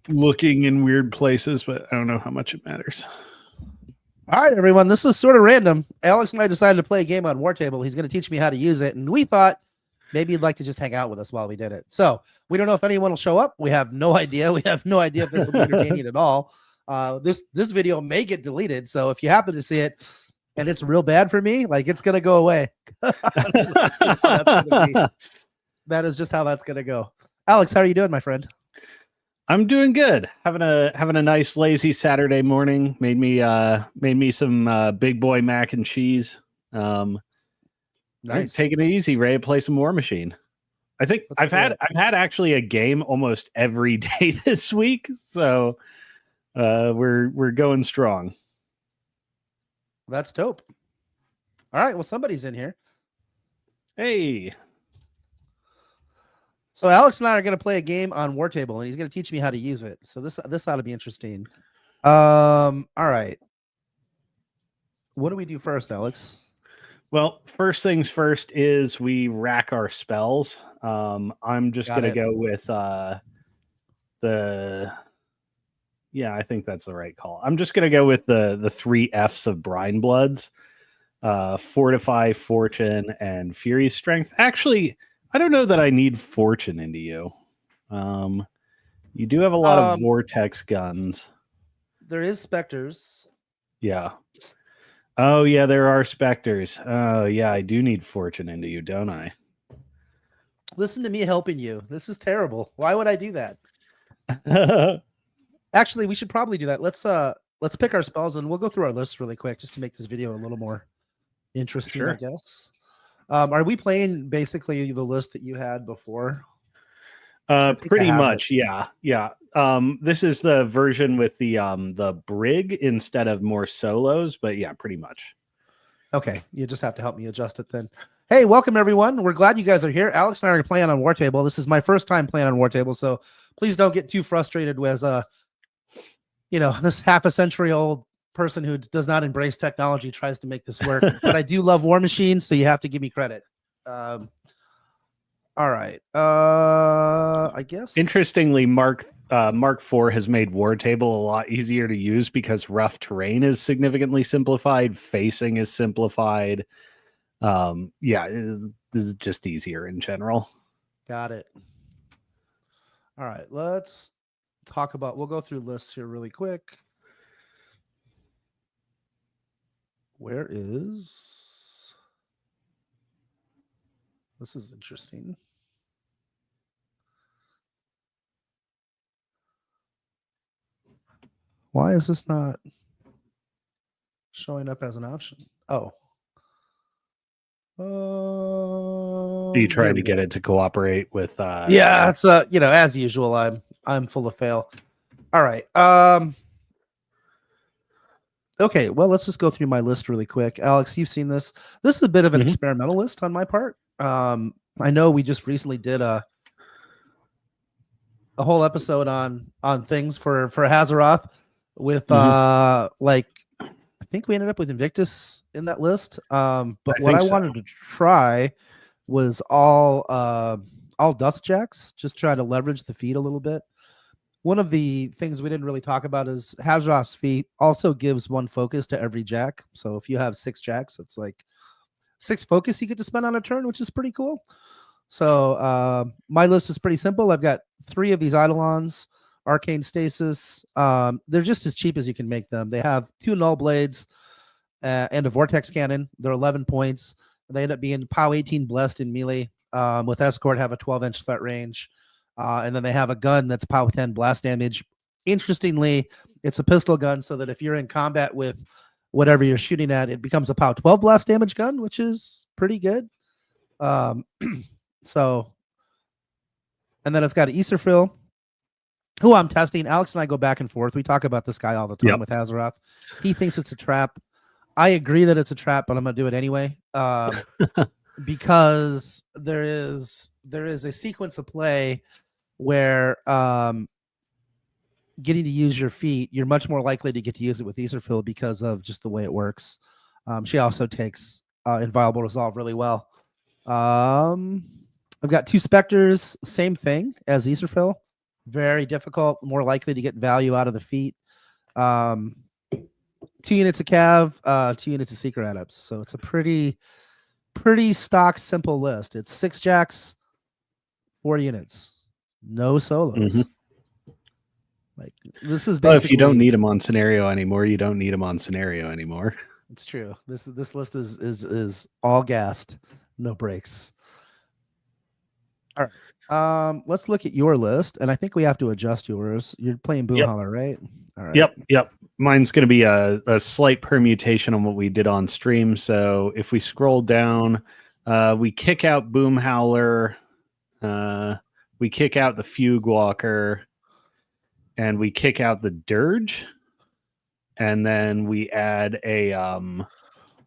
looking in weird places, but I don't know how much it matters. All right, everyone. This is sort of random. Alex and I decided to play a game on Wartable. He's going to teach me how to use it, and we thought maybe you'd like to just hang out with us while we did it. So we don't know if anyone will show up. We have no idea. We have no idea if this will be entertaining at all. This video may get deleted, so if you happen to see it and it's real bad for me, like, it's going to go away. That's just how that's going to be. That is just how that's going to go. Alex, how are you doing, my friend? I'm doing good. Having a nice lazy Saturday morning. Made me some big boy mac and cheese. Nice. Taking it easy, ready to play some Warmachine. I think I've had actually a game almost every day this week, so we're going strong. That's dope. All right, well, somebody's in here. Hey. So Alex and I are going to play a game on Wartable, and he's going to teach me how to use it. So this ought to be interesting. All right. What do we do first, Alex? Well, first things first is we rack our spells. I'm just going to go with I think that's the right call. I'm just going to go with the 3 Fs of Brine Bloods, Fortify, Fortune, and Fury Strength. Actually, I don't know that I need Fortune into you. You do have a lot of Vortex guns. There is Specters. Yeah. Oh, yeah, there are Specters. Oh, yeah, I do need Fortune into you, don't I? Listen to me helping you. This is terrible. Why would I do that? Actually, we should probably do that. Let's pick our spells, and we'll go through our lists really quick just to make this video a little more interesting, I guess. Are we playing basically the list that you had before? Pretty much, yeah. This is the version with the brig instead of more solos, but yeah, pretty much. Okay, you just have to help me adjust it then. Hey, welcome everyone. We're glad you guys are here. Alex and I are playing on Wartable. This is my first time playing on Wartable, so please don't get too frustrated with this half a century old person who does not embrace technology tries to make this work. But I do love Warmachine, so you have to give me credit. All right. I guess. Interestingly, Mark IV has made Wartable a lot easier to use because rough terrain is significantly simplified. Facing is simplified. This is just easier in general. Got it. All right. Let's talk about, we'll go through lists here really quick. Where is, this is interesting. Why is this not showing up as an option? Oh. You trying to get it to cooperate with yeah, it's as usual, I'm full of fail. All right. Okay, well, let's just go through my list really quick. Alex, you've seen this. This is a bit of an experimental list on my part. I know we just recently did a whole episode on things for Hazaroth with I think we ended up with Invictus in that list. But what I wanted to try was all Dusk Jacks, just try to leverage the feat a little bit. One of the things we didn't really talk about is Hazaroth's feat also gives 1 focus to every Jack. So if you have 6 Jacks, it's like 6 focus you get to spend on a turn, which is pretty cool. So my list is pretty simple. I've got 3 of these Eidolons, Arcane Stasis. They're just as cheap as you can make them. They have 2 Null Blades and a Vortex Cannon. They're 11 points. They end up being POW 18 Blessed in melee. With Escort, have a 12-inch threat range. And then they have a gun that's POW 10 blast damage. Interestingly, it's a pistol gun, so that if you're in combat with whatever you're shooting at, it becomes a POW 12 blast damage gun, which is pretty good. So, and then it's got an Easterfill, who I'm testing. Alex and I go back and forth. We talk about this guy all the time with Hazaroth. He thinks it's a trap. I agree that it's a trap, but I'm going to do it anyway. Because there is a sequence of play where getting to use your feet, you're much more likely to get to use it with Easterfill because of just the way it works. She also takes Inviolable Resolve really well. I've got 2 Specters, same thing as Easterfill. Very difficult, more likely to get value out of the feat. 2 units of Cav, 2 units of Secret Adepts. So it's a pretty stock, simple list. It's 6 jacks, 4 units, no solos. Mm-hmm. Like this is well, basically. if you don't need them on scenario anymore, you don't need them on scenario anymore. It's true. This list is all gassed, no breaks. All right. Let's look at your list, and I think we have to adjust yours. You're playing Boomhauler, right? All right. Yep. Mine's going to be a slight permutation on what we did on stream. So if we scroll down, we kick out Boomhowler, we kick out the Fugue Walker, and we kick out the Dirge, and then we add a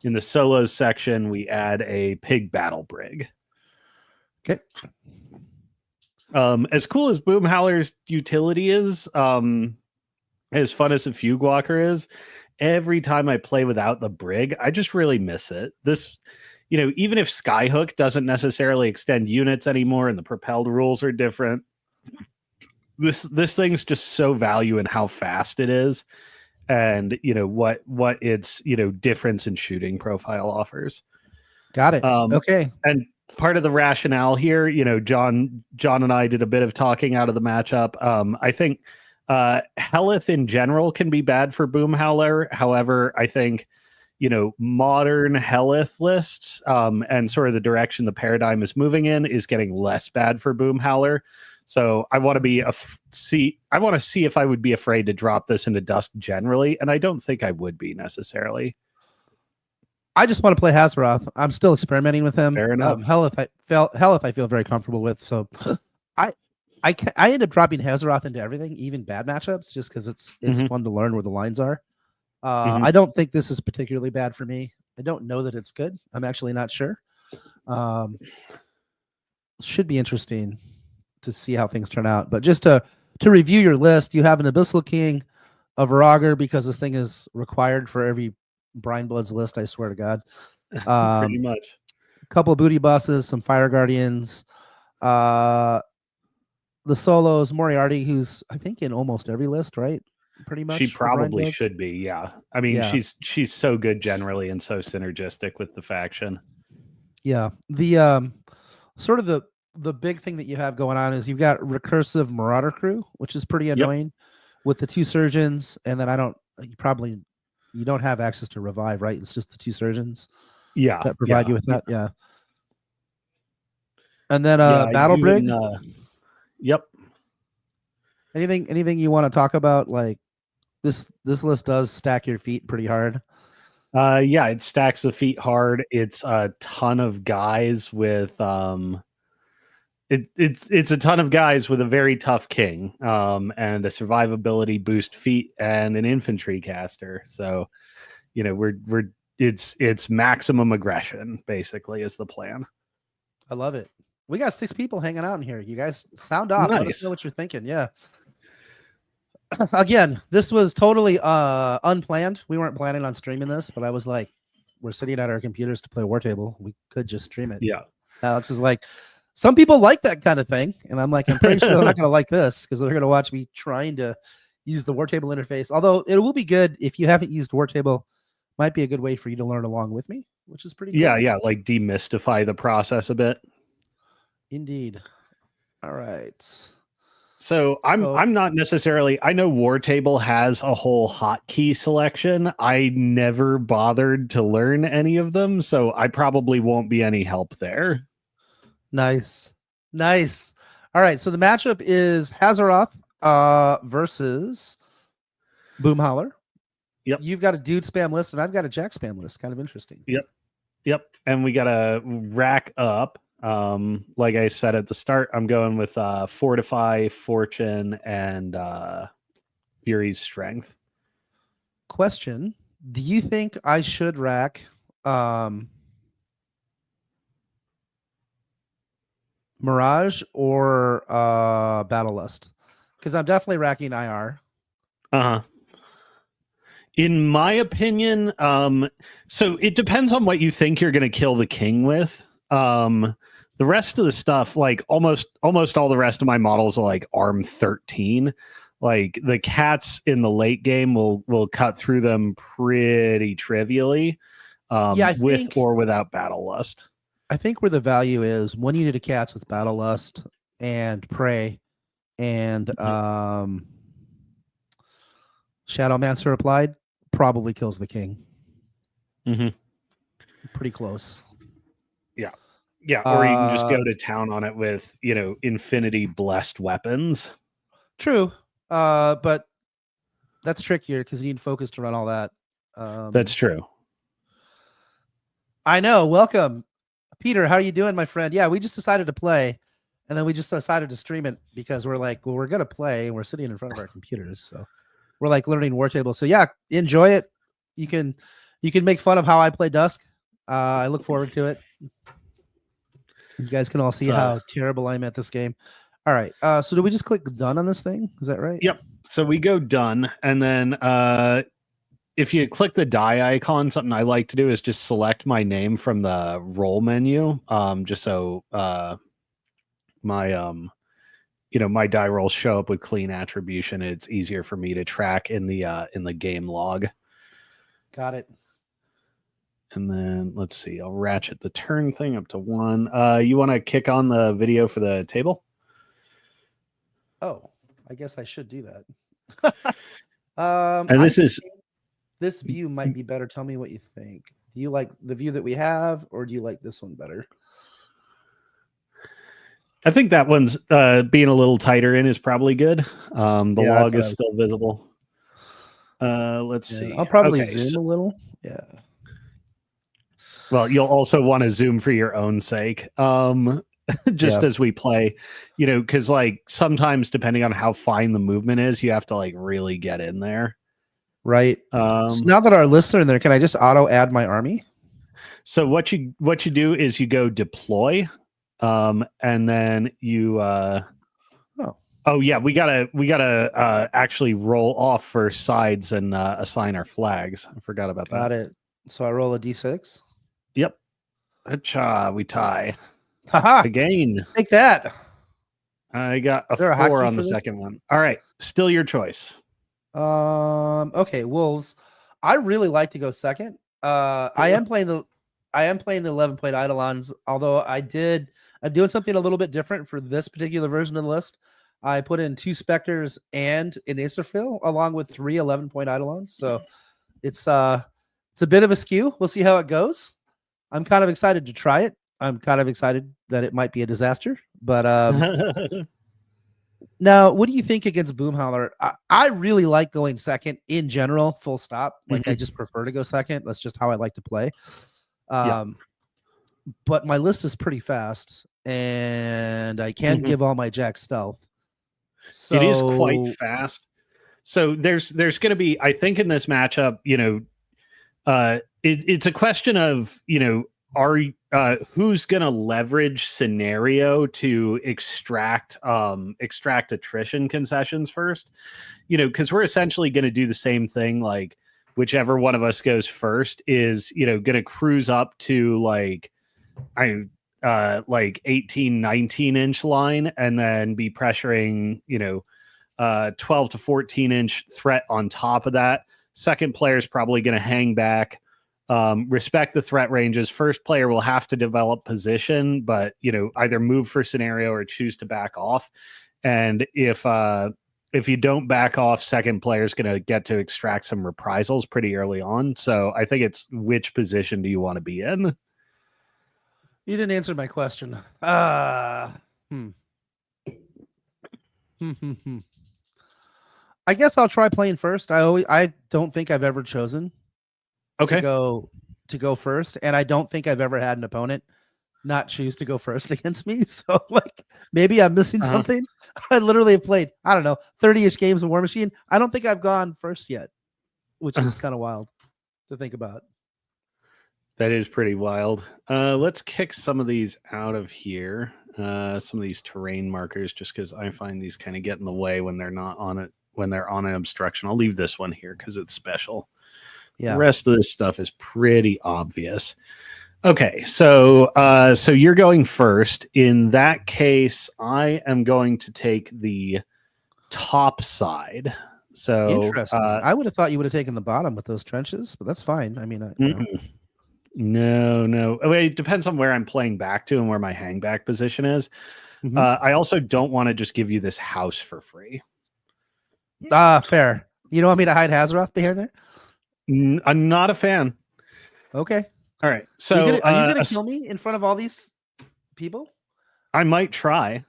in the solos section we add a Pig Battle Brig. Okay. As cool as Boomhowler's utility is, as fun as a Fugue Walker is, every time I play without the Brig, I just really miss it. This, even if Skyhook doesn't necessarily extend units anymore and the propelled rules are different, this thing's just so value in how fast it is and what its difference in shooting profile offers. Got it. Okay. And part of the rationale here, John and I did a bit of talking out of the matchup. I think Helith in general can be bad for Boomhowler. However, I think modern Helith lists and sort of the direction the paradigm is moving in is getting less bad for Boomhowler. So I want to see if I would be afraid to drop this into Dusk generally, and I don't think I would be necessarily. I just want to play Hazaroth. I'm still experimenting with him. Fair enough. Helith I feel very comfortable with. So I end up dropping Hazaroth into everything, even bad matchups, just because it's fun to learn where the lines are. I don't think this is particularly bad for me. I don't know that it's good. I'm actually not sure. Should be interesting to see how things turn out. But just to review your list, you have an Abyssal King, a Virager, because this thing is required for every Brine Bloods list, I swear to God. Pretty much. A couple of booty bosses, some Fire Guardians, the solos, Moriarty, who's I think in almost every list, right? Pretty much. She probably should be, yeah. I mean, she's so good generally and so synergistic with the faction. Yeah. The sort of the big thing that you have going on is you've got recursive Marauder crew, which is pretty annoying with the 2 surgeons, and then you don't have access to revive, right? It's just the 2 surgeons that provide you with that. Yeah. And then Battle Brig. Yep. Anything you want to talk about? Like this list does stack your feet pretty hard. Yeah, it stacks the feet hard. It's a ton of guys with it's a ton of guys with a very tough king, and a survivability boost feat and an infantry caster. So, it's maximum aggression basically is the plan. I love it. We got 6 people hanging out in here. You guys sound off. Nice. Let us know what you're thinking. Yeah. Again, this was totally unplanned. We weren't planning on streaming this, but I was like, we're sitting at our computers to play Wartable. We could just stream it. Yeah. Alex is like, some people like that kind of thing. And I'm like, I'm pretty sure they're not going to like this because they're going to watch me trying to use the Wartable interface. Although it will be good if you haven't used Wartable, might be a good way for you to learn along with me, which is pretty good. Yeah, like demystify the process a bit. Indeed. All right. So I'm not necessarily, I know Wartable has a whole hotkey selection. I never bothered to learn any of them, so I probably won't be any help there. Nice. All right, so the matchup is Hazaroth versus Boomhowler. Yep. You've got a dude spam list, and I've got a jack spam list. Kind of interesting. Yep. And we got to rack up. Like I said at the start, I'm going with Fortify, Fortune, and Fury's Strength. Question: do you think I should rack Mirage or Battle Lust? Because I'm definitely racking IR. In my opinion, so it depends on what you think you're going to kill the king with. The The rest of the stuff, like almost all the rest of my models are like arm 13. Like the cats in the late game will cut through them pretty trivially, with or without battle lust. I think where the value is 1 unit of cats with battle lust and prey and Shadowmancer applied probably kills the king. Pretty close. Yeah, or you can just go to town on it with, infinity blessed weapons. True. But that's trickier because you need focus to run all that. That's true. I know. Welcome. Peter, how are you doing, my friend? Yeah, we just decided to play, and then we just decided to stream it because we're like, well, we're going to play, and we're sitting in front of our computers. So we're like learning Wartable. So yeah, enjoy it. You can make fun of how I play Dusk. I look forward to it. You guys can all see how terrible I'm at this game. All right. So do we just click done on this thing? Is that right? Yep. So we go done. And then if you click the die icon, something I like to do is just select my name from the roll menu. Just so my my die rolls show up with clean attribution. It's easier for me to track in the game log. Got it. And then let's see, I'll ratchet the turn thing up to 1. You want to kick on the video for the table? Oh, I guess I should do that. And this view might be better. Tell me what you think. Do you like the view that we have, or do you like this one better? I think that one's being a little tighter in is probably good. The log is still visible. Let's see. I'll probably zoom a little. Yeah. Well, you'll also want to zoom for your own sake. As we play, because like sometimes depending on how fine the movement is, you have to like really get in there. Right. So now that our lists are in there, can I just auto add my army? So what you do is you go deploy, and then you we gotta actually roll off for sides and assign our flags. I forgot about that. Got it. So I roll a d6. Yep. We tie. Haha. Again. Take that. I got a 4 on the second one. All right. Still your choice. Okay, Wolves. I really like to go second. I am playing the 11-point Eidolons, although I'm doing something a little bit different for this particular version of the list. I put in 2 Spectres and an Aetherfill along with 3 11-point Eidolons. So it's a bit of a skew. We'll see how it goes. I'm kind of excited to try it. I'm kind of excited that it might be a disaster, but now, what do you think against Boomhowler? I really like going second in general, full stop. Like I just prefer to go second. That's just how I like to play. But my list is pretty fast, and I can give all my Jack stealth. So it is quite fast. So there's going to be, I think, in this matchup, it's a question of who's going to leverage scenario to extract attrition concessions first, because we're essentially going to do the same thing. Like whichever one of us goes first is, going to cruise up to like 18, 19 inch line and then be pressuring, 12 to 14 inch threat on top of that. Second player is probably going to hang back. Respect the threat ranges. First player will have to develop position, but either move for scenario or choose to back off. And if you don't back off, second player is going to get to extract some reprisals pretty early on. So I think it's which position do you want to be in? You didn't answer my question. I guess I'll try playing first. I don't think I've ever chosen to go first, and I don't think I've ever had an opponent not choose to go first against me. So like maybe I'm missing something. I literally have played, I don't know, 30-ish games of Warmachine. I don't think I've gone first yet, which is kind of wild to think about. That is pretty wild. Let's kick some of these out of here. Some of these terrain markers, just because I find these kind of get in the way when they're not on it, when they're on an obstruction. I'll leave this one here because it's special. Yeah. The rest of this stuff is pretty obvious. Okay, so so you're going first. In that case, I am going to take the top side. So Interesting. I would have thought you would have taken the bottom with those trenches, but that's fine. I mean, you know. No. I mean, it depends on where I'm playing back to and where my hang back position is. I also don't want to just give you this house for free. Fair. You don't want me to hide Hazaroth behind there? I'm not a fan. Okay. All right. So Are you gonna kill me in front of all these people? I might try.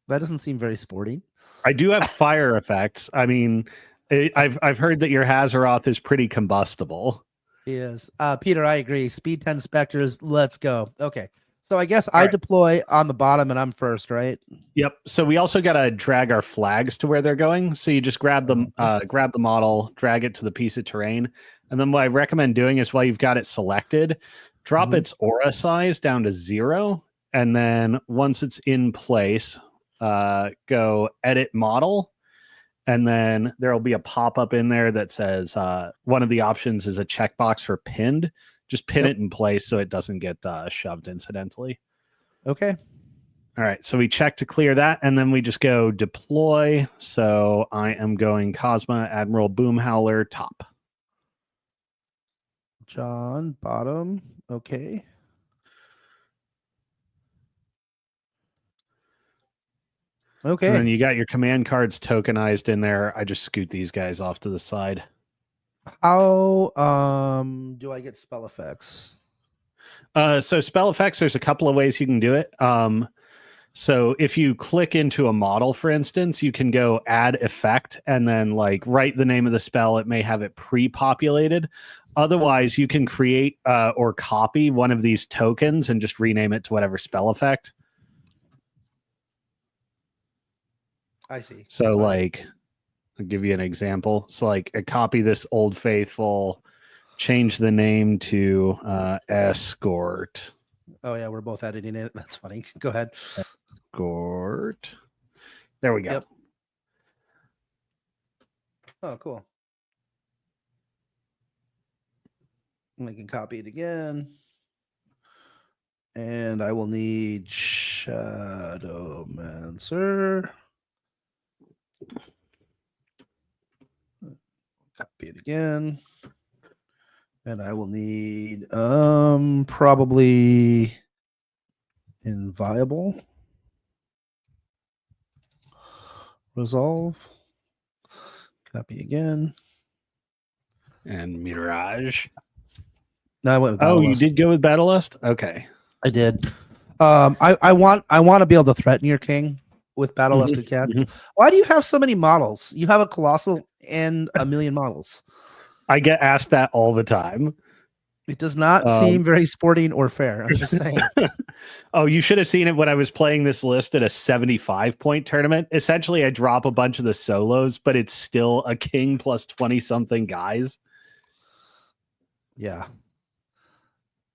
That doesn't seem very sporting. I do have fire effects. I mean, I've heard that your Hazaroth is pretty combustible. Yes. Peter, I agree. Speed 10 Spectres, let's go. Okay. So I guess I right. deploy on the bottom and I'm first, right? Yep. So we also got to drag our flags to where they're going. So you just grab them, grab the model, drag it to the piece of terrain. And then what I recommend doing is while you've got it selected, drop its aura size down to 0. And then once it's in place, go edit model. And then there'll be a pop-up in there that says one of the options is a checkbox for pinned. Just pin it in place so it doesn't get shoved incidentally. Okay. All right, so we check to clear that, and then we just go deploy. So I am going Cosma, Admiral Boomhowler, top. John, bottom. Okay. Okay. And then you got your command cards tokenized in there. I just scoot these guys off to the side. How do I get spell effects? So spell effects, there's a couple of ways you can do it. So if you click into a model, for instance, you can go add effect and then like write the name of the spell. It may have it pre-populated. Otherwise, you can create or copy one of these tokens and just rename it to whatever spell effect. I see. So like, I'll give you an example. So like I copy this Old Faithful, change the name to Escort. Oh yeah, we're both editing it. That's funny. Go ahead. Escort. There we go. Yep. Oh, cool. I can copy it again. And I will need Shadowmancer. Copy it again. And I will need probably Inviolable. Resolve. Copy again. And Mirage. No, I went with Oh, Battlelust. you did go with Battlelust? Okay. I did. I want to be able to threaten your king with Battlelusted cats. Why do you have so many models? You have a colossal and a million models. I get asked that all the time. It does not seem very sporting or fair. I'm just saying. Oh, you should have seen it when I was playing this list at a 75-point tournament. Essentially, I drop a bunch of the solos, but it's still a king plus 20-something guys. Yeah.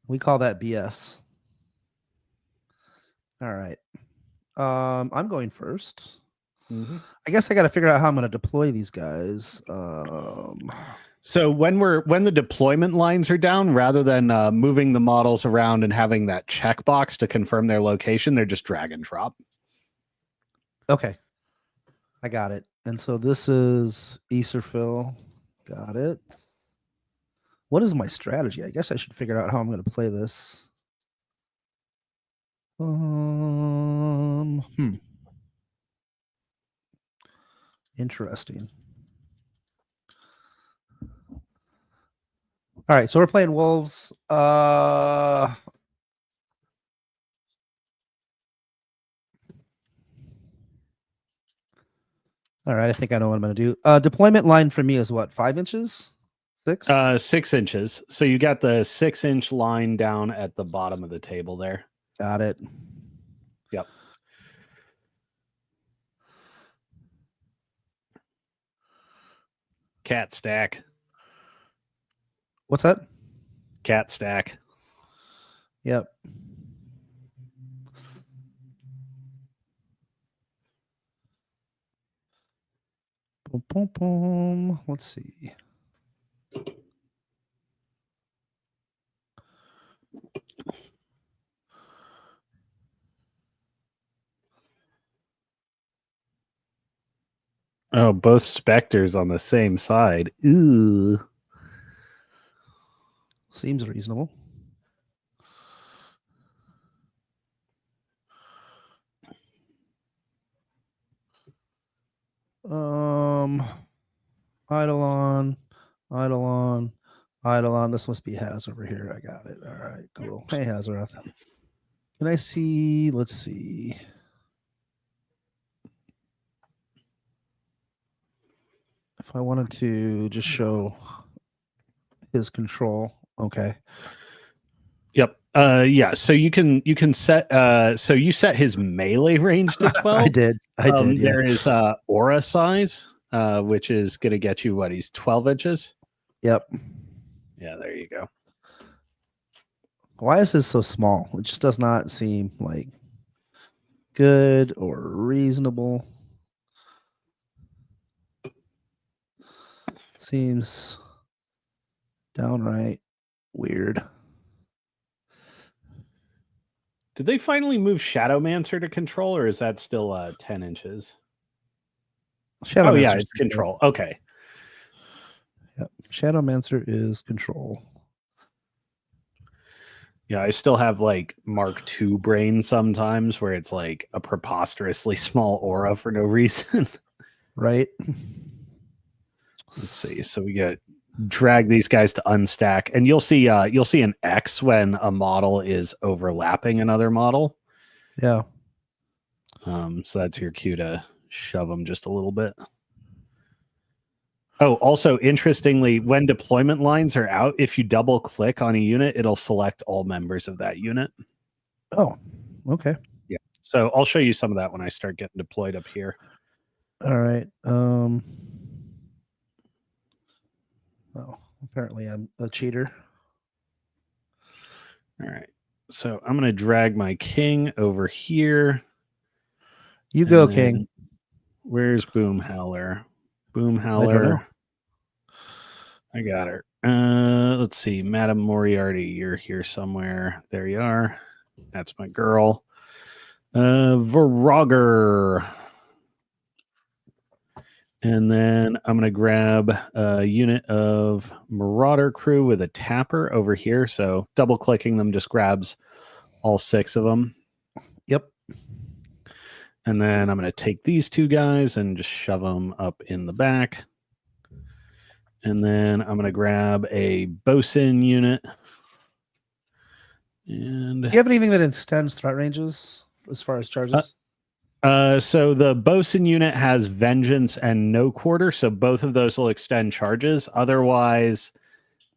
We call that BS. All right. I'm going first. I guess I got to figure out how I'm going to deploy these guys. So when the deployment lines are down, rather than moving the models around and having that checkbox to confirm their location, they're just drag and drop. Okay. I got it. And so this is Easterfill. Got it. What is my strategy? I guess I should figure out how I'm going to play this. Interesting. All right, so we're playing Wolves. All right, I think I know what I'm going to do. Deployment line for me is what, 5 inches? 6? 6 inches. So you got the 6-inch line down at the bottom of the table there. Got it. Yep. Cat stack. What's that? Cat stack. Yep. Boom, boom, boom. Let's see. Oh, both specters on the same side. Ooh. Seems reasonable. Eidolon, Eidolon, Eidolon. This must be Haz over here. I got it. All right, cool. Hey, Hazaroth. Can I see? Let's see. If I wanted to just show his control. Okay. Yep. Yeah. So you can set. So you set his melee range to 12. I did. Yeah. There is aura size, which is going to get you what? He's 12 inches. Yep. Yeah. There you go. Why is this so small? It just does not seem like good or reasonable. Seems downright weird. Did they finally move Shadowmancer to control, or is that still 10 inches? Oh yeah, it's control. Okay. Yep. Shadowmancer is control. Yeah, I still have like Mark II brain sometimes where it's like a preposterously small aura for no reason. Right. Let's see. So we get drag these guys to unstack, and you'll see an X when a model is overlapping another model. Yeah. So that's your cue to shove them just a little bit. Oh, also interestingly, when deployment lines are out, if you double click on a unit, it'll select all members of that unit. Oh, okay. Yeah. So I'll show you some of that when I start getting deployed up here. All right. Oh, apparently I'm a cheater. All right. So I'm going to drag my king over here. You go, king. Where's Boom Howler? Boom Howler. I got her. Let's see. Madame Moriarty, you're here somewhere. There you are. That's my girl. Virager. And then I'm going to grab a unit of Marauder crew with a tapper over here. So double clicking them just grabs all 6 of them. Yep. And then I'm going to take these 2 guys and just shove them up in the back. And then I'm going to grab a bosun unit. And do you have anything that extends threat ranges as far as charges? So the bosun unit has vengeance and no quarter, so both of those will extend charges. Otherwise,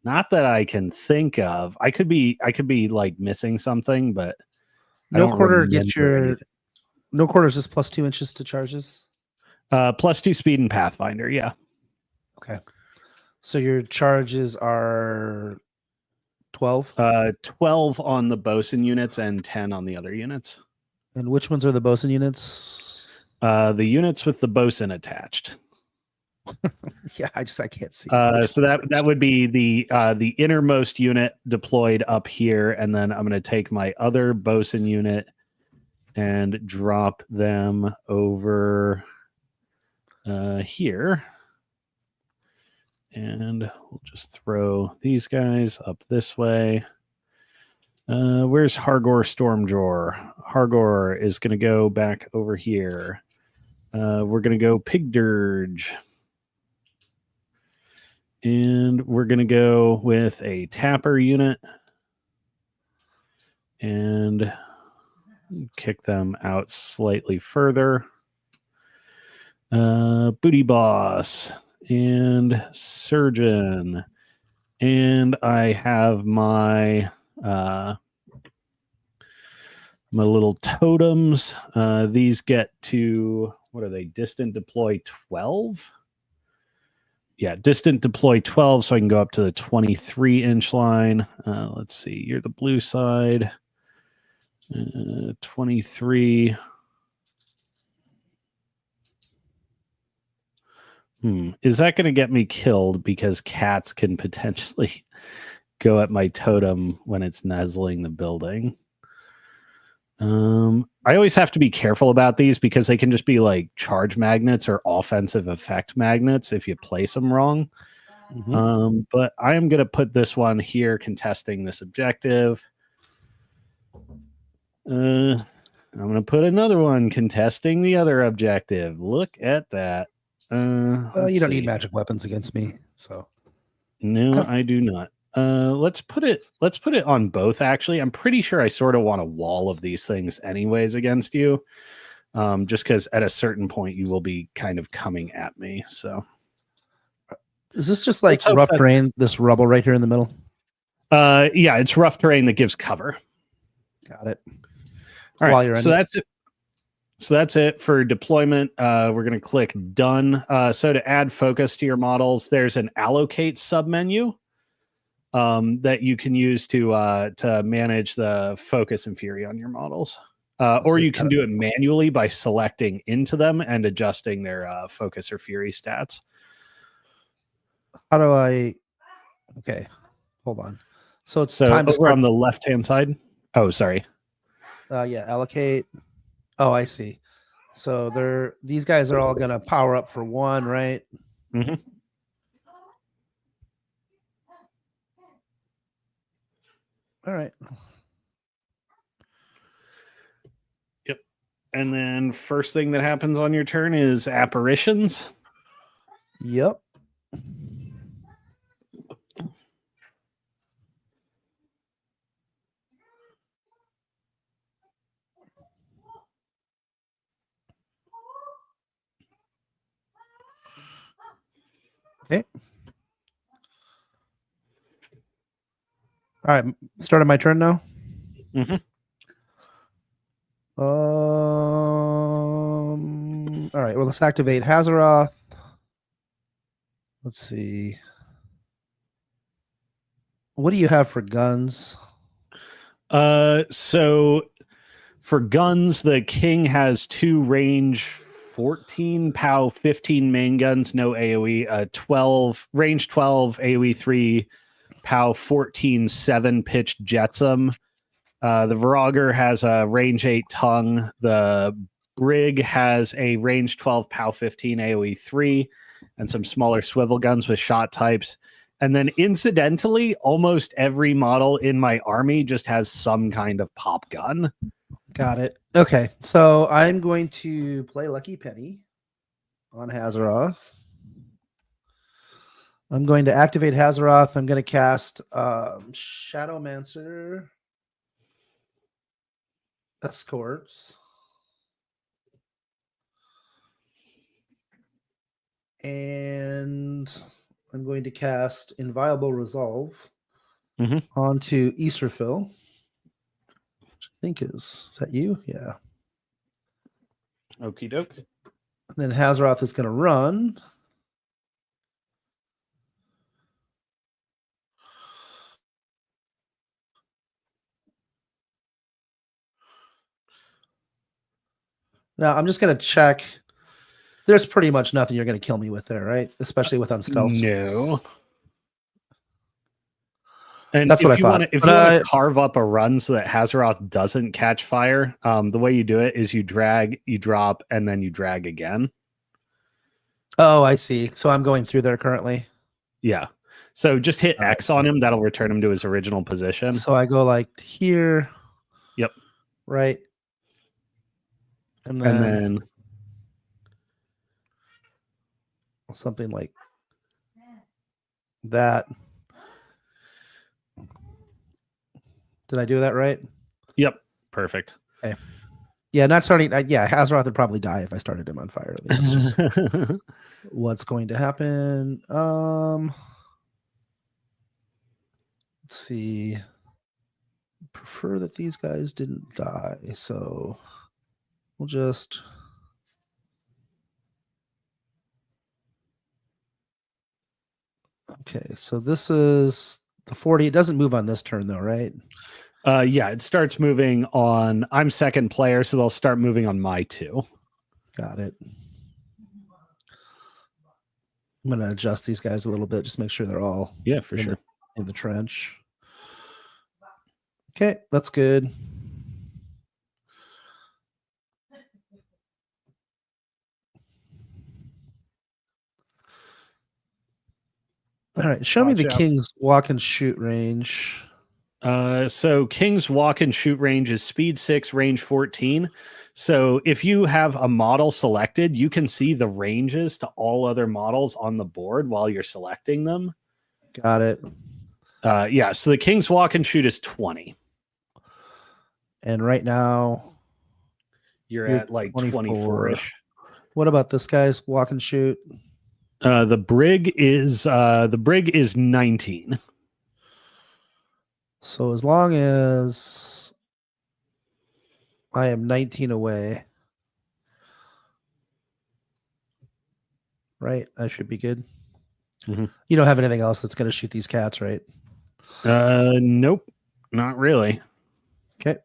not that I can think of. I could be like missing something, but no quarter gets your no quarter is just plus 2 inches to charges. Plus 2 speed and Pathfinder, yeah. Okay. So your charges are 12? 12 on the bosun units and 10 on the other units. And which ones are the bosun units? The units with the bosun attached. Yeah, I can't see. So that would be the innermost unit deployed up here, and then I'm going to take my other bosun unit and drop them over here. And we'll just throw these guys up this way. Where's Hargor Stormjaw? Hargor is going to go back over here. We're going to go Pig Dirge. And we're going to go with a Tapper unit. And kick them out slightly further. Booty Boss. And Surgeon. And I have my my little totems. These get to, what are they? Distant deploy 12? Yeah, distant deploy 12, so I can go up to the 23-inch line. Let's see. You're the blue side. 23. Is that going to get me killed because cats can potentially go at my totem when it's nuzzling the building? I always have to be careful about these because they can just be like charge magnets or offensive effect magnets if you place them wrong. But I am going to put this one here contesting this objective. I'm going to put another one contesting the other objective. Look at that. Well, you don't need magic weapons against me, so. No, I do not. Let's put it on both. Actually, I'm pretty sure I sort of want a wall of these things anyways against you. Just because at a certain point you will be kind of coming at me. So, is this just like rough terrain? This rubble right here in the middle. Yeah, it's rough terrain that gives cover. Got it. All right, so that's it. So that's it for deployment. We're going to click done. So to add focus to your models, there's an allocate submenu that you can use to manage the focus and fury on your models. Or you can do it manually by selecting into them and adjusting their focus or fury stats. How do I? Okay, hold on. So it's time to start on the left-hand side. Oh, sorry. Yeah, allocate. Oh, I see. So these guys are all going to power up for 1, right? Mm-hmm. All right. Yep. And then first thing that happens on your turn is apparitions. Yep. Okay. All right. Started my turn now. Mm-hmm. All right. Well, let's activate Hazaroth. Let's see. What do you have for guns? So for guns, the king has 2 range 14, POW 15 main guns, no AoE, 12 range 12, AoE 3, POW 14, 7 pitched jetsam. The Virager has a range 8 tongue. The Brig has a range 12, POW 15, AoE 3, and some smaller swivel guns with shot types. And then incidentally, almost every model in my army just has some kind of pop gun. Got it. Okay, so I'm going to play Lucky Penny on Hazaroth. I'm going to activate Hazaroth. I'm going to cast Shadowmancer Escorts. And I'm going to cast Inviolable Resolve onto Easterphil. Which I think is that you? Yeah. Okie doke. And then Hazaroth is going to run. Now I'm just going to check. There's pretty much nothing you're going to kill me with there, right? Especially with unstealth. No. And that's what I thought. If you want to carve up a run so that Hazaroth doesn't catch fire, the way you do it is you drag, you drop, and then you drag again. Oh, I see. So I'm going through there currently. Yeah. So just hit X on him. That'll return him to his original position. So I go like here. Yep. Right. And then something like that. Did I do that right? Yep. Perfect. Okay. Yeah, not starting. Yeah, Hazaroth would probably die if I started him on fire. That's just what's going to happen. Let's see. Prefer that these guys didn't die, so we'll just. Okay, so this is the 40. It doesn't move on this turn, though, right? Yeah, it starts moving on. I'm second player, so they'll start moving on my 2. Got it. I'm going to adjust these guys a little bit, just make sure they're all for sure in the trench. Okay, that's good. All right, show me the Watch out. king's walk and shoot range. So King's walk and shoot range is speed 6, range 14. So if you have a model selected, you can see the ranges to all other models on the board while you're selecting them. Got it. Yeah, so the King's walk and shoot is 20. And right now, You're at like 24-ish. What about this guy's walk and shoot? The brig is 19. So as long as I am 19 away, right? I should be good. Mm-hmm. You don't have anything else that's going to shoot these cats, right? Nope, not really. Okay.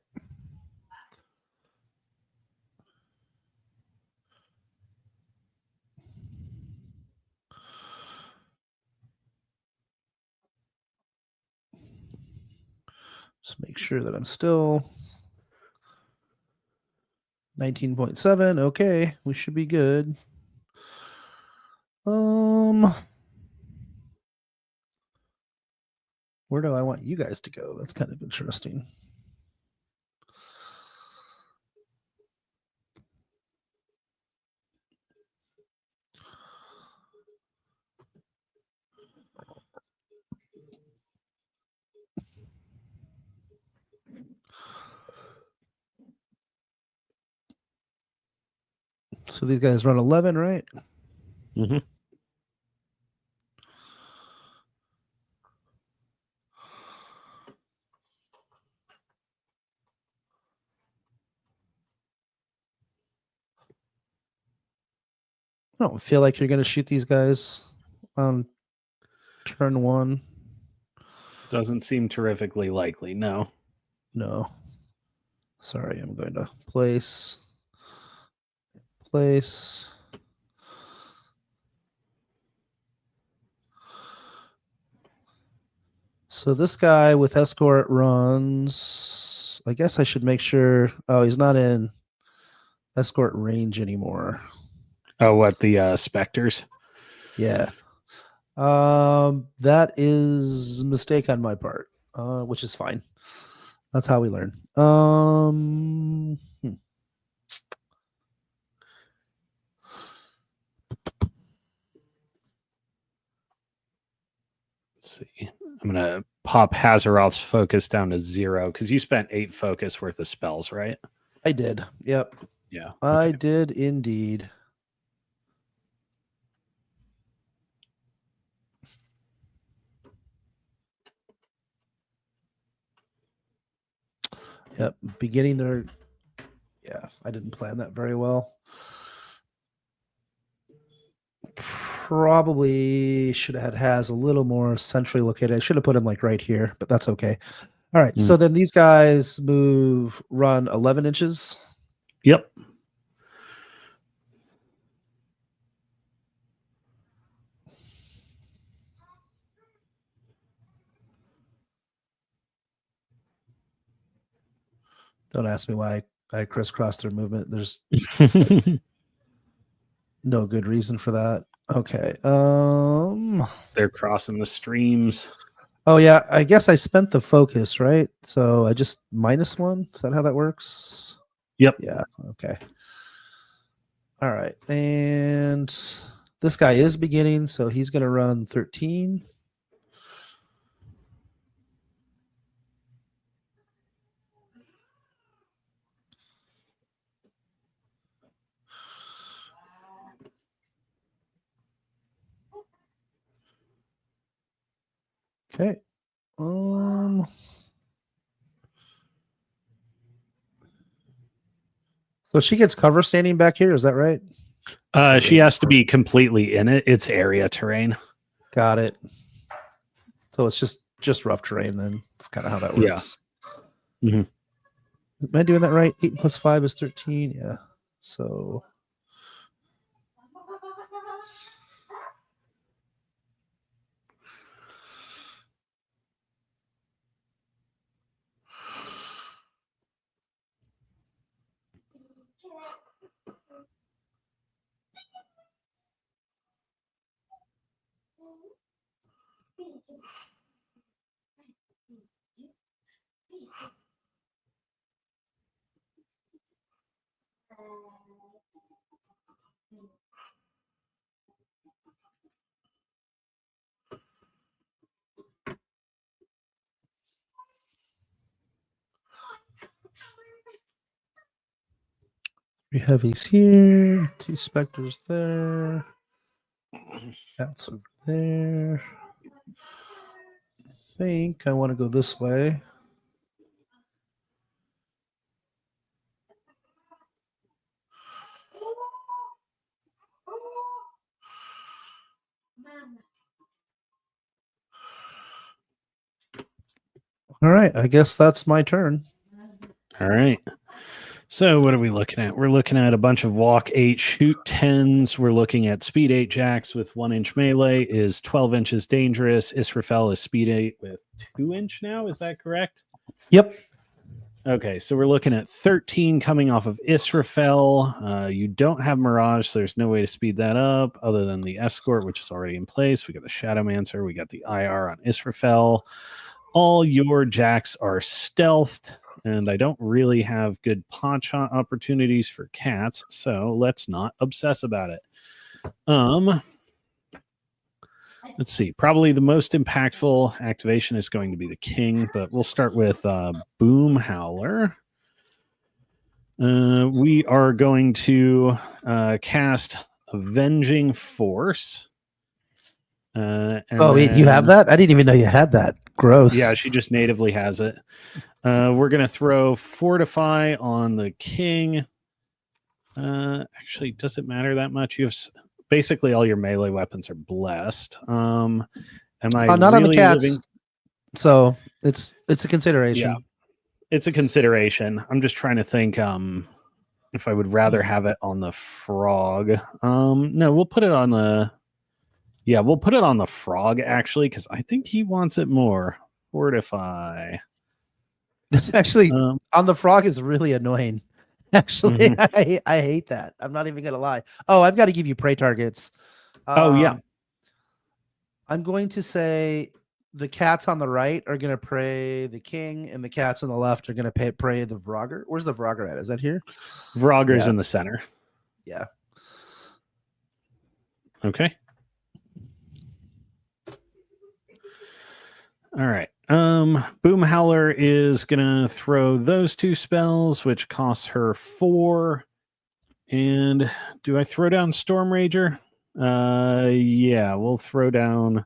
Just make sure that I'm still 19.7. Okay, we should be good. Where do I want you guys to go? That's kind of interesting. So these guys run 11, right? Mm-hmm. I don't feel like you're going to shoot these guys on turn 1. Doesn't seem terrifically likely, no. No. Sorry, I'm going to place. So this guy with escort runs. I guess I should make sure. Oh, he's not in escort range anymore. Oh, what, the specters? Yeah. That is a mistake on my part, which is fine. That's how we learn. Let's see. I'm gonna pop Hazaroth's focus down to 0 because you spent 8 focus worth of spells, right? I did. Yep. Yeah. I did indeed. Yep. Beginning there. Yeah, I didn't plan that very well. Probably should have had Has a little more centrally located. I should have put him like right here, but that's okay. All right. So then these guys run 11 inches. Yep. Don't ask me why I crisscrossed their movement. There's no good reason for that. Okay. They're crossing the streams. Oh yeah, I guess I spent the focus, right? So I just -1. Is that how that works? Yep. Yeah. Okay. All right. And this guy is beginning, so he's going to run 13. Okay. So she gets cover standing back here, is that right? She has to be completely in it. It's area terrain. Got it. So it's just rough terrain then. It's kind of how that works. Yeah. Mm-hmm. Am I doing that right? 8 + 5 is 13. Yeah. So 3 heavies here, 2 specters there. That's over there. I think I want to go this way. All right, I guess that's my turn. All right. So what are we looking at? We're looking at a bunch of walk 8, shoot 10s. We're looking at speed 8 jacks with 1-inch melee is 12 inches dangerous. Israfel is speed 8 with 2-inch now. Is that correct? Yep. Okay, so we're looking at 13 coming off of Israfel. You don't have Mirage, so there's no way to speed that up other than the Escort, which is already in place. We got the Shadowmancer. We got the IR on Israfel. All your jacks are stealthed, and I don't really have good pot shot opportunities for cats, so let's not obsess about it. Let's see. Probably the most impactful activation is going to be the King, but we'll start with Boom Howler. We are going to cast Avenging Force. Wait, you have that? I didn't even know you had that. Gross. Yeah, she just natively has it. We're going to throw Fortify on the King. Actually, does it matter that much? You have basically all your melee weapons are blessed. Am I not really on the cats? living? So it's a consideration. Yeah, it's a consideration. I'm just trying to think if I would rather have it on the frog. No, we'll put it on the. Yeah, we'll put it on the frog actually, because I think he wants it more. Fortify. That's actually on the frog is really annoying. Actually, I hate that. I'm not even gonna lie. Oh, I've got to give you prey targets. Oh yeah. I'm going to say the cats on the right are gonna prey the King, and the cats on the left are gonna prey the Vrogger. Where's the Vrogger at? Is that here? Vrogger's in the center. Yeah. Okay. All right. Boom Howler is gonna throw those 2 spells, which costs her 4. And do I throw down Storm Rager? Yeah, we'll throw down.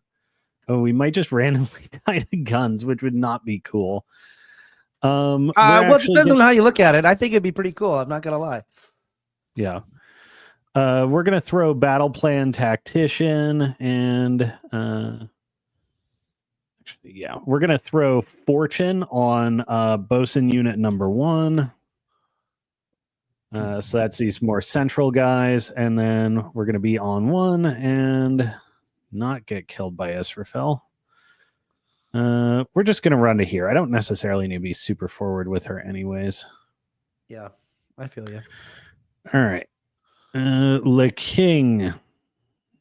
Oh, we might just randomly die to guns, which would not be cool. Well, it depends on how you look at it. I think it'd be pretty cool. I'm not gonna lie. Yeah. We're gonna throw Battle Plan Tactician and yeah, we're going to throw Fortune on Bosun Unit number 1. So that's these more central guys. And then we're going to be on 1 and not get killed by Israfel. We're just going to run to here. I don't necessarily need to be super forward with her anyways. Yeah, I feel you. All right. Le King,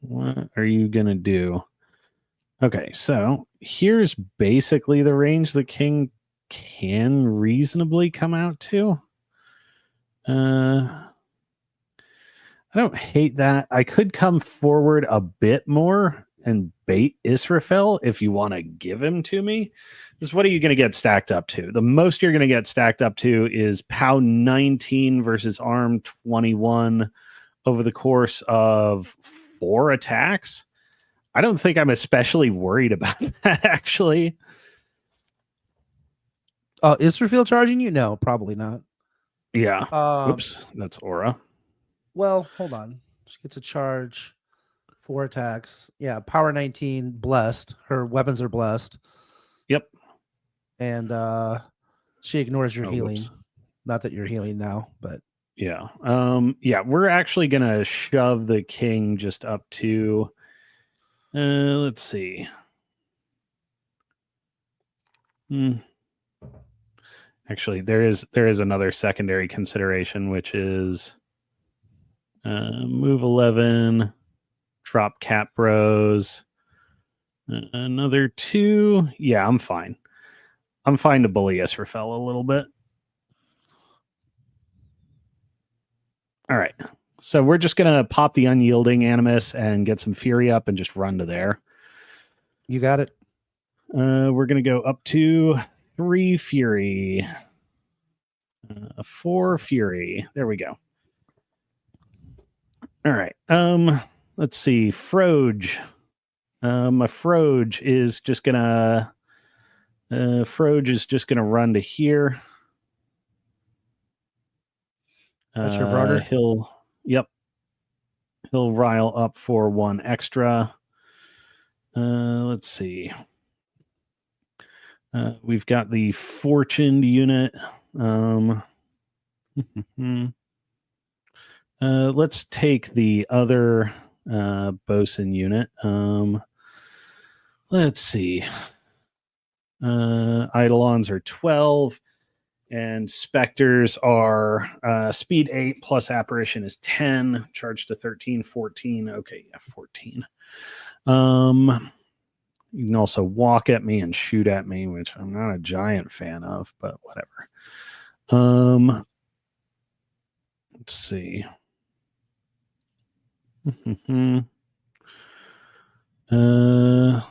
what are you going to do? Okay, so here's basically the range the King can reasonably come out to. I don't hate that. I could come forward a bit more and bait Israfel if you want to give him to me. Because what are you going to get stacked up to? The most you're going to get stacked up to is POW 19 versus ARM 21 over the course of 4 attacks. I don't think I'm especially worried about that, actually. Oh, Israfel charging you? No, probably not. Yeah. Oops, that's Aura. Well, hold on. She gets a charge, 4 attacks. Yeah, power 19, blessed. Her weapons are blessed. Yep. And she ignores your healing. Whoops. Not that you're healing now, but yeah. Yeah, we're actually gonna shove the King just up to let's see. Actually, there is another secondary consideration, which is move 11, drop Cat Bros, Another 2. Yeah, I'm fine. I'm fine to bully Israfel a little bit. All right. So we're just going to pop the Unyielding Animus and get some Fury up and just run to there. You got it. We're going to go up to 3 Fury. 4 Fury. There we go. All right. Let's see. Froge. My Froge is just gonna run to here. That's your Frogger? He'll rile up for 1 extra. Let's see. We've got the Fortuned unit. Let's take the other bosun unit. Let's see. Eidolons are 12, and Spectres are speed 8 plus apparition is 10, charge to 13, 14. Okay, yeah, 14. You can also walk at me and shoot at me, which I'm not a giant fan of, but whatever. Let's see.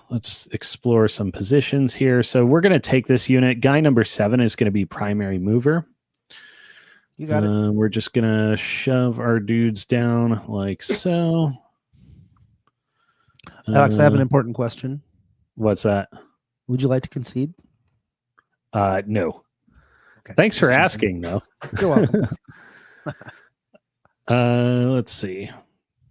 Let's explore some positions here. So we're going to take this unit. Guy number 7 is going to be primary mover. You got it. We're just going to shove our dudes down like so. Alex, I have an important question. What's that? Would you like to concede? No. Okay. Thanks for asking, though. You're welcome. Let's see.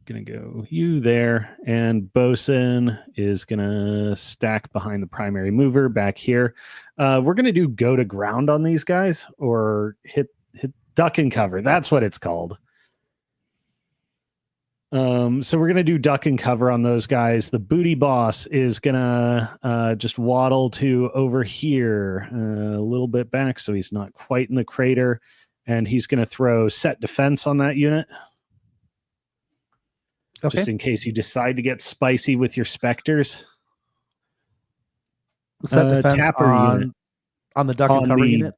Gonna go you there, and Bosun is gonna stack behind the primary mover back here. We're gonna do go to ground on these guys, or hit duck and cover. That's what it's called. So we're gonna do duck and cover on those guys. The booty boss is gonna just waddle to over here, a little bit back, so he's not quite in the crater, and he's gonna throw set defense on that unit. Okay. Just in case you decide to get spicy with your Spectres. Set defense on the duck and cover unit?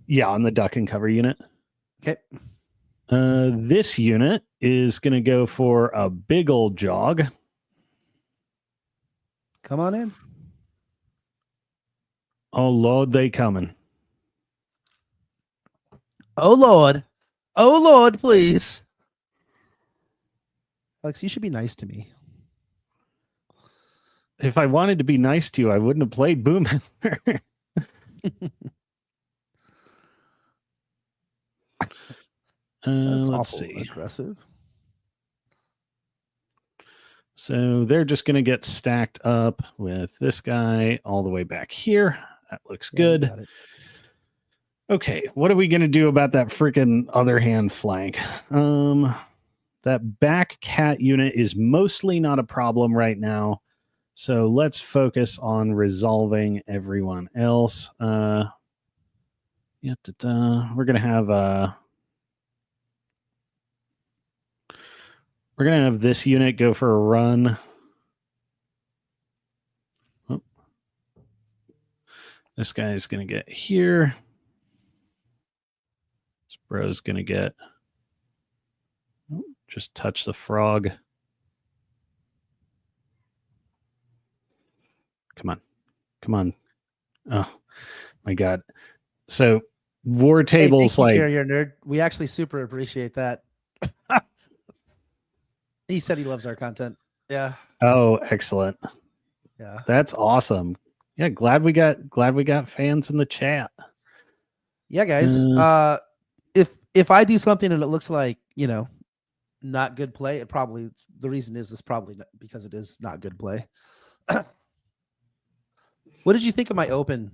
Yeah, on the duck and cover unit. Okay. This unit is going to go for a big old jog. Come on in. Oh, Lord, they coming. Oh, Lord. Oh, Lord, please. Alex, you should be nice to me. If I wanted to be nice to you, I wouldn't have played Boomhammer. Let's see. Aggressive. So they're just going to get stacked up with this guy all the way back here. That looks good. Okay, what are we going to do about that freaking other hand flank? That back cat unit is mostly not a problem right now. So let's focus on resolving everyone else. We're going to have this unit go for a run. Oh. This guy is going to get here. This bro's going to get... Oh, just touch the frog. Come on. Come on. Oh, my God. So Wartable's like... You're a nerd. We actually super appreciate that. He said he loves our content. Yeah. Oh, excellent. Yeah. That's awesome. Yeah, glad we got fans in the chat. Yeah, guys. If I do something and it looks like, not good play, the reason is probably because it is not good play. What did you think of my open,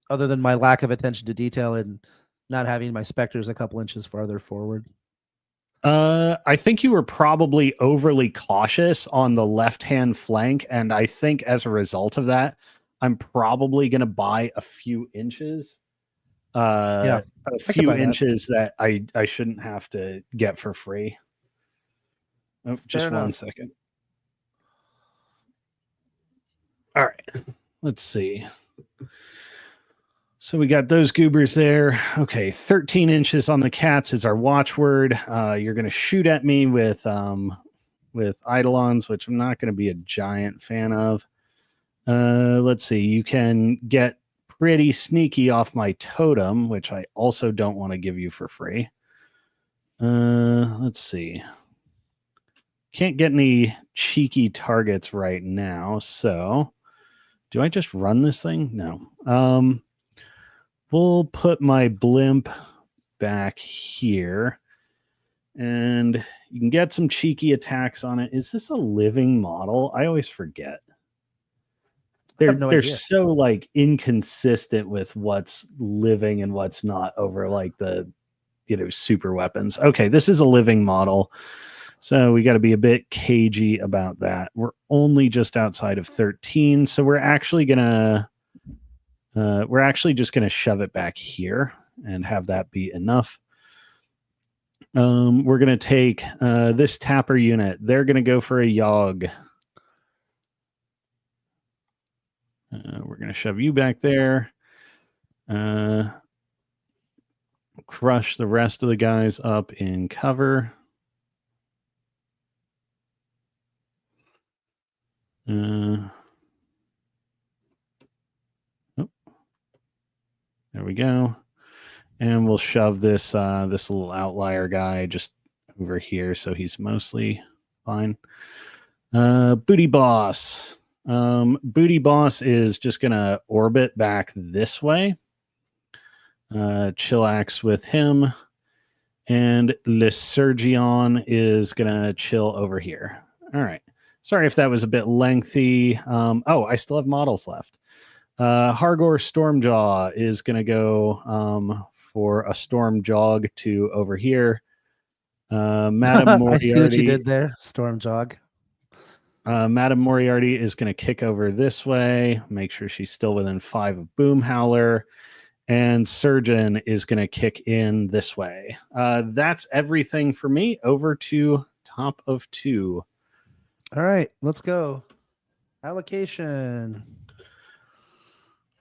other than my lack of attention to detail and not having my Spectres a couple inches farther forward? I think you were probably overly cautious on the left-hand flank, and I think as a result of that, I'm probably going to buy a few inches. A few inches that I shouldn't have to get for free. Oh, just one second. let's see. So we got those goobers there. Okay, 13 inches on the cats is our watchword. You're going to shoot at me with eidolons, which I'm not going to be a giant fan of. Let's see. You can get pretty sneaky off my totem, which I also don't want to give you for free. Let's see. Can't get any cheeky targets right now. So do I just run this thing? No. We'll put my blimp back here and you can get some cheeky attacks on it. Is this a living model? I always forget. They're so like inconsistent with what's living and what's not over like the super weapons. Okay, this is a living model. So we got to be a bit cagey about that. We're only just outside of 13, so we're actually just gonna shove it back here and have that be enough. We're gonna take this tapper unit. They're gonna go for a Yogg. We're gonna shove you back there. Crush the rest of the guys up in cover. Oh, there we go. And we'll shove this this little outlier guy just over here so he's mostly fine. Booty Boss. Booty Boss is just gonna orbit back this way. Chillax with him. And Lysurgion is gonna chill over here. All right. Sorry if that was a bit lengthy. I still have models left. Hargor Stormjaw is going to go for a Stormjog to over here. Madame Moriarty. I see what you did there, Stormjog. Madame Moriarty is going to kick over this way. Make sure she's still within 5 of Boom Howler. And Surgeon is going to kick in this way. That's everything for me. Over to top of 2. All right, let's go. Allocation.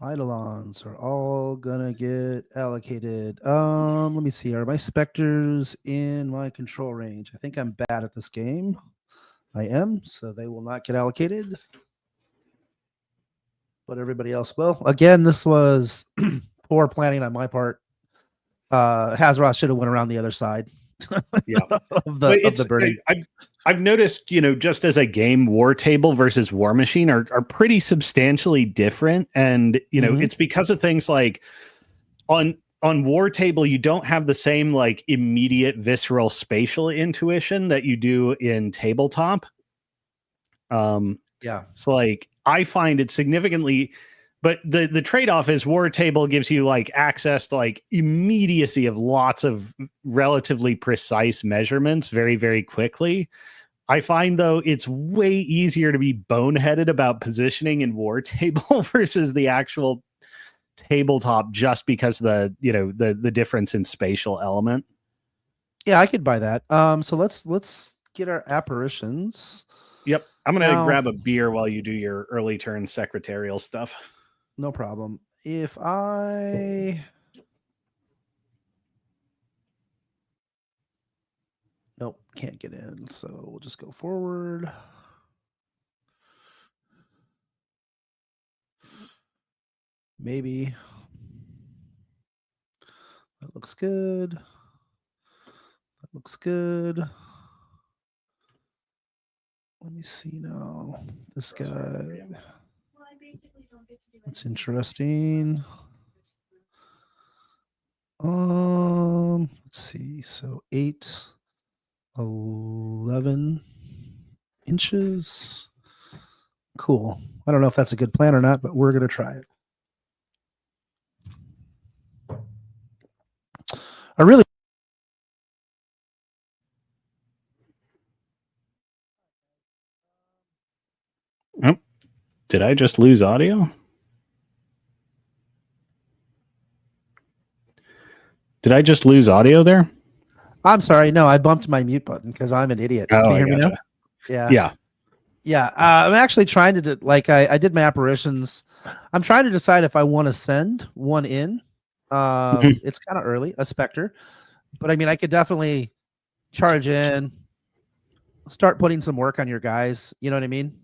Eidolons are all gonna get allocated. Let me see. Are my specters in my control range? I think I'm bad at this game. I am, so they will not get allocated. But everybody else will. Again, this was poor planning on my part. Hazaroth should have went around the other side. Yeah, of the birdie. I've noticed, just as a game, Wartable versus Warmachine are pretty substantially different, and it's because of things like on Wartable you don't have the same like immediate visceral spatial intuition that you do in tabletop. Yeah, so like I find it significantly. But the trade-off is Wartable gives you like access to like immediacy of lots of relatively precise measurements very, very quickly. I find though it's way easier to be boneheaded about positioning in Wartable versus the actual tabletop just because the difference in spatial element. Yeah, I could buy that. So let's get our apparitions. Yep. I'm gonna grab a beer while you do your early turn secretarial stuff. No problem. If I... Nope, can't get in. So we'll just go forward. Maybe. That looks good. That looks good. Let me see now. This guy... That's interesting. Let's see. So 8, 11 inches. Cool. I don't know if that's a good plan or not, but we're going to try it. I really... Oh, did I just lose audio? Did I just lose audio there? I'm sorry. No, I bumped my mute button because I'm an idiot. Oh, can you hear me now? Yeah. Yeah, I'm actually trying to I did my apparitions. I'm trying to decide if I want to send one in. It's kind of early, a specter, but I mean, I could definitely charge in, start putting some work on your guys. You know what I mean?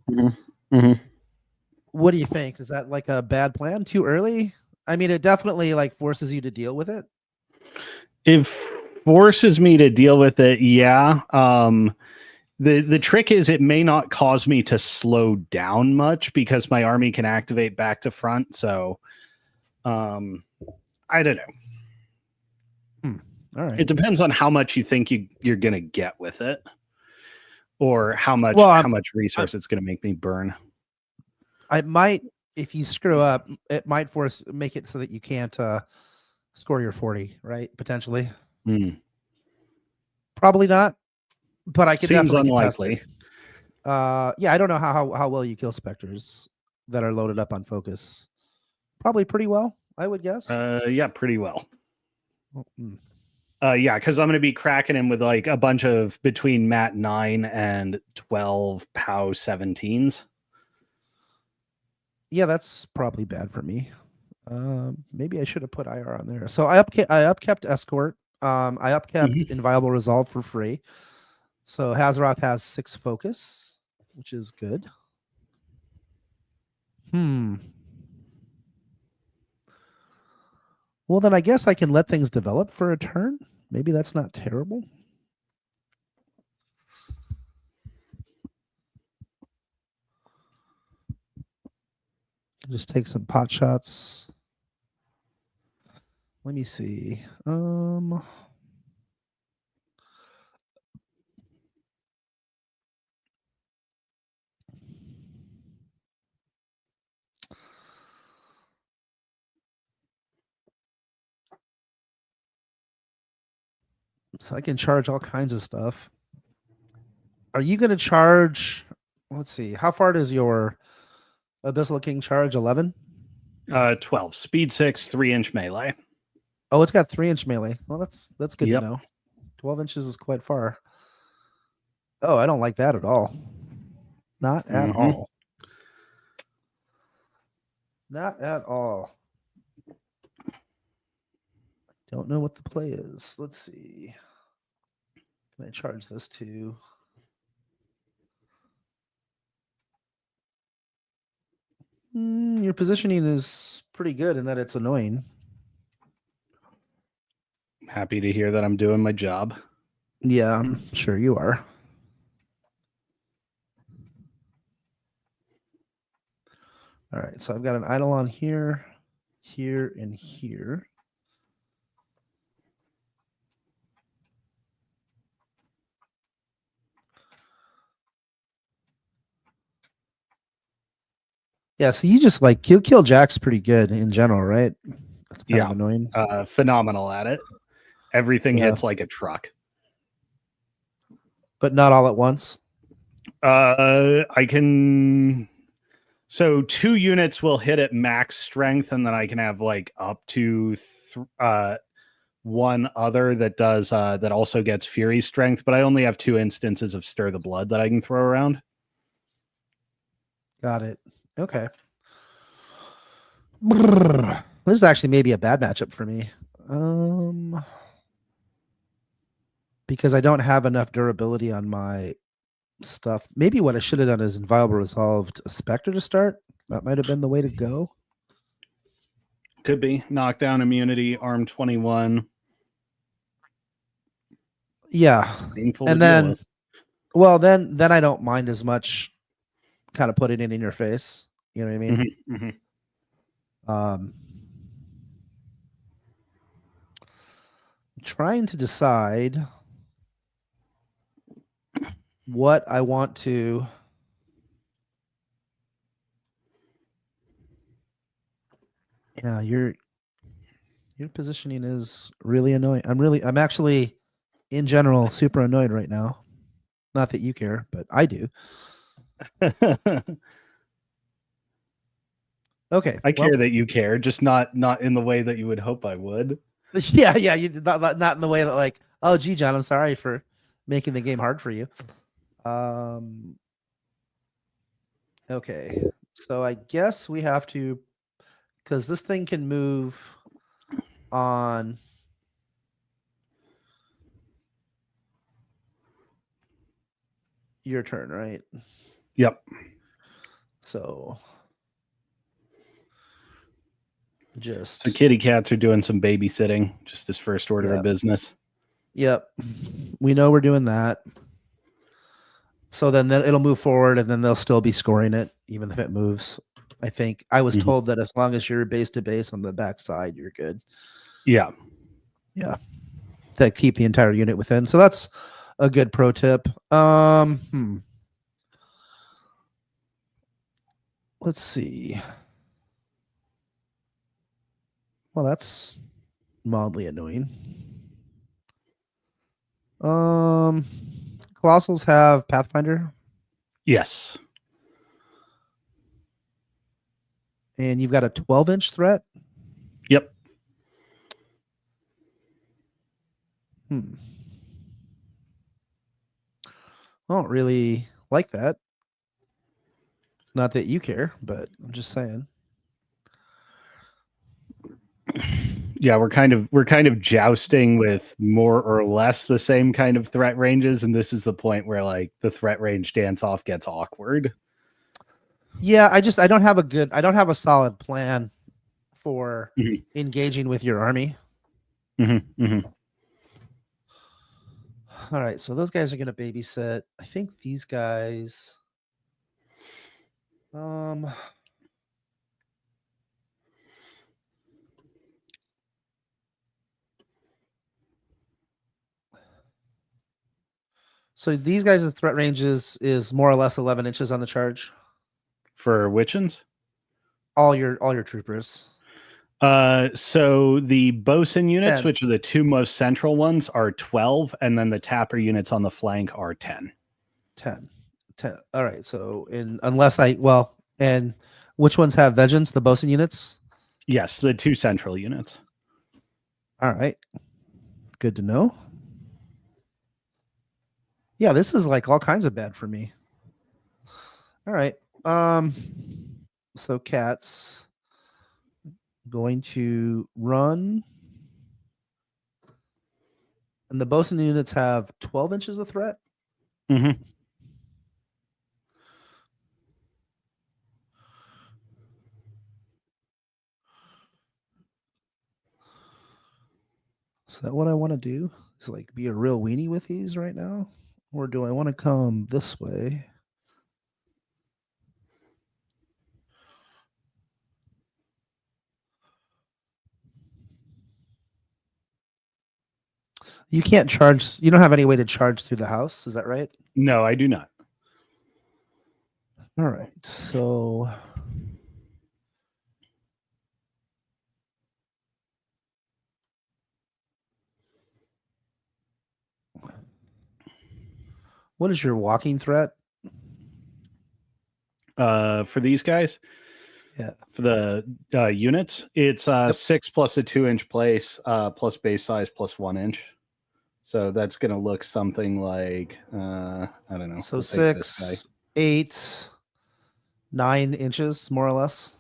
What do you think? Is that like a bad plan? Too early? I mean, it definitely like forces you to deal with it. It forces me to deal with it. Yeah. The trick is it may not cause me to slow down much because my army can activate back to front. So, I don't know. All right. It depends on how much you think you're going to get with it, or how much resource it's going to make me burn. I might, if you screw up, it might make it so that you can't score your 40, right? Potentially. Probably not, but I could Seems definitely unlikely. Contest it. Yeah, I don't know how well you kill specters that are loaded up on focus. Probably pretty well, I would guess. Yeah, pretty well. Yeah, because I'm going to be cracking him with like a bunch of between Mat 9 and 12 POW 17s. Yeah, that's probably bad for me. Maybe I should have put IR on there. So I upkept Escort. I upkept Inviolable Resolve for free. So Hazaroth has 6 focus, which is good. Well, then I guess I can let things develop for a turn. Maybe that's not terrible. Just take some pot shots. Let me see. So I can charge all kinds of stuff. Are you going to charge? Let's see. How far does your Abyssal King charge? 11? 12. Speed 6, 3-inch melee. Oh, it's got 3-inch melee. Well, that's good to know. 12 inches is quite far. Oh, I don't like that at all. Not at all. Not at all. Don't know what the play is. Let's see. Can I charge this too? Your positioning is pretty good in that it's annoying. Happy to hear that I'm doing my job. Yeah, I'm sure you are. All right, so I've got an Eidolon here, here, and here. Yeah, so you just like kill Jack's pretty good in general, right? That's kind of annoying. Phenomenal at it. Everything hits like a truck. But not all at once. I can. So 2 units will hit at max strength, and then I can have like up to one other that does that also gets Fury strength. But I only have 2 instances of Stir the Blood that I can throw around. Got it. Okay. This is actually maybe a bad matchup for me. Because I don't have enough durability on my stuff. Maybe what I should have done is Inviolable Resolved a Spectre to start. That might have been the way to go. Could be. Knockdown immunity, arm 21. Yeah. And then, well, then I don't mind as much kind of putting it in your face. You know what I mean? Trying to decide what I want to. Yeah, your positioning is really annoying. I'm actually in general super annoyed right now. Not that you care, but I do. Okay. I care that you care, just not in the way that you would hope I would. Yeah, you not in the way that like, oh gee, John, I'm sorry for making the game hard for you. Okay. So I guess we have to, because this thing can move on. Your turn, right? Yep. So just. So kitty cats are doing some babysitting, just his first order of business. Yep. We know we're doing that. So then it'll move forward and then they'll still be scoring it, even if it moves. I think I was told that as long as you're base to base on the backside, you're good. Yeah. Yeah. That keep the entire unit within. So that's a good pro tip. Let's see. Well, that's mildly annoying. Colossals have Pathfinder. Yes. And you've got a 12-inch threat. Yep. I don't really like that. Not that you care, but I'm just saying. Yeah, we're kind of jousting with more or less the same kind of threat ranges, and this is the point where like the threat range dance off gets awkward. Yeah, I don't have a solid plan for engaging with your army. All right, so those guys are going to babysit. I think these guys. So these guys' threat ranges is more or less 11 inches on the charge. For Witchens? All your troopers. So the bosun units, 10. which are the two most central ones, are 12, and then the tapper units on the flank are 10. 10. All right. So and which ones have vengeance? The bosun units? Yes, the two central units. All right. Good to know. Yeah, this is like all kinds of bad for me. All right. So cats going to run. And the bosun units have 12 inches of threat. Is that what I want to do? Is like be a real weenie with these right now? Or do I want to come this way? You can't charge. You don't have any way to charge through the house. Is that right? No, I do not. All right. So what is your walking threat? For these guys? Yeah. For the units, it's 6 plus a 2-inch place, plus base size plus 1 inch. So that's going to look something like, I don't know. So 6, 8, 9 inches, more or less.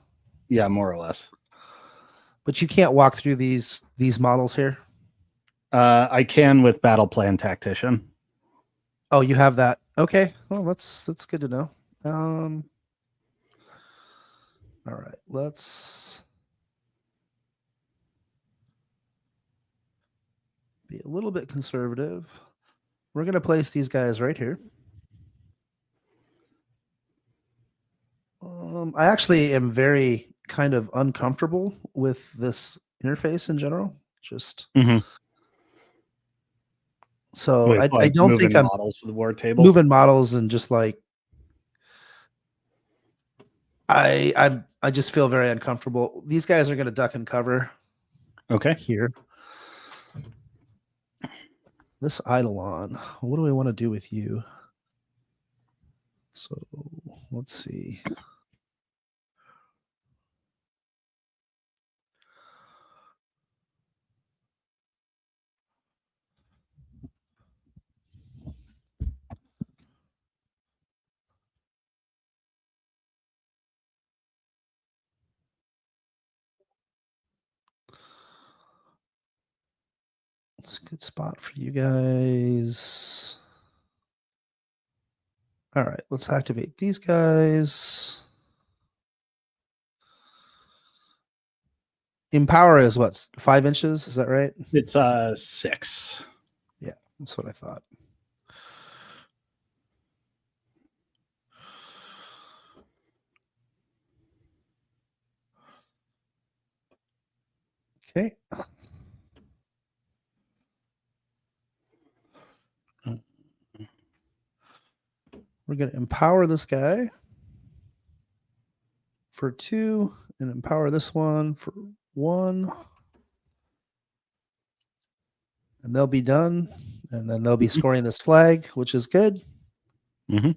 Yeah, more or less. But you can't walk through these models here. I can with Battle Plan Tactician. Oh, you have that. Okay. Well, that's good to know. All right. Let's be a little bit conservative. We're going to place these guys right here. I actually am very kind of uncomfortable with this interface in general. Just so I don't think I'm models for the Wartable. Moving models and just like I just feel very uncomfortable. These guys are going to duck and cover. Okay. Here. This Eidolon, what do we want to do with you? So let's see. It's a good spot for you guys. All right, let's activate these guys. Empower is what, 5 inches? Is that right? It's 6. Yeah, that's what I thought. Okay. We're going to empower this guy for 2 and empower this one for 1. And they'll be done. And then they'll be scoring this flag, which is good. Mm-hmm.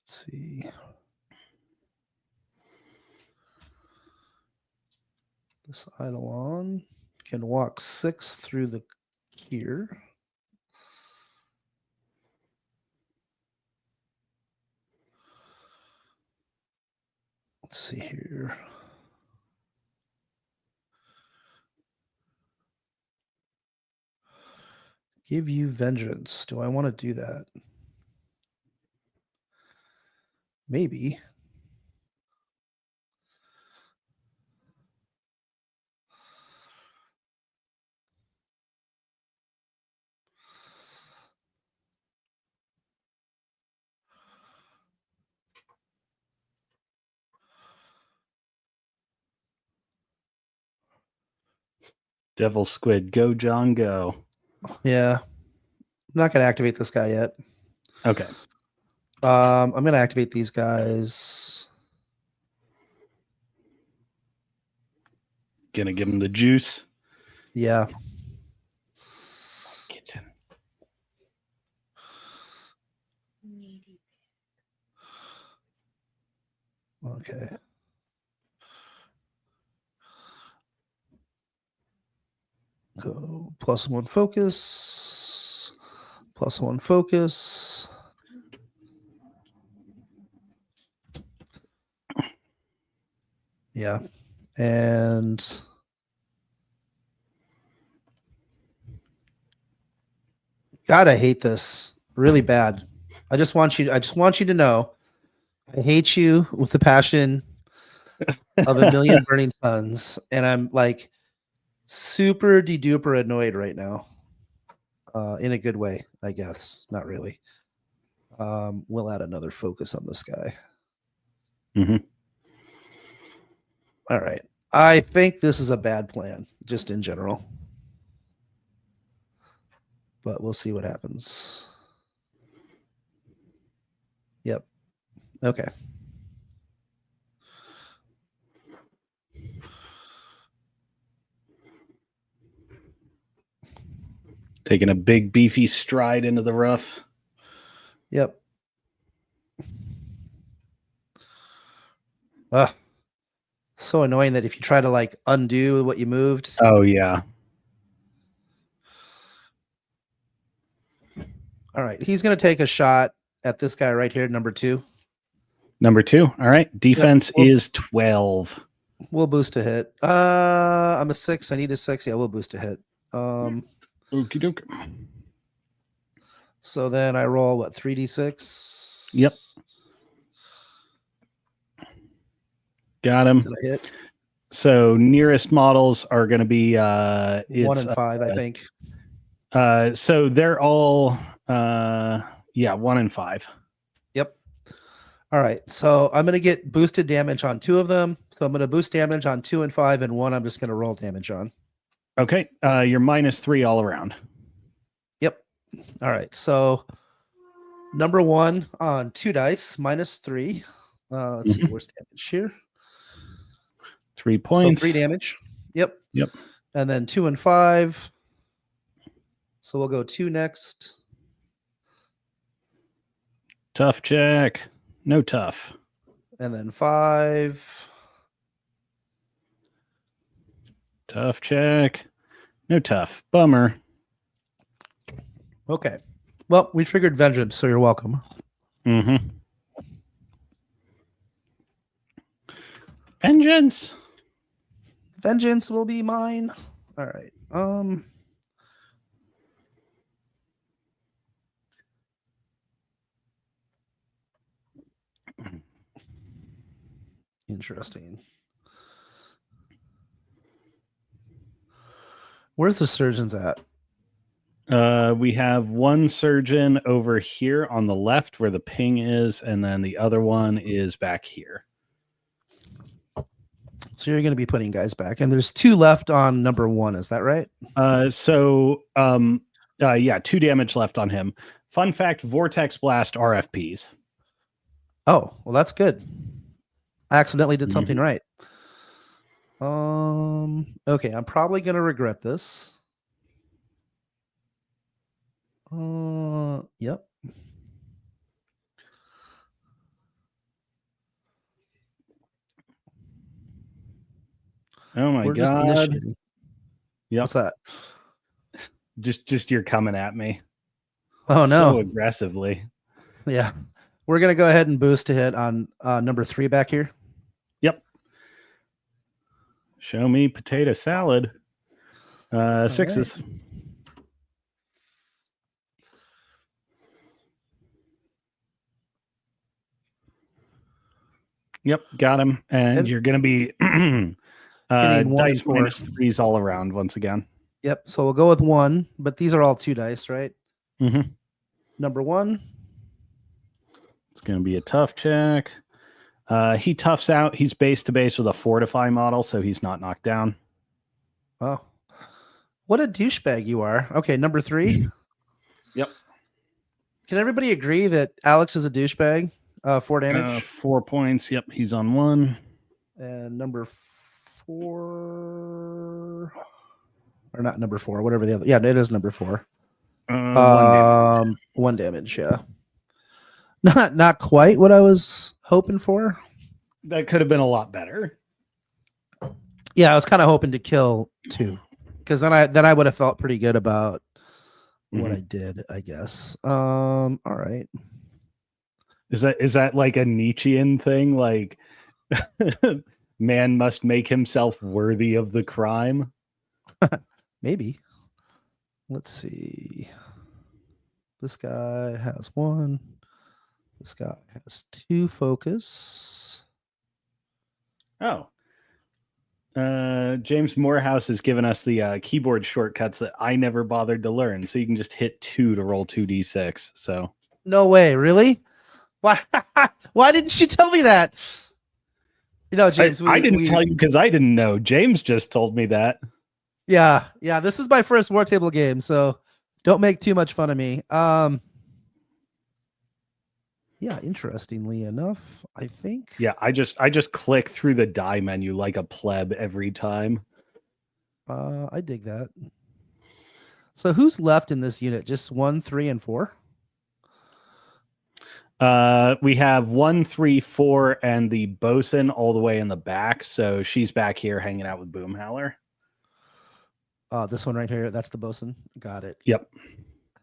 Let's see. This Eidolon can walk 6 through the here. Let's see here. Give you vengeance. Do I want to do that? Maybe. Devil Squid, go John, go. Yeah. I'm not going to activate this guy yet. Okay. I'm going to activate these guys. Gonna give him the juice. Yeah. Kitten. Okay. Go +1 focus. +1 focus. Yeah. And God, I hate this really bad. I just want you to know I hate you with the passion of a million burning suns. And I'm like super de-duper annoyed right now. In a good way, I guess. Not really. We'll add another focus on this guy. Mm-hmm. All right. I think this is a bad plan, just in general. But we'll see what happens. Yep. Okay. Taking a big beefy stride into the rough. Yep. So annoying that if you try to like undo what you moved. Oh yeah. All right. He's going to take a shot at this guy right here, number 2. Number 2. All right. Defense is 12. We'll boost a hit. I'm a 6. I need a 6. Yeah, we'll boost a hit. Okie doke. So then I roll what, 3d6? Yep. Got him. Did I hit? So nearest models are going to be 1 and 5, I think. So they're all 1 and 5. Yep. All right. So I'm going to get boosted damage on 2 of them. So I'm going to boost damage on 2 and 5, and 1 I'm just going to roll damage on. Okay. You're -3 all around. Yep. All right. So number 1 on 2 dice, -3. Let's see, where's damage here? 3 points. So 3 damage. Yep. Yep. And then 2 and 5. So we'll go 2 next. Tough check. No tough. And then 5. Tough check. No tough. Bummer. Okay. Well, we triggered vengeance, so you're welcome. Mm-hmm. Vengeance. Vengeance will be mine. All right. Interesting. Where's the surgeons at? We have one surgeon over here on the left where the ping is, and then the other one is back here. So you're going to be putting guys back, and there's 2 left on number 1. Is that right? Yeah, 2 damage left on him. Fun fact: Vortex Blast RFPs. Oh, well, that's good. I accidentally did something right. Okay, I'm probably going to regret this. Yep. Oh my We're just god! initiating. Yep. What's that? Just you're coming at me. Oh no! So aggressively. Yeah, we're gonna go ahead and boost a hit on number 3 back here. Yep. Show me potato salad. 6s. Right. Yep, got him. And you're going to be dice minus 3s all around once again. Yep. So we'll go with 1, but these are all 2 dice, right? Mm-hmm. Number 1. It's going to be a tough check. He toughs out. He's base to base with a fortify model, so he's not knocked down. Oh, what a douchebag you are. Okay, number 3. Yep. Can everybody agree that Alex is a douchebag? 4 damage. 4 points. Yep, he's on 1. And number 4, or not number 4, whatever the other. Yeah, it is number 4. 1 damage. 1 damage. Yeah. Not quite what I was hoping for. That could have been a lot better. Yeah, I was kind of hoping to kill 2, because then I would have felt pretty good about what I did, I guess. All right. Is that like a Nietzschean thing? Like, man must make himself worthy of the crime? Maybe. Let's see. This guy has 1. This guy has 2 focus. Oh. James Morehouse has given us the keyboard shortcuts that I never bothered to learn. So you can just hit 2 to roll 2d6. So no way, really? Why didn't you tell me that? You know, James, I didn't tell you because I didn't know. James just told me that. Yeah. This is my first Wartable game, so don't make too much fun of me. Yeah, interestingly enough, I think. Yeah, I just click through the die menu like a pleb every time. I dig that. So who's left in this unit? Just 1, 3, and 4? We have 1, 3, 4, and the bosun all the way in the back. So she's back here hanging out with Boomhowler. This one right here, that's the bosun. Got it. Yep.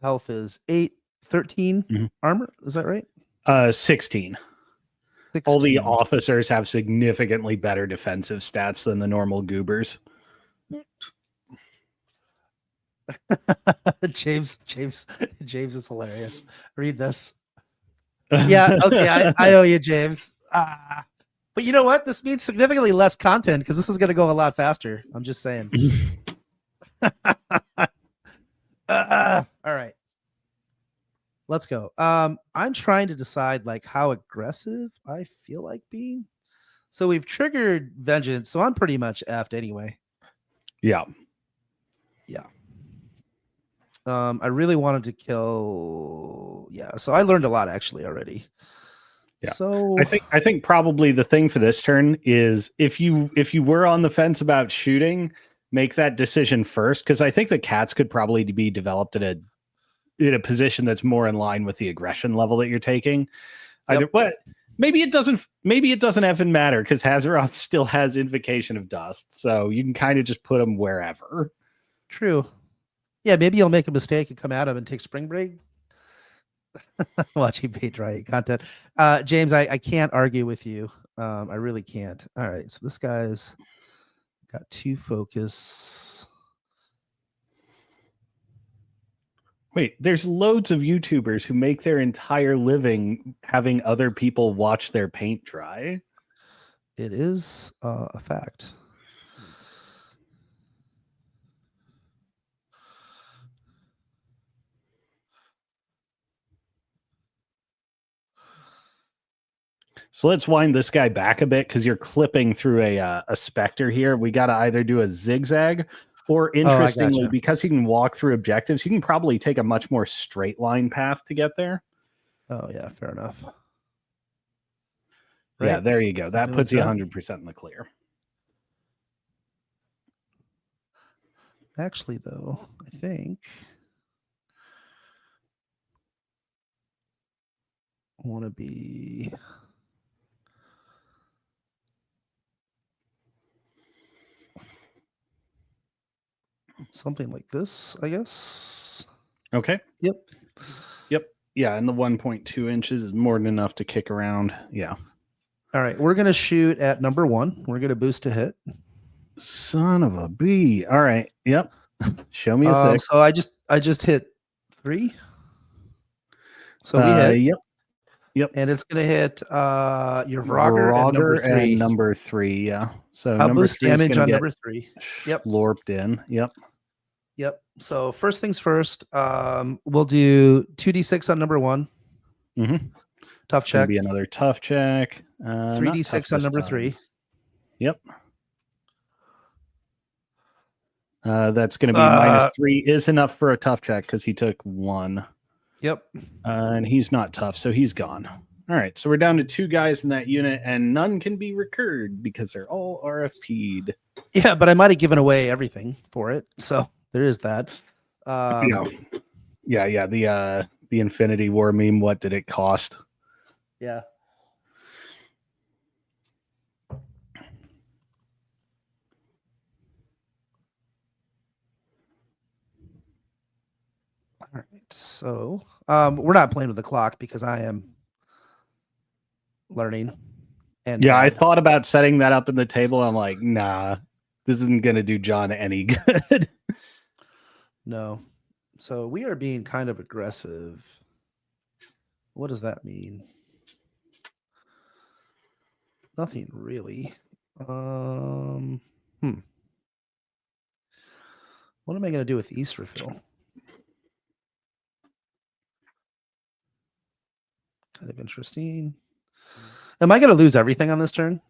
Health is 8, 13 armor. Is that right? 16. All the officers have significantly better defensive stats than the normal goobers. James is hilarious. Read this. Yeah, okay, I owe you, James. But you know what? This means significantly less content because this is going to go a lot faster. I'm just saying. All right. Let's go. I'm trying to decide like how aggressive I feel like being. So we've triggered vengeance, so I'm pretty much effed anyway. Yeah. I really wanted to kill. Yeah, so I learned a lot actually already. Yeah. So I think probably the thing for this turn is if you were on the fence about shooting, make that decision first, because I think the cats could probably be developed in a position that's more in line with the aggression level that you're taking. Yep. Maybe it doesn't effing matter because Hazaroth still has Invocation of Dust, so you can kind of just put them wherever. True. Yeah, maybe you'll make a mistake and come at him and take spring break. Watching pay dry content. James, I can't argue with you. I really can't. All right, so this guy's Got 2 focus. Wait, there's loads of YouTubers who make their entire living having other people watch their paint dry. It is a fact. So let's wind this guy back a bit because you're clipping through a specter here. We got to either do a zigzag or, interestingly, gotcha. because you can walk through objectives, you can probably take a much more straight line path to get there. Oh, yeah, fair enough. Yeah, Right? there you go. That Something puts like you that. 100% in the clear. Actually, though, I think I want to be something like this, I guess. Okay. Yep. Yeah, and the 1.2 inches is more than enough to kick around. Yeah. All right, we're gonna shoot at number 1. We're gonna boost to hit. Son of a bee. All right. Yep. Show me a 6. So I just hit 3. So we hit. Yep. And it's gonna hit your Vrager and number 3. And number 3, yeah. So I'll number boost 3 is damage gonna on get number 3. Yep. Slorped in. Yep. So first things first, we'll do 2d6 on number 1. Mm-hmm. Tough It's gonna check. be another tough check. 3d6 on number 3. Yep. That's going to be -3 is enough for a tough check because he took 1. Yep. And he's not tough, so he's gone. All right, so we're down to 2 guys in that unit, and none can be recurred because they're all RFP'd. Yeah, but I might have given away everything for it, so there is that. Yeah. The Infinity War meme. What did it cost? Yeah. All right, so we're not playing with the clock because I am learning. And yeah, I thought about setting that up in the table. I'm like, nah, this isn't going to do John any good. No. So we are being kind of aggressive. What does that mean? Nothing really. What am I going to do with East refill? Kind of interesting. Am I going to lose everything on this turn?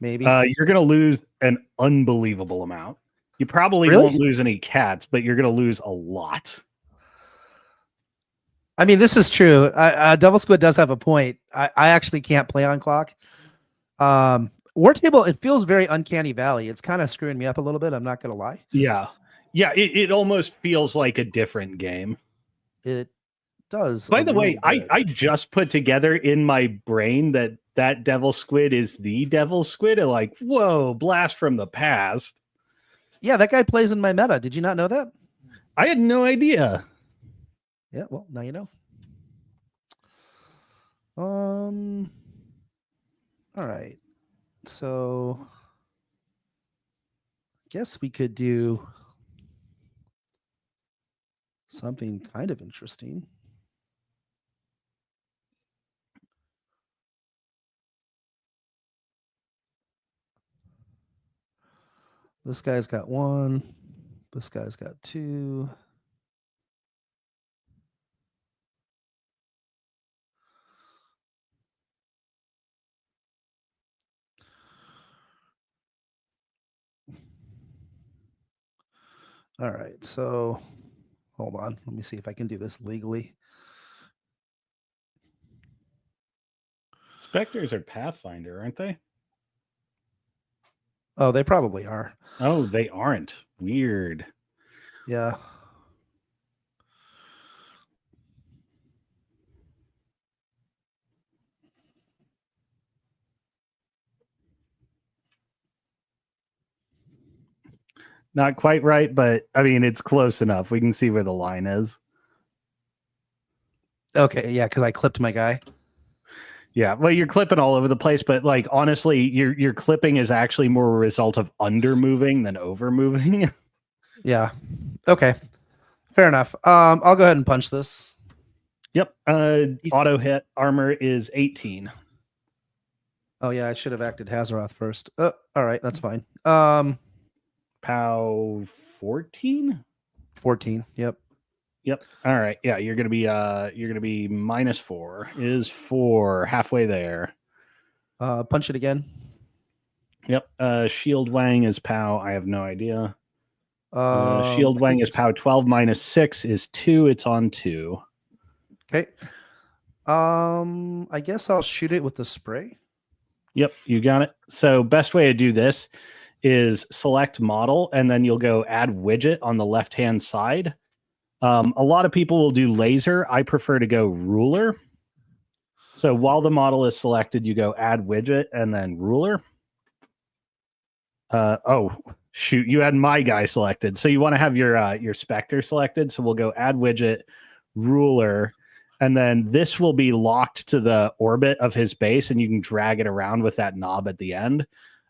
Maybe. You're going to lose an unbelievable amount. You probably won't lose any cats, but you're going to lose a lot. I mean, this is true. Devil Squid does have a point. I actually can't play on clock. Wartable, it feels very Uncanny Valley. It's kind of screwing me up a little bit. I'm not going to lie. Yeah. It almost feels like a different game. It does. By the way, I just put together in my brain that Devil Squid is the Devil Squid. And like, whoa, blast from the past. Yeah, that guy plays in my meta. Did you not know that? I had no idea. Yeah, well, now you know. All right. So I guess we could do something kind of interesting. This guy's got 1. This guy's got 2. All right, so hold on. Let me see if I can do this legally. Spectres are Pathfinder, aren't they? Oh, they probably are. Oh, they aren't. Weird. Yeah. Not quite right, but I mean, it's close enough. We can see where the line is. Okay, yeah, because I clipped my guy. Yeah, well, you're clipping all over the place, but like honestly, your clipping is actually more a result of under moving than over moving. Yeah. Okay. Fair enough. I'll go ahead and punch this. Yep. Auto hit armor is 18. Oh yeah, I should have acted Hazaroth first. All right, that's fine. POW 14. 14. Yep. Yep. All right. Yeah, you're gonna be -4. Is 4 halfway there? Punch it again. Yep. Shield Wang is POW. I have no idea. Shield I Wang think is POW 12 -6 is 2. It's on 2. okay. I guess I'll shoot it with the spray. Yep, you got it. So best way to do this is select model, and then you'll go add widget on the left-hand side. A lot of people will do laser. I prefer to go ruler. So while the model is selected, you go add widget and then ruler. Oh, shoot, you had my guy selected. So you want to have your Spectre selected. So we'll go add widget, ruler, and then this will be locked to the orbit of his base, and you can drag it around with that knob at the end.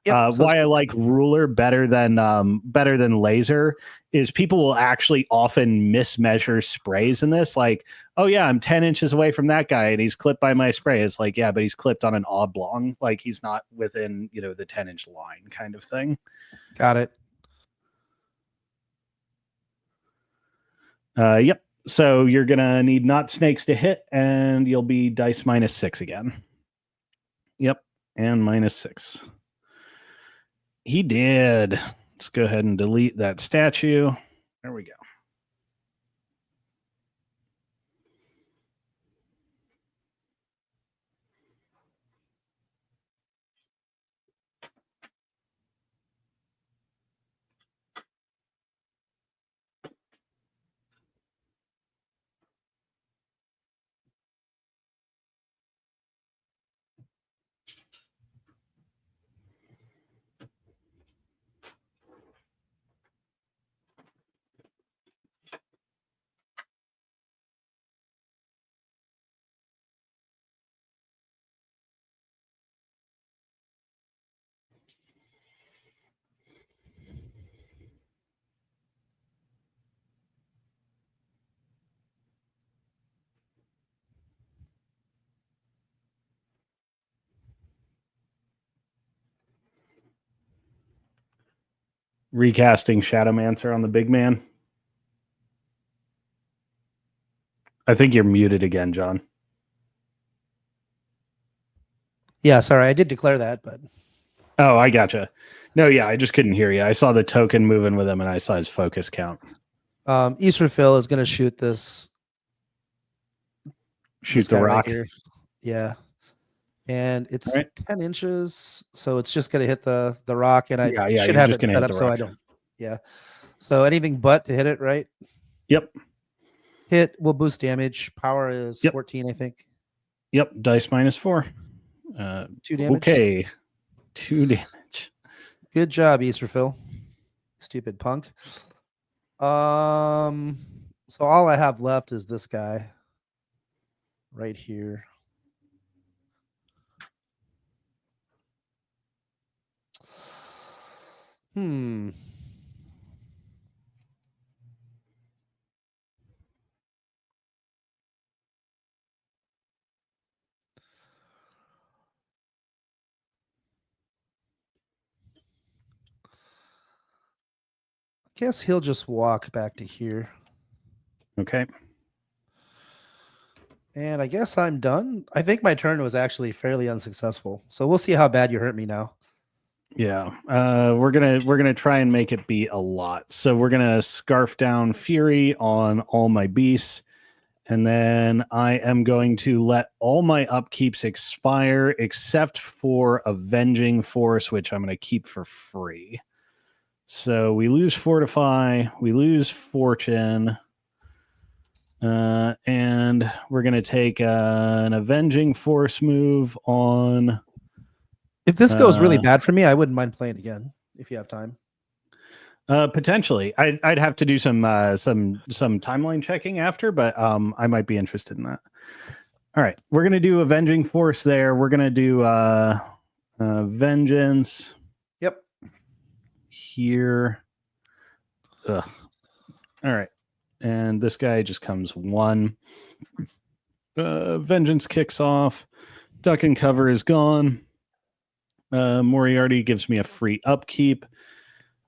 Yep, Why I like ruler better than laser is people will actually often mismeasure sprays in this. Like, oh yeah, I'm 10 inches away from that guy and he's clipped by my spray. It's like, yeah, but he's clipped on an oblong. Like he's not within, the 10-inch line kind of thing. Got it. Yep. So you're gonna need not snakes to hit, and you'll be dice -6 again. Yep, and -6. He did. Let's go ahead and delete that statue. There we go. Recasting Shadowmancer on the big man. I think you're muted again, John. Yeah, sorry, I did declare that, but Oh, I gotcha. No, yeah, I just couldn't hear you. I saw the token moving with him, and I saw his focus count. Easterfill is going to shoot this. Shoot the rock. Right here. Yeah. And it's right. 10 inches, so it's just going to hit the rock, and I yeah, should have it set up so I don't. Yeah. So anything but to hit it, right? Yep. Hit will boost damage. Power is 14, I think. Yep. Dice -4. 2 damage. Okay. 2 damage. Good job, Easterfill. Stupid punk. So all I have left is this guy right here. Guess he'll just walk back to here. Okay. And I guess I'm done. I think my turn was actually fairly unsuccessful. So we'll see how bad you hurt me now. Yeah. We're gonna try and make it be a lot. So we're gonna scarf down Fury on all my beasts. And then I am going to let all my upkeeps expire except for Avenging Force, which I'm going to keep for free. So we lose Fortify, we lose Fortune, and we're going to take an Avenging Force move on. If this goes really bad for me, I wouldn't mind playing again if you have time. Potentially, I'd have to do some timeline checking after, but I might be interested in that. All right, we're gonna do Avenging Force there. We're gonna do Vengeance. Yep. Here. Ugh. All right, and this guy just comes 1. Vengeance kicks off. Duck and cover is gone. Moriarty gives me a free upkeep.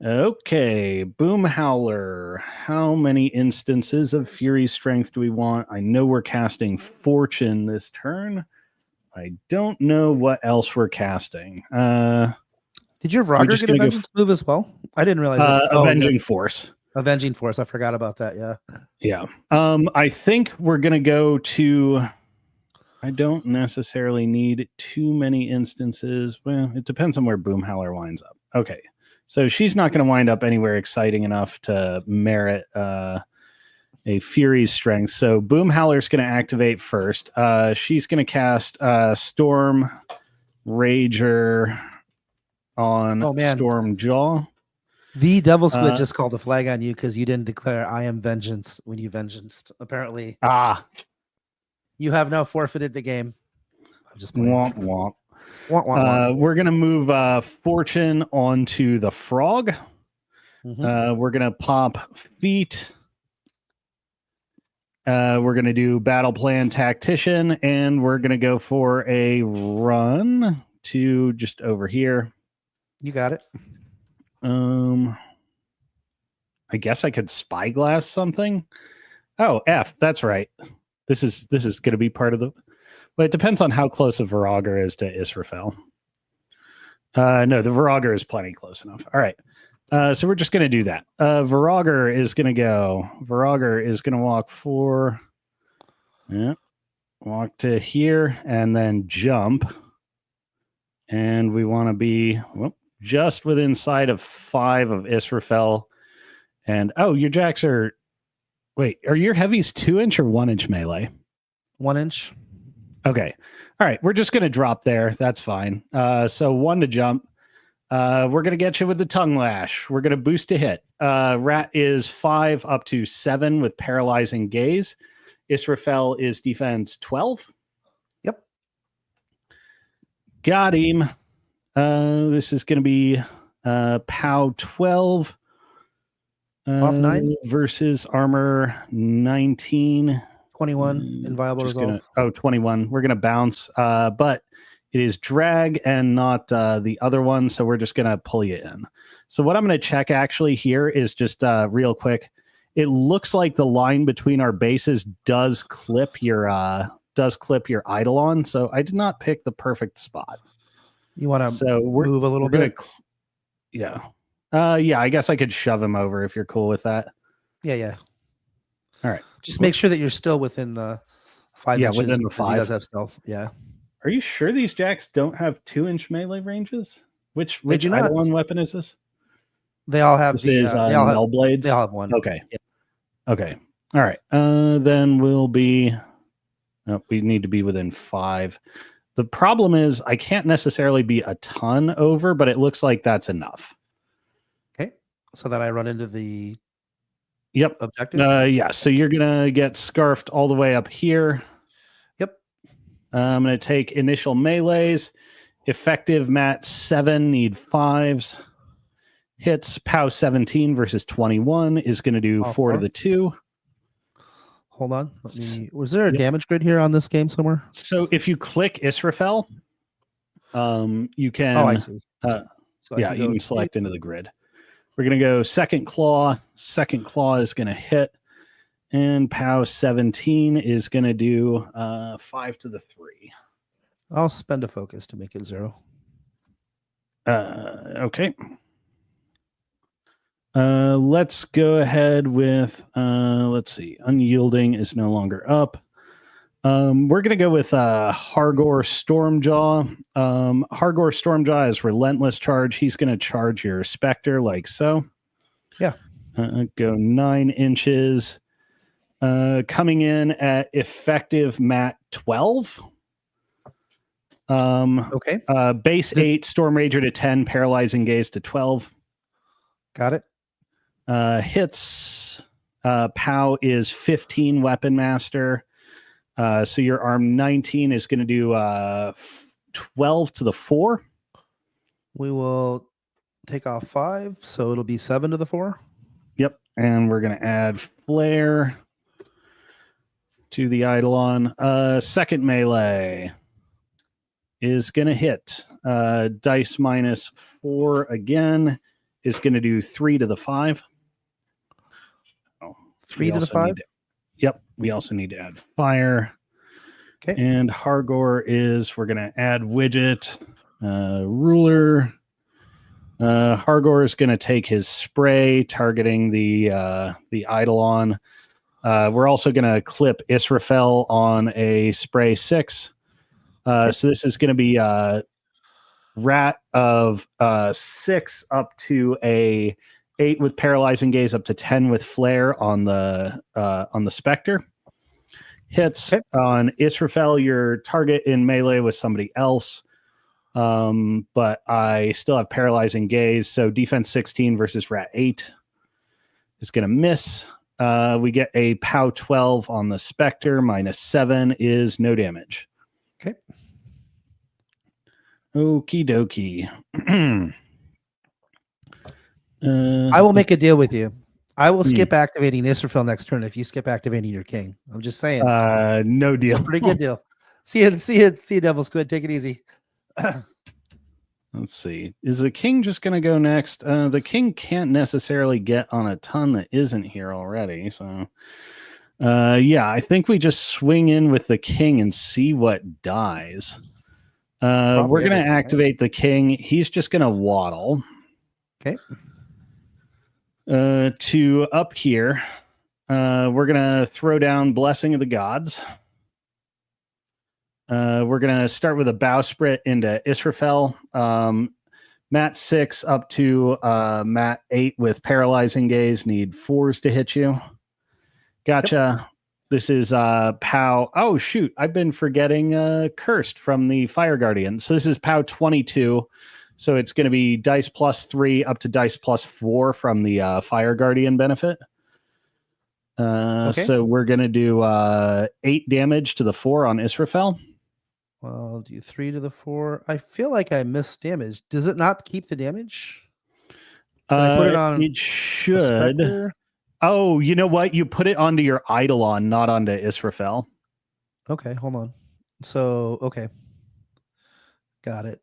Okay, Boom Howler. How many instances of Fury Strength do we want? I know we're casting Fortune this turn. I don't know what else we're casting. Did your Vroger get a Vengeance move as well? I didn't realize it. Avenging Force. Avenging Force. I forgot about that. Yeah. Yeah. I think we're going to go to... I don't necessarily need too many instances. Well, it depends on where Boom Howler winds up. Okay. So she's not going to wind up anywhere exciting enough to merit a Fury's Strength. So Boom Howler's going to activate first. She's going to cast Storm Rager on Storm Jaw. The Devil's Squid just called the flag on you because you didn't declare I am vengeance when you vengeanced. Apparently. You have now forfeited the game. I'm just playing. Womp womp. We're going to move Fortune onto the Frog. Mm-hmm. We're going to pop Feet. We're going to do Battle Plan Tactician, and we're going to go for a run to just over here. You got it. I guess I could Spyglass something. Oh, F. That's right. This is going to be part of the... Well, it depends on how close a Virager is to Israfel. No, the Virager is plenty close enough. All right. So we're just going to do that. Virager is going to go. Virager is going to walk 4. Yeah. Walk to here and then jump. And we want to be just within sight of 5 of Israfel. And, your jacks are... Wait, are your heavies 2-inch or 1-inch melee? 1 inch. Okay. All right. We're just going to drop there. That's fine. So 1 to jump. We're going to get you with the Tongue Lash. We're going to boost to hit. Rat is 5 up to 7 with Paralyzing Gaze. Israfel is defense 12. Yep. Got him. This is going to be POW 12. Off 9 versus armor 19. 21 inviolable resolve. 21. We're gonna bounce, but it is drag and not the other one, so we're just gonna pull you in. So what I'm gonna check actually here is just real quick. It looks like the line between our bases does clip your Eidolon, so I did not pick the perfect spot. You want to move a little bit? Yeah. I guess I could shove him over if you're cool with that. Yeah. All right. Just make sure that you're still within the 5 inches. Yeah, within the 5. He does have stealth. Yeah. Are you sure these jacks don't have 2-inch melee ranges? Which Eidolon weapon is this? They all have Null Blades? They all have one. Okay. Yeah. Okay. All right. Then we'll be... we need to be within 5. The problem is I can't necessarily be a ton over, but it looks like that's enough. Okay. So that I run into the... Yep. Objective? Yeah. So you're going to get scarfed all the way up here. Yep. I'm going to take initial melees. Effective mat 7, need 5s. Hits POW 17 versus 21 is going to do 4 to the 2. Hold on. Was there a damage grid here on this game somewhere? So if you click Israfel, you can... Oh, I see. You can select into the grid. We're going to go second claw. Second claw is going to hit. And POW 17 is going to do 5 to the 3. I'll spend a focus to make it 0. Okay. Let's go ahead with, let's see. Unyielding is no longer up. We're going to go with Hargor Stormjaw. Hargor Stormjaw is Relentless Charge. He's going to charge your Spectre like so. Yeah. Go 9 inches. Coming in at effective mat 12. Okay. Base 8, Storm Rager to 10, Paralyzing Gaze to 12. Got it. Hits. POW is 15, Weapon Master. So your arm 19 is going to do 12 to the 4. We will take off 5, so it'll be 7 to the 4. Yep. And we're going to add flare to the Eidolon. Second melee is going to hit. Dice minus 4 again is going to do 3 to the 5. 3 to the 5? Yep. We also need to add fire. Okay. And Hargor is, we're going to add widget, ruler. Hargor is going to take his spray targeting the Eidolon. We're also going to clip Israfel on a spray 6. So this is going to be a rat of 6 up to a 8 with paralyzing gaze, up to 10 with flare on the Spectre. Hits on Israfel. Your target in melee was somebody else. But I still have paralyzing gaze, so defense 16 versus rat 8 is going to miss. We get a POW 12 on the Spectre. Minus 7 is no damage. Okay. Okie dokie. I will make a deal with you. I will skip activating Israfel next turn if you skip activating your king. I'm just saying. No deal. It's a pretty good deal. See you, Devil Squid. Take it easy. Let's see. Is the king just going to go next? The king can't necessarily get on a ton that isn't here already. So, yeah, I think we just swing in with the king and see what dies. We're going to activate the king. He's just going to waddle. Okay. To up here, we're going to throw down Blessing of the Gods. We're going to start with a bowsprit into Israfel. Mat 6 up to Mat 8 with paralyzing gaze. Need 4s to hit you. Gotcha. Yep. This is POW. Oh, shoot. I've been forgetting Cursed from the Fire Guardian. So this is POW 22. So it's going to be dice plus 3 up to dice plus 4 from the Fire Guardian benefit. So we're going to do 8 damage to the 4 on Israfel. Well, I'll do 3 to the 4. I feel like I missed damage. Does it not keep the damage? I put it on. It should. Oh, you know what? You put it onto your Eidolon, not onto Israfel. Okay, hold on. So, okay. Got it.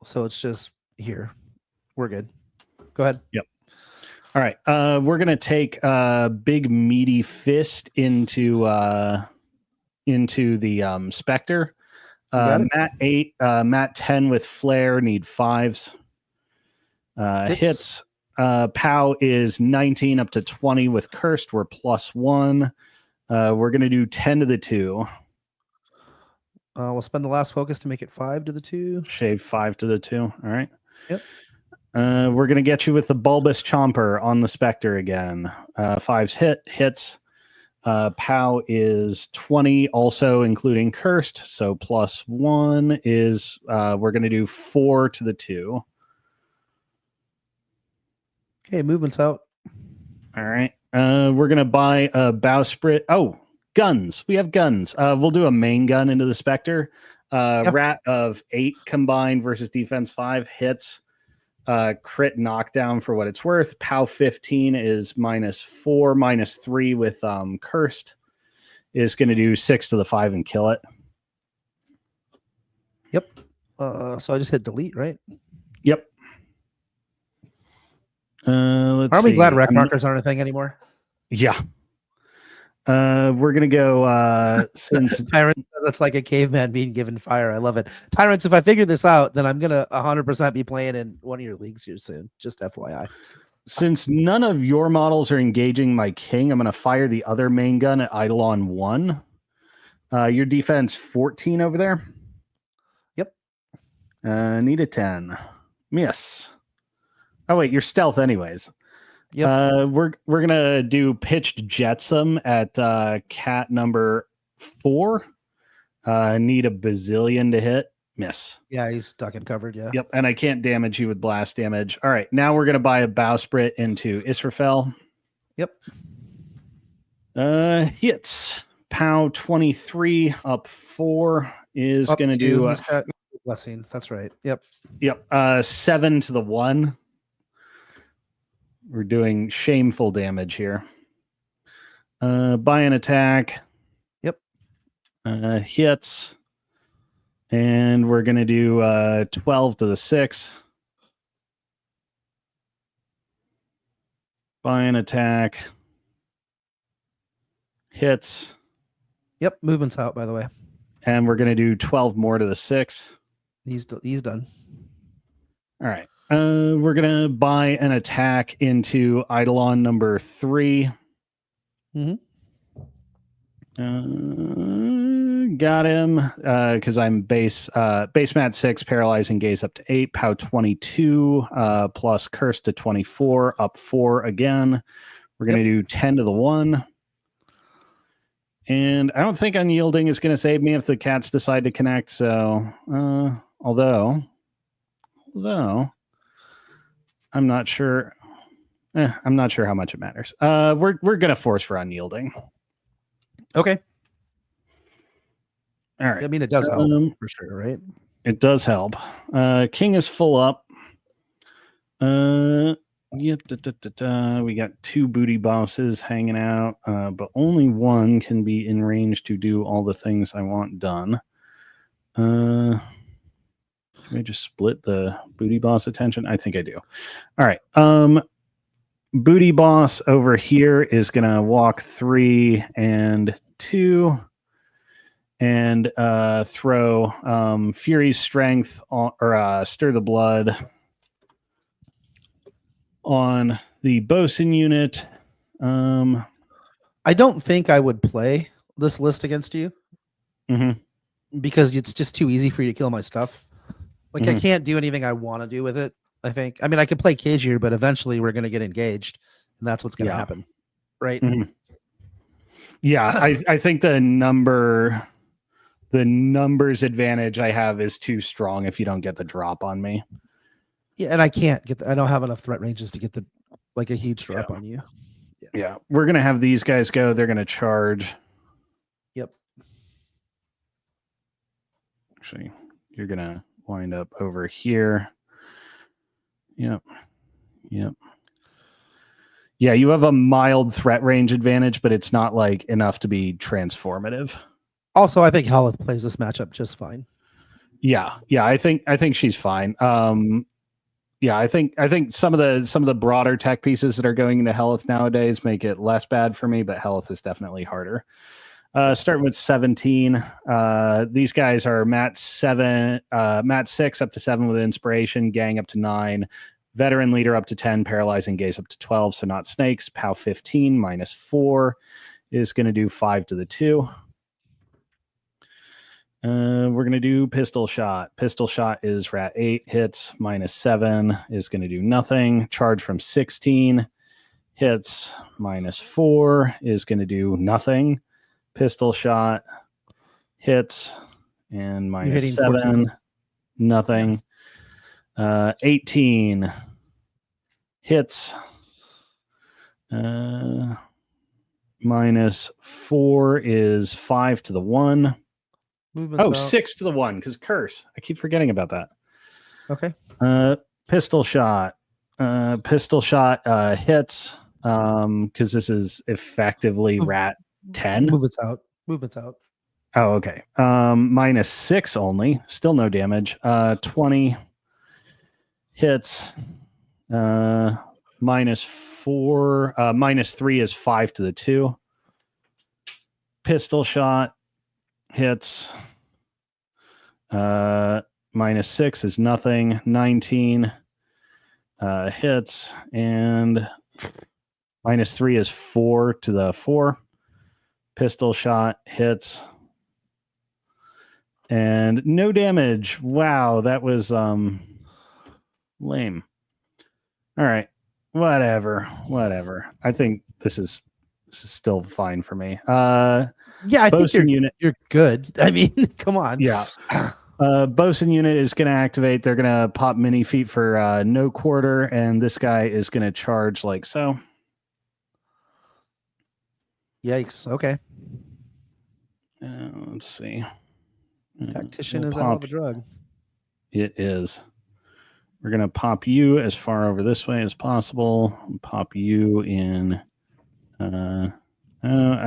So it's just here. We're good. Go ahead. Yep. All right. We're going to take a big meaty fist into the Spectre. Mat 8, Mat 10 with flare, need 5s. Hits. POW is 19 up to 20 with cursed. We're plus 1. We're going to do 10 to the 2. We'll spend the last focus to make it 5 to the 2. Shave 5 to the 2. All right. Yep. We're going to get you with the bulbous chomper on the Spectre again. 5s hits. POW is 20, also including cursed. So plus 1 is we're going to do 4 to the 2. Okay, movement's out. All right. We're going to buy a bowsprit. Oh, guns. We have guns. We'll do a main gun into the Spectre. Rat of 8 combined versus defense 5 hits. Crit knockdown for what it's worth. POW 15 is minus 4, minus 3 with cursed. Is going to do 6 to the 5 and kill it. Yep. So I just hit delete, right? Yep. Aren't we glad rec markers aren't a thing anymore? Yeah. We're gonna go since Tyrant, that's like a caveman being given fire. I love it. Tyrants, if I figure this out, then I'm gonna 100% be playing in one of your leagues here soon. Just FYI. Since none of your models are engaging my king, I'm gonna fire the other main gun at Eidolon 1. Your defense 14 over there. Yep. Need a 10. Miss. Oh wait, you're stealth anyways. Yep. We're gonna do pitched jetsam at cat number 4. Need a bazillion to hit. Miss. Yeah, he's stuck and covered. Yeah. Yep. And I can't damage you with blast damage. All right. Now we're gonna buy a bowsprit into Israfel. Yep. Hits. POW 23 up 4 is Up going to two, do he's got blessing. That's right. Yep. 7 to the 1. We're doing shameful damage here. Buy an attack. Yep. Hits. And we're going to do 12 to the 6. Buy an attack. Hits. Yep. Movement's out, by the way. And we're going to do 12 more to the 6. He's done. All right. We're going to buy an attack into Eidolon number 3. Got him because I'm base mat 6, paralyzing gaze up to 8, POW 22 plus curse to 24, up 4 again. We're going to do 10 to the 1. And I don't think unyielding is going to save me if the cats decide to connect. So, although I'm not sure. I'm not sure how much it matters. We're going to force for unyielding. Okay. All right. I mean, it does help for sure, right? It does help. King is full up. We got 2 booty bosses hanging out, but only one can be in range to do all the things I want done. Can I just split the booty boss attention? I think I do. All right. Booty boss over here is going to walk 3 and 2 and throw Fury's Strength or Stir the Blood on the bosun unit. I don't think I would play this list against you because it's just too easy for you to kill my stuff. Like I can't do anything I want to do with it. I think. I mean, I could play cagier, but eventually we're going to get engaged, and that's what's going to happen, right? Yeah, I think the numbers advantage I have is too strong if you don't get the drop on me. Yeah, and I can't get. I don't have enough threat ranges to get a huge drop on you. Yeah, we're gonna have these guys go. They're gonna charge. Yep. Actually, you're gonna wind up over here. Yep. Yeah, you have a mild threat range advantage, but it's not like enough to be transformative. Also, I think Haleth plays this matchup just fine. Yeah, I think she's fine. Yeah, I think some of the broader tech pieces that are going into Helith nowadays make it less bad for me, but Helith is definitely harder. Starting with 17. These guys are mat 6 up to 7 with inspiration, gang up to 9, veteran leader up to 10, paralyzing gaze up to 12, so not snakes. POW 15 minus 4 is going to do 5 to the 2. We're going to do pistol shot. Pistol shot is rat 8, hits, minus 7 is going to do nothing. Charge from 16, hits, minus 4 is going to do nothing. Pistol shot, hits, and minus 7, nothing. 18 hits, minus 4 is 5 to the 1. Movement's out. 6 to the 1 because curse. I keep forgetting about that. Okay. Pistol shot. Hits because this is effectively rat 10. Movement's out. Oh, okay. Minus 6 only. Still no damage. 20 hits. Minus 4. Minus 3 is 5 to the 2. Pistol shot. Hits. Minus 6 is nothing. 19 hits, and minus 3 is 4 to the 4. Pistol shot hits, and no damage. Wow, that was lame. All right, whatever. I think this is still fine for me. Yeah, I think you're good. I mean, come on. Yeah. Bosun unit is going to activate. They're going to pop mini feet for no quarter, and this guy is going to charge like so. Yikes. Okay. Let's see. Tactician is a hell of a drug. It is. We're going to pop you as far over this way as possible. Pop you in. I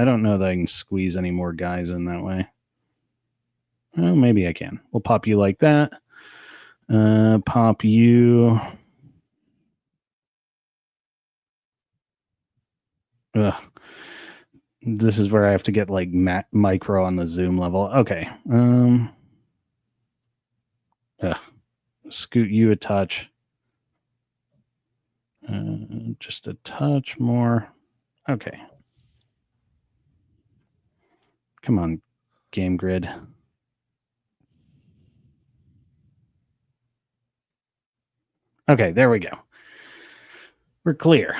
don't know that I can squeeze any more guys in that way. Well, maybe I can. We'll pop you like that. Pop you. Ugh. This is where I have to get like micro on the zoom level. Okay. Scoot you a touch. Just a touch more. Okay. Come on, game grid. Okay, there we go. We're clear.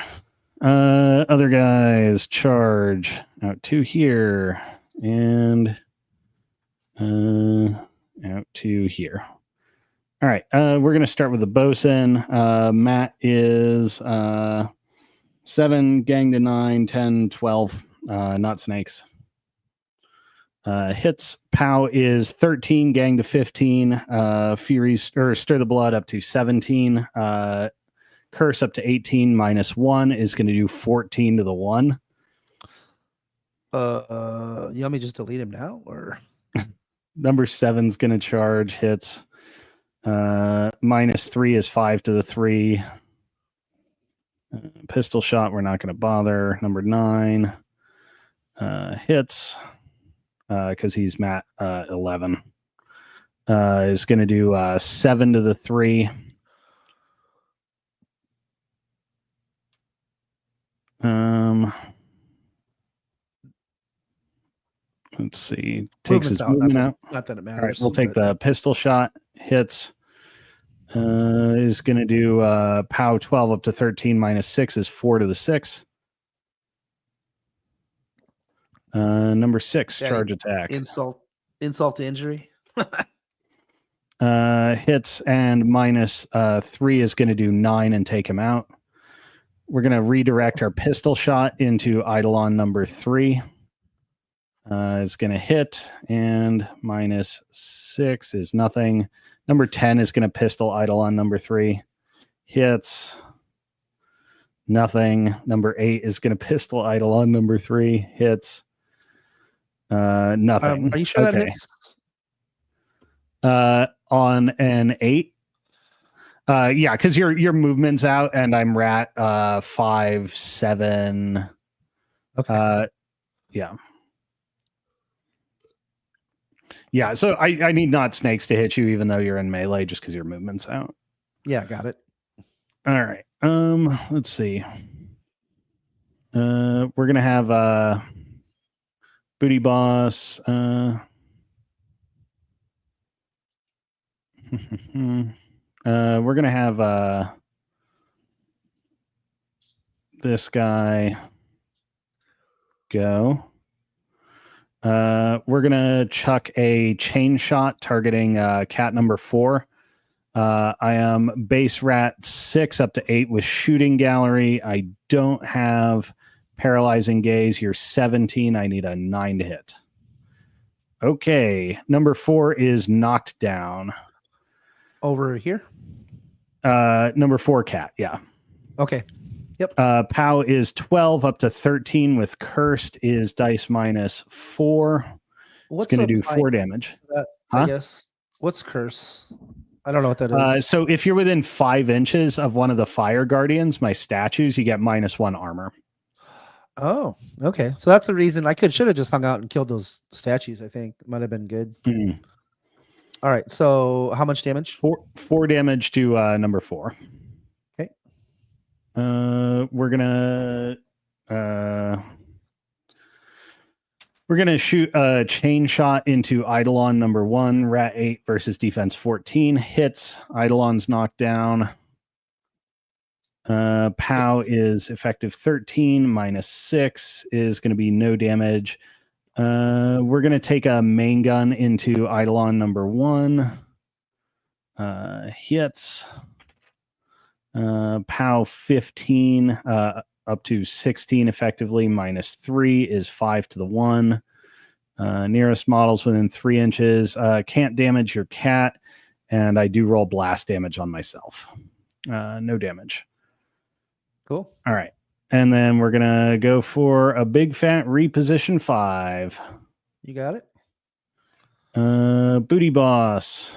Other guys charge out to here and out to here. All right, we're going to start with the bosun. Matt is 7, gang to 9, 10, 12, not snakes. Hits. Pow is 13, gang to 15. Furies or stir the blood up to 17. Curse up to 18 minus 1 is going to do 14 to the 1. You want me to just delete him now, or Number 7's going to charge. Hits. Minus 3 is 5 to the 3. Pistol shot, we're not going to bother. Number 9 hits because he's Matt 11. Is going to do 7 to the 3. Let's see. Takes his movement out. Not that it matters. All right, we'll take the pistol shot. Hits. Is going to do POW 12 up to 13 minus 6 is 4 to the 6. Number 6, Daddy, charge attack. Insult to injury. Hits and minus 3 is going to do 9 and take him out. We're going to redirect our pistol shot into Eidolon number 3. It's going to hit and minus 6 is nothing. Number 10 is going to pistol Eidolon number 3. Hits. Nothing. Number 8 is going to pistol Eidolon number 3. Hits. Nothing. Are you sure that hits? On an 8. Yeah, because your movement's out and I'm rat 5, 7. Okay. Yeah. Yeah, so I need not snakes to hit you, even though you're in melee, just because your movement's out. Yeah, got it. All right. Let's see. We're gonna have Booty Boss. We're gonna have this guy go. We're gonna chuck a chain shot targeting cat number 4. I am base rat 6 up to 8 with shooting gallery. I don't have paralyzing gaze. You're 17. I need a 9 to hit. Okay, number 4 is knocked down. Over here? Number 4 cat, yeah. Okay. Yep. POW is 12 up to 13 with cursed is dice minus 4. It's going to do 4 damage. I guess. What's curse? I don't know what that is. So if you're within 5 inches of one of the fire guardians, my statues, you get minus 1 armor. Oh, okay. So that's the reason I should have just hung out and killed those statues. I think might have been good. Mm. All right. So how much damage? 4 damage to number 4. Okay. We're gonna shoot a chain shot into Eidolon number 1. Rat 8 versus defense 14 hits. Eidolon's knocked down. POW is effective 13 minus 6 is going to be no damage. We're going to take a main gun into Eidolon number 1. Hits. POW 15 up to 16 effectively minus 3 is 5 to the 1. Nearest models within 3 inches. Can't damage your cat, and I do roll blast damage on myself. No damage. Cool. All right. And then we're going to go for a big fat reposition 5. You got it. Booty Boss.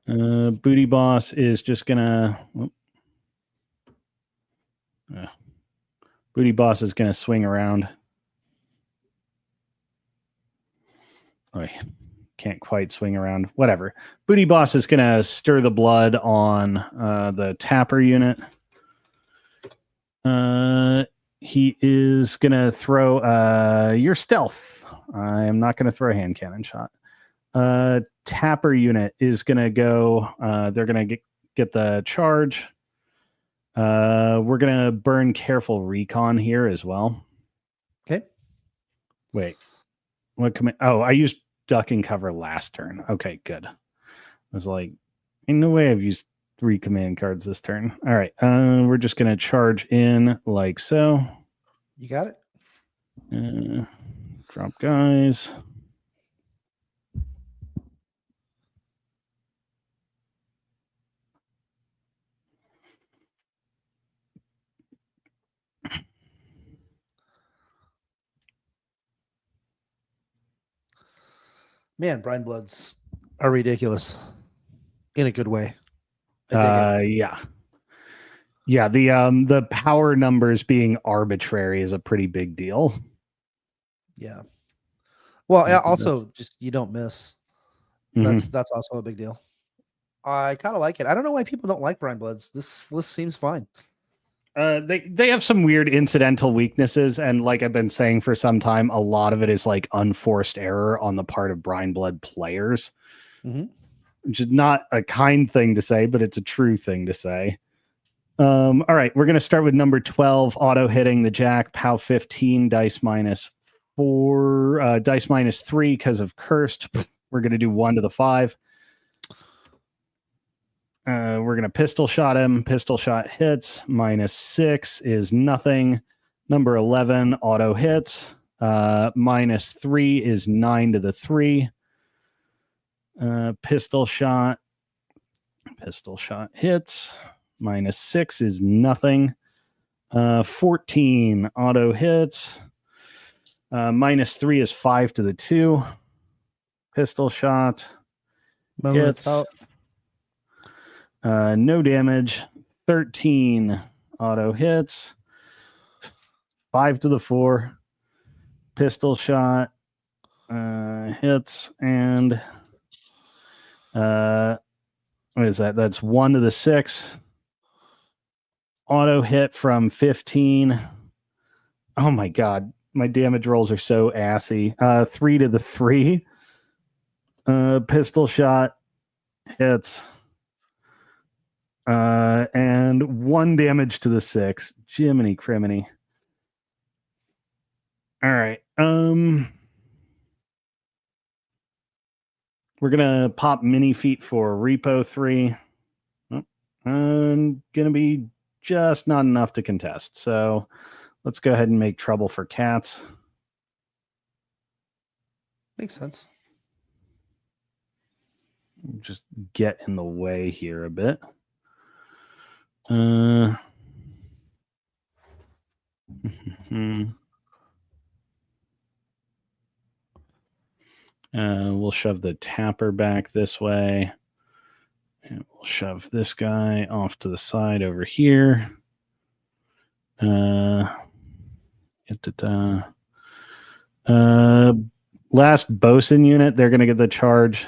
Booty Boss is just going to... Booty Boss is going to swing around. Oh, can't quite swing around. Whatever. Booty Boss is going to stir the blood on the tapper unit. He is going to throw your stealth. I am not going to throw a hand cannon shot. Tapper unit is going to go. They're going to get the charge. We're going to burn careful recon here as well. Okay. Wait. What command? Oh, I used duck and cover last turn. Okay, good. I was like, in no way I've used 3 command cards this turn. All right. We're just going to charge in like so. You got it. Drop guys. Man, Brine Bloods are ridiculous in a good way. Yeah. Yeah, the power numbers being arbitrary is a pretty big deal. Yeah. Well, also just you don't miss. That's also a big deal. I kind of like it. I don't know why people don't like Brine Bloods. This list seems fine. They have some weird incidental weaknesses, and like I've been saying for some time, a lot of it is like unforced error on the part of Brine Blood players, which is not a kind thing to say, but it's a true thing to say. All right, we're going to start with number 12, auto hitting the jack, POW 15, dice -4, dice -3 because of cursed. We're going to do 1 to the 5. We're going to pistol shot him. Pistol shot hits. -6 is nothing. Number 11, auto hits. -3 is 9 to the 3. Pistol shot. Pistol shot hits. -6 is nothing. 14, auto hits. -3 is 5 to the 2. Pistol shot hits. No damage. 13, auto hits. 5 to the 4. Pistol shot hits. And what is that? That's 1 to the 6. Auto hit from 15. Oh my god. My damage rolls are so assy. 3 to the 3. Pistol shot hits. And 1 damage to the 6. Jiminy criminy. All right. We're gonna pop mini feet for repo 3. Gonna be just not enough to contest. So let's go ahead and make trouble for cats. Makes sense. Just get in the way here a bit. We'll shove the tapper back this way. And we'll shove this guy off to the side over here. Last bosun unit, they're going to get the charge.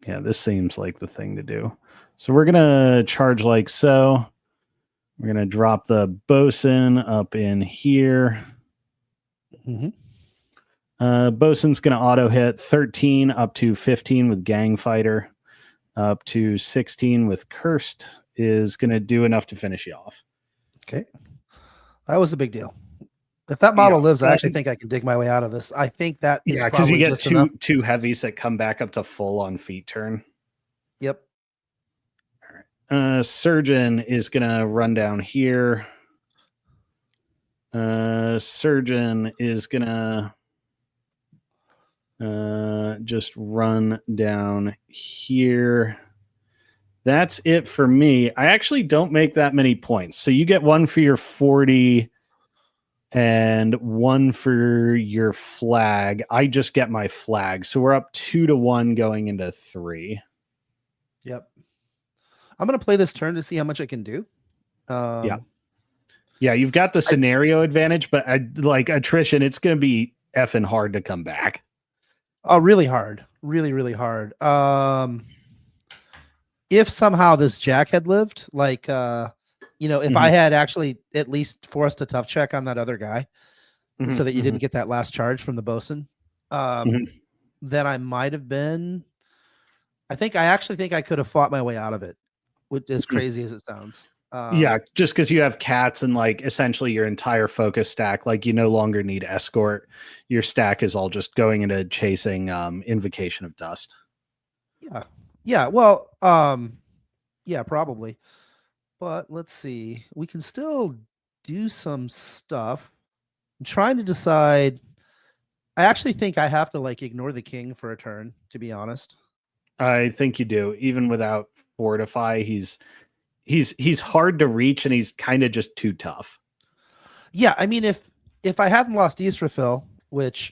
Yeah, this seems like the thing to do. So we're going to charge like so. We're going to drop the bosun up in here. Bosun's going to auto hit 13 up to 15 with Gang Fighter. Up to 16 with Cursed is going to do enough to finish you off. Okay. That was a big deal. If that model lives, I actually think I can dig my way out of this. I think that is because you get two heavies that come back up to full on feet turn. Yep. All right. Surgeon is gonna run down here. Surgeon is gonna just run down here. That's it for me. I actually don't make that many points. So you get one for your 40 and one for your flag. I just get my flag. So we're up 2-1 going into 3. Yep. I'm going to play this turn to see how much I can do. Yeah, you've got the scenario advantage, but like attrition, it's going to be effing hard to come back. Oh, really hard. Really, really hard. If somehow this Jack had lived, like, if I had actually at least forced a tough check on that other guy so that you didn't get that last charge from the bosun, then I might have been, I actually think I could have fought my way out of it, which as crazy as it sounds. Yeah, just because you have cats and like essentially your entire focus stack, like you no longer need escort. Your stack is all just going into chasing Invocation of Dust. Yeah. Well, yeah, probably. But let's see. We can still do some stuff. I'm trying to decide. I actually think I have to like ignore the king for a turn, to be honest. I think you do. Even without Fortify, he's hard to reach and he's kind of just too tough. Yeah, I mean, if I hadn't lost Easterfill, which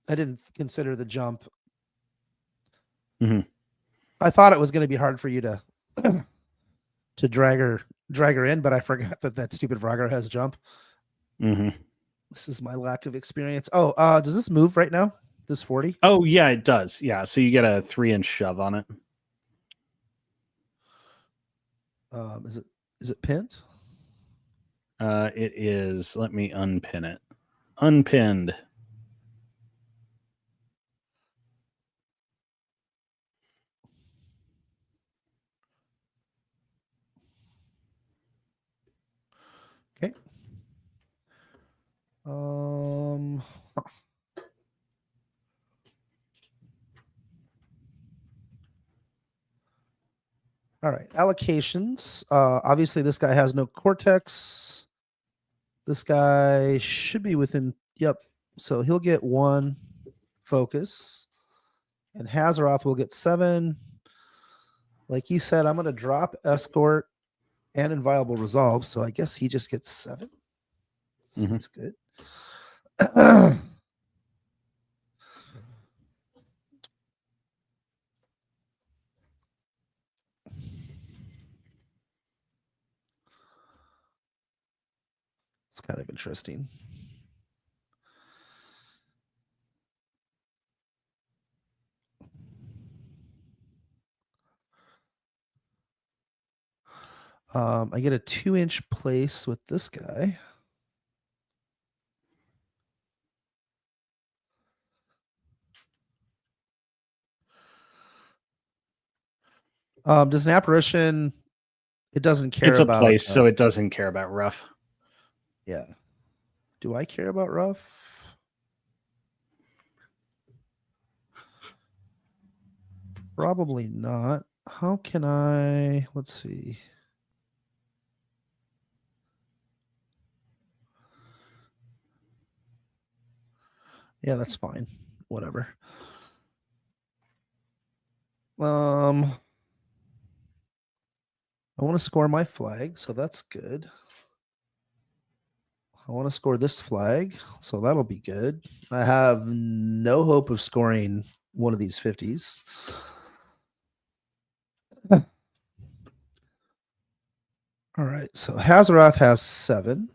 I didn't consider the jump, I thought it was going to be hard for you to to drag her in, but I forgot that stupid Vragar has jump. This is my lack of experience. Oh, does this move right now? This 40? Oh yeah, it does. Yeah, so you get a 3-inch shove on it. Is it pinned? It is. Let me unpin it. Unpinned. Okay. All right, allocations. Obviously, this guy has no cortex. This guy should be within. Yep. So he'll get 1 focus, and Hazaroth will get 7. Like you said, I'm going to drop escort and inviolable resolve. So I guess he just gets 7. Seems good. It's kind of interesting. I get a 2-inch place with this guy. Does an apparition? It doesn't care It's a about place, so it doesn't care about rough. Yeah. Do I care about rough? Probably not. How can I? Let's see. Yeah, that's fine. Whatever. I want to score my flag, so that's good. I want to score this flag, so that'll be good. I have no hope of scoring one of these 50s. All right, so Hazaroth has 7.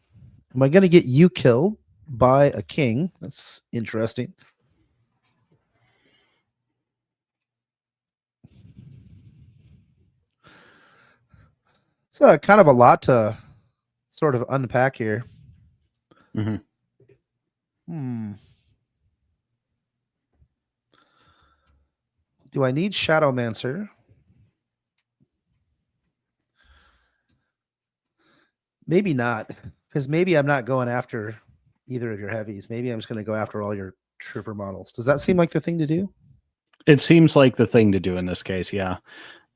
Am I going to get you killed by a king? That's interesting. It's kind of a lot to sort of unpack here. Do I need Shadowmancer? Maybe not, because maybe I'm not going after either of your heavies. Maybe I'm just going to go after all your trooper models. Does that seem like the thing to do? It seems like the thing to do in this case, yeah.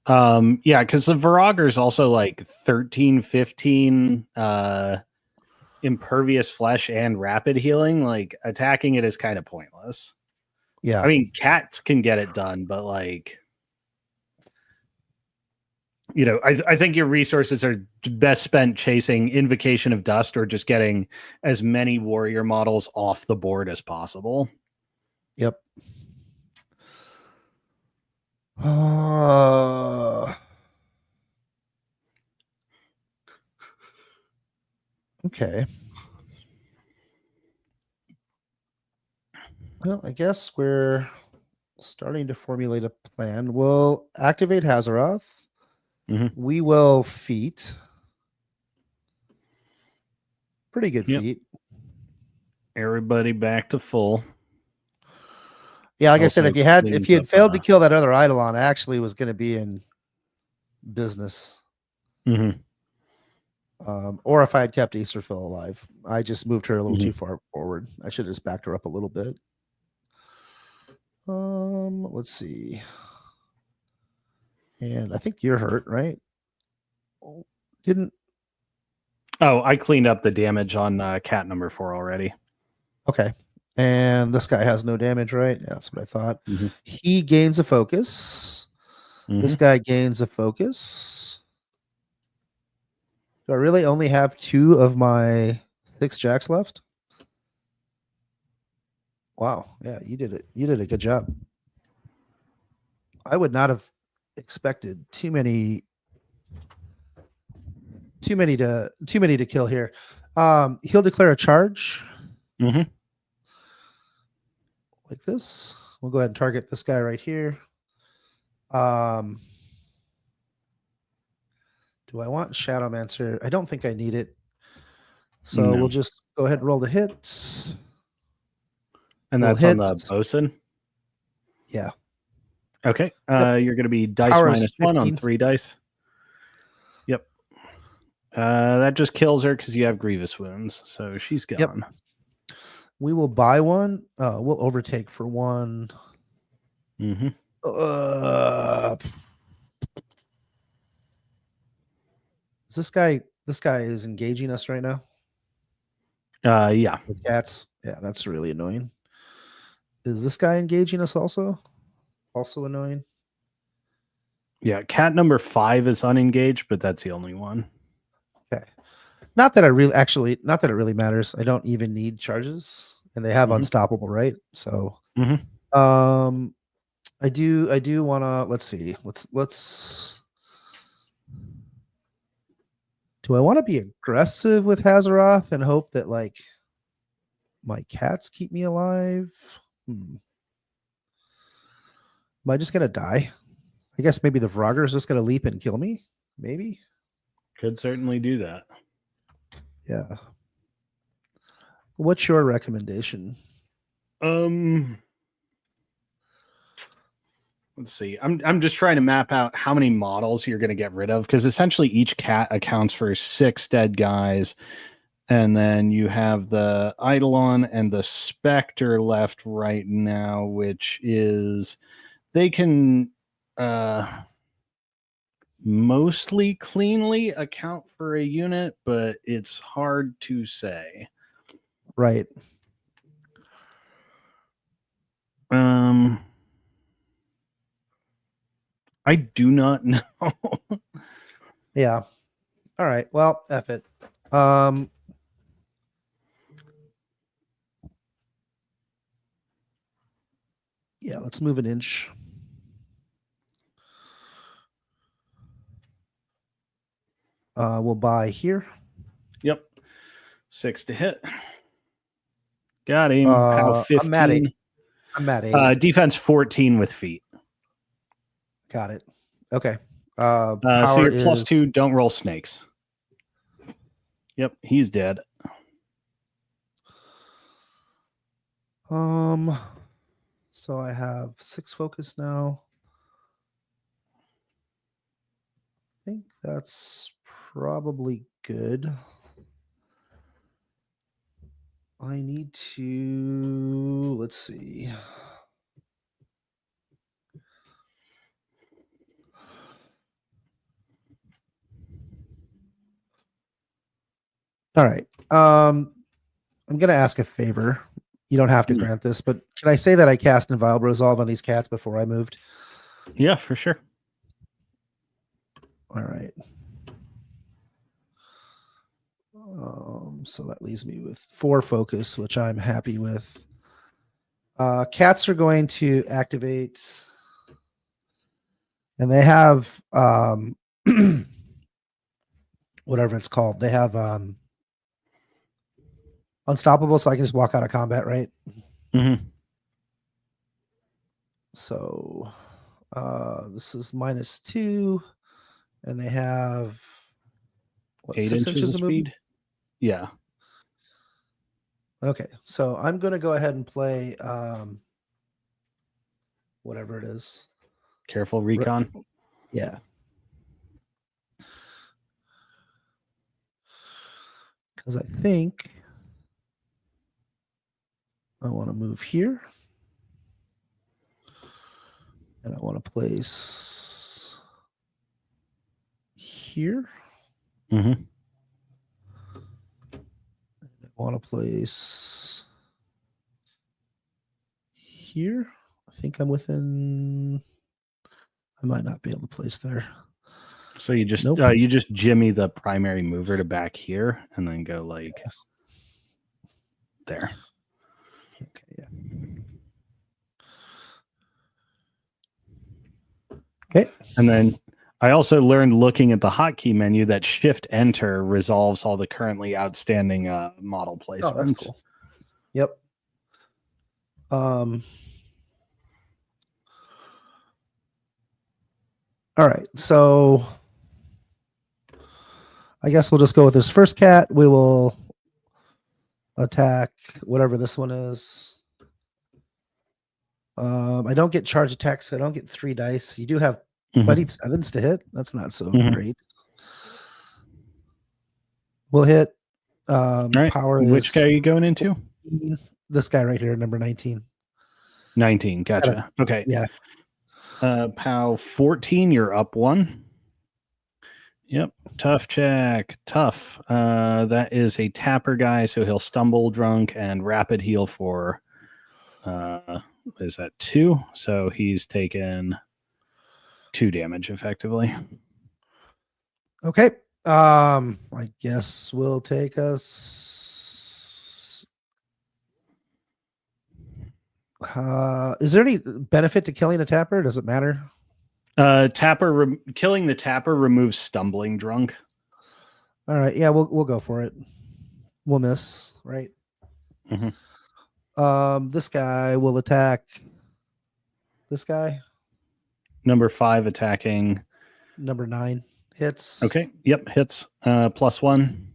Yeah, because the Virager is also like 13, 15 impervious flesh and rapid healing. Like attacking it is kind of pointless. Yeah. I mean, cats can get it done, but like, you know, I think your resources are best spent chasing Invocation of Dust or just getting as many warrior models off the board as possible. Yep. Okay. Well, I guess we're starting to formulate a plan. We'll activate Hazaroth. Mhm. We will feat. Pretty good Yep. feat. Everybody back to full. Yeah, like I said, Also if you had failed to kill that other Eidolon, I actually was going to be in business. Mhm. Or if I had kept Easterfill alive. I just moved her a little Mhm. too far forward. I should have just backed her up a little bit. Let's see. And I think you're hurt, right? Didn't. Oh, I cleaned up the damage on cat number 4 already. Okay. And this guy has no damage, right? Yeah, that's what I thought. Mhm. He gains a focus. This Mhm. guy gains a focus. Do I really only have 2 of my 6 jacks left? Wow. Yeah, you did it. You did a good job. I would not have expected too many to kill here. He'll declare a charge Mhm. like this. We'll go ahead and target this guy right here. Do I want Shadowmancer? I don't think I need it. So No. we'll just go ahead and roll the hit. And We'll that's on hit. the bosun. Yeah. Okay. Yep. You're going to be dice Power is -1 on 15. 3 dice. Yep. That just kills her because you have grievous wounds, so she's gone. Yep. We will buy one. We'll overtake for 1. Mhm. Is this guy? This guy is engaging us right now. Yeah. With cats. Yeah, that's really annoying. Is this guy engaging us also? Also annoying. Yeah, cat number 5 is unengaged, but that's the only one. Okay. Not that it really matters. I don't even need charges, and they have unstoppable, right? So, I do want to. Let's see. Let's. Do I want to be aggressive with Hazaroth and hope that like my cats keep me alive? Am I just gonna die? I guess maybe the Vroger is just gonna leap and kill me. Maybe. Could certainly do that. Yeah. What's your recommendation? Let's see. I'm just trying to map out how many models you're going to get rid of because essentially each cat accounts for 6 dead guys, and then you have the Eidolon and the Spectre left right now, which is they can mostly cleanly account for a unit, but it's hard to say. Right. I do not know. Yeah. All right. Well, F it. Yeah, let's move an inch. We'll buy here. Yep. 6 to hit. Got him. How 15? I'm at 8. Defense 14 with feet. Got it. Okay. So Power you're is +2. Don't roll snakes. Yep, he's dead. So I have 6 focus now. I think that's probably good. I need to, let's see. All right. I'm gonna ask a favor. You don't have to Hmm. grant this, but can I say that I cast Inviolable Resolve on these cats before I moved? Yeah, for sure. All right. So that leaves me with 4 focus, which I'm happy with. Cats are going to activate, and they have whatever it's called. They have Unstoppable, so I can just walk out of combat, right? Mm-hmm. So this is -2, and they have what, 8 6 inches inches of of movement? speed. Yeah. Okay, so I'm gonna go ahead and play whatever it is. Careful recon. Yeah. Because I think I want to move here. And I want to place here. Mm-hmm. I want to place here. I think I'm within. I might not be able to place there. So you just Nope. you just jimmy the primary mover to back here, and then go like there. Okay. Yeah. Okay. And then I also learned looking at the hotkey menu that Shift Enter resolves all the currently outstanding model placements. Oh, that's cool. Yep. All right. So I guess we'll just go with this first cat. We will attack whatever this one is. I don't get charge attacks, so I don't get 3 dice. You do have, I need 7s to hit. That's not so great. We'll hit. All right. Power Which is guy are you going into? 14. This guy right here, number 19. 19. Gotcha. Okay. Yeah. POW 14, you're up 1. Yep. Tough check. Tough. That is a tapper guy, so he'll stumble drunk and rapid heal for what is that, 2? So he's taken 2 damage effectively. Okay. I guess we'll take us. Is there any benefit to killing a tapper? Does it matter? Killing the tapper removes stumbling drunk. All right. Yeah, we'll go for it. We'll miss, right? This guy will attack this guy. Number 5 attacking. Number 9 hits. Okay. Yep. Hits. +1.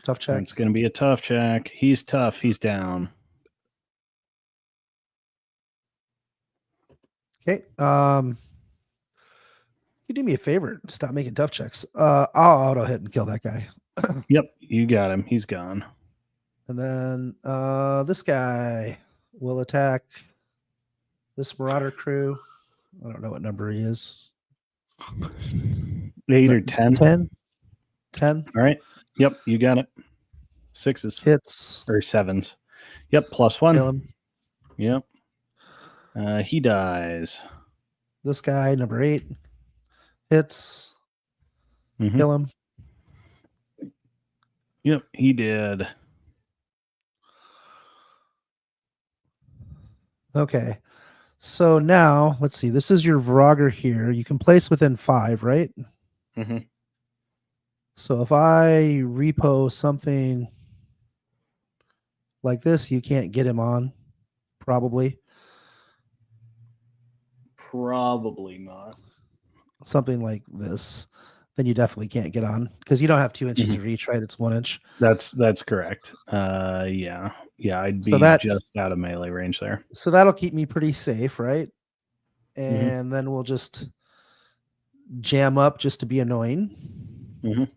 Tough check. It's going to be a tough check. He's tough. He's down. Okay. You do me a favor. Stop making tough checks. I'll auto hit and kill that guy. Yep. You got him. He's gone. And then this guy will attack this Marauder crew. I don't know what number he is. 8 or 10? 10. 10. All right. Yep. You got it. 6s. Hits. Or 7s. Yep. +1. Kill him. Yep. He dies. This guy, number 8. Hits. Kill him. Yep. He did. Okay. So now, let's see. This is your Vrager here. You can place within 5, right? So if I repo something like this, you can't get him on, probably. Probably not. Something like this, then you definitely can't get on because you don't have 2 inches of reach, right? It's 1 inch. That's correct. Yeah. I'd be just out of melee range there. So that'll keep me pretty safe, right? And then we'll just jam up just to be annoying. I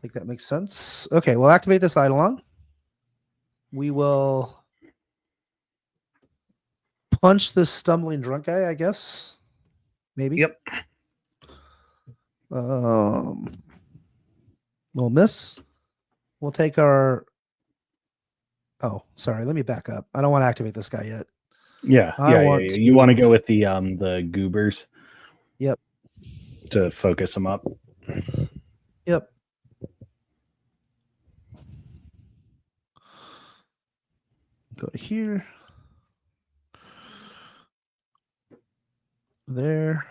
think that makes sense. Okay, we'll activate this Eidolon. We will punch this stumbling drunk guy, I guess. Maybe. Yep. We'll miss. We'll take our. Oh, sorry. Let me back up. I don't want to activate this guy yet. Yeah, yeah. You want to go with the goobers. Yep. To focus them up. Yep. Go to here. There.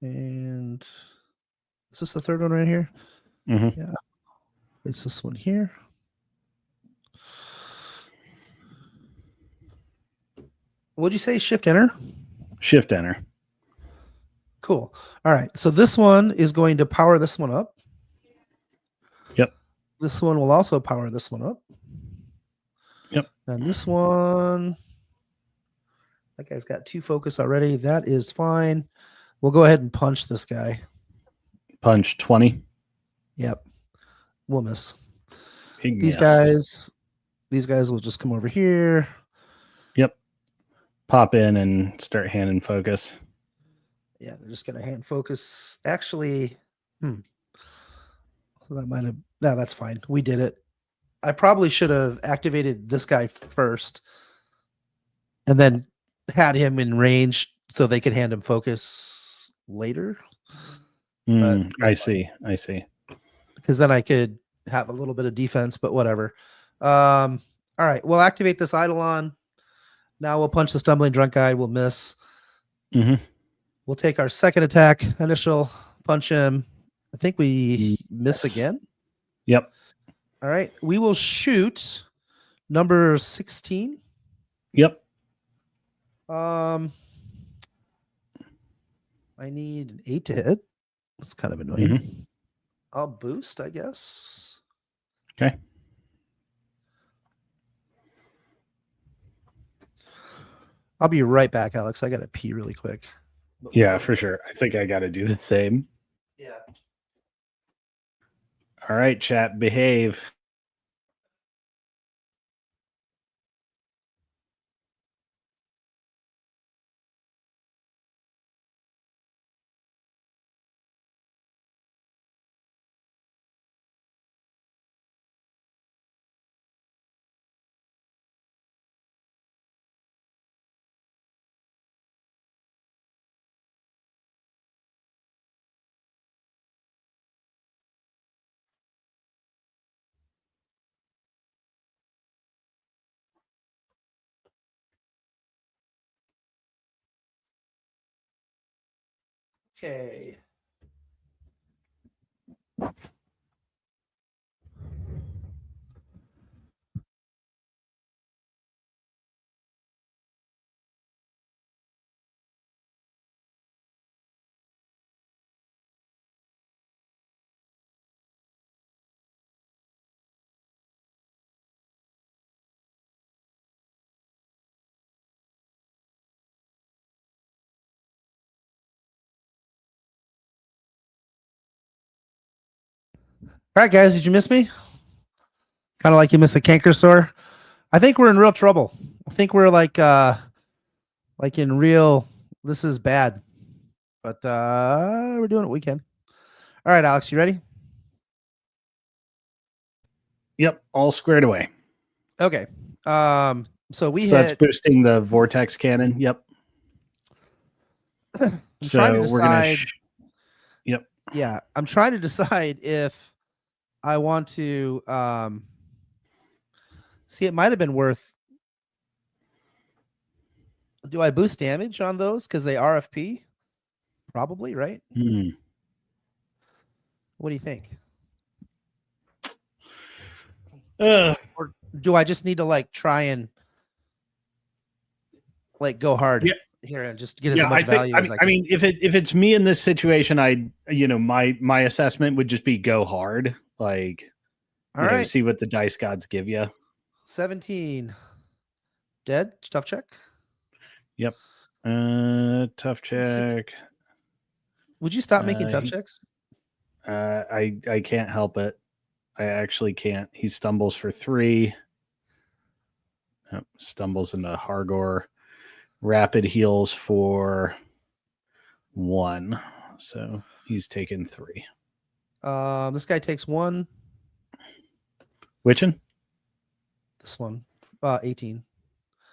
And is this the third one right here? Mm-hmm. Yeah. Place this one here. What'd you say? Shift enter? Shift enter. Cool. All right. So this one is going to power this one up. Yep. This one will also power this one up. Yep. And this one, that guy's got 2 focus already. That is fine. We'll go ahead and punch this guy. Punch 20. Yep. We'll miss. Big These miss. guys will just come over here. Yep. Pop in and start hand and focus. Yeah, they're just going to hand focus. Actually, so that might have, no, that's fine. We did it. I probably should have activated this guy first and then had him in range so they could hand him focus later. I see. Because then I could have a little bit of defense, but whatever. All right, we'll activate this Eidolon. Now we'll punch the stumbling drunk guy. We'll miss. Mm-hmm. We'll take our second attack, initial, punch him. I think we miss again. Yep. All right. We will shoot number 16. Yep. I need an 8 to hit. That's kind of annoying. Mm-hmm. I'll boost, I guess. Okay. I'll be right back, Alex. I got to pee really quick. Yeah, for sure. I think I got to do the same. Yeah. All right, chat, behave. Okay. All right, guys, did you miss me? Kind of like you missed a canker sore. I think we're in real trouble. I think we're like in real, this is bad. But we're doing what we can. All right, Alex, you ready? Yep, all squared away. Okay. So that's boosting the vortex cannon. Yep. I'm trying to decide. Yep. Yeah, I'm trying to decide if I want to see. It might have been worth. Do I boost damage on those because they RFP? Probably, right? What do you think? Or do I just need to like try and like go hard here and just get as much value as I can? I mean, if it's me in this situation, my assessment would just be go hard. Like, all right, see what the dice gods give you. 17. Dead. Tough check. Yep. Tough check. Would you stop making tough checks? I can't help it. I actually can't. He stumbles for 3. Stumbles into Hargor. Rapid heals for 1. So he's taken 3. This guy takes 1. Which one? This one, 18.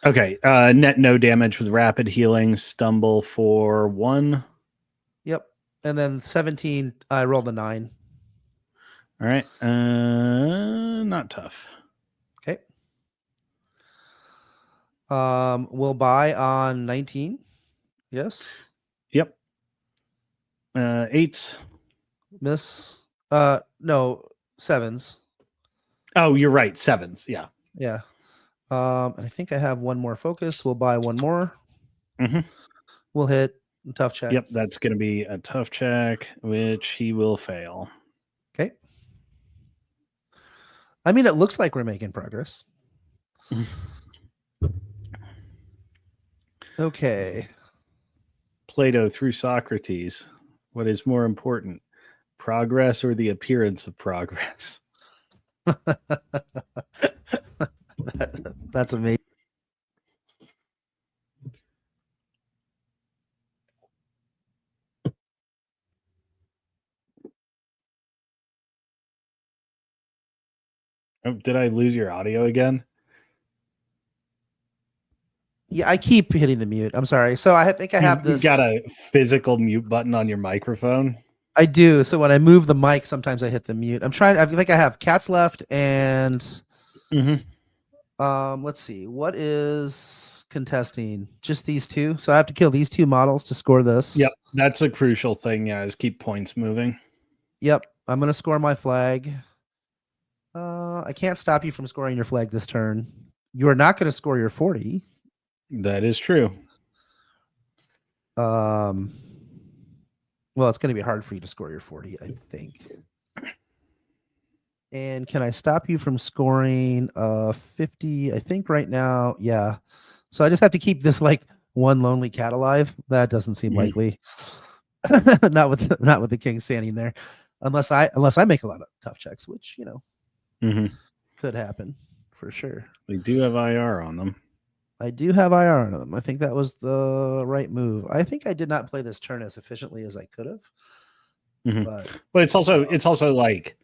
Okay. Net no damage with rapid healing. Stumble for 1. Yep. And then 17, I rolled a 9. All right. Not tough. Okay. We'll buy on 19. Yes. Yep. 8s. Miss. No, 7s. Oh, you're right. 7s. Yeah. Yeah. And I think I have one more focus. We'll buy one more. Mm-hmm. We'll hit tough check. Yep, that's going to be a tough check, which he will fail. Okay. I mean, it looks like we're making progress. Okay. Plato through Socrates. What is more important, progress or the appearance of progress? That's amazing. Oh, did I lose your audio again? Yeah, I keep hitting the mute. I'm sorry. So I think I have this. You've got a physical mute button on your microphone. I do. So when I move the mic, sometimes I hit the mute. I think I have cats left and let's see. What is contesting? Just these 2. So I have to kill these 2 models to score this. Yep, that's a crucial thing. Yeah, is keep points moving. Yep. I'm gonna score my flag. I can't stop you from scoring your flag this turn. You are not going to score your 40. That is true. Well, it's going to be hard for you to score your 40, I think. And can I stop you from scoring 50? I think right now, yeah. So I just have to keep this like one lonely cat alive. That doesn't seem likely. not with the king standing there, unless I make a lot of tough checks, which could happen for sure. We do have IR on them. I do have IR on them. I think that was the right move. I think I did not play this turn as efficiently as I could have. But it's also like,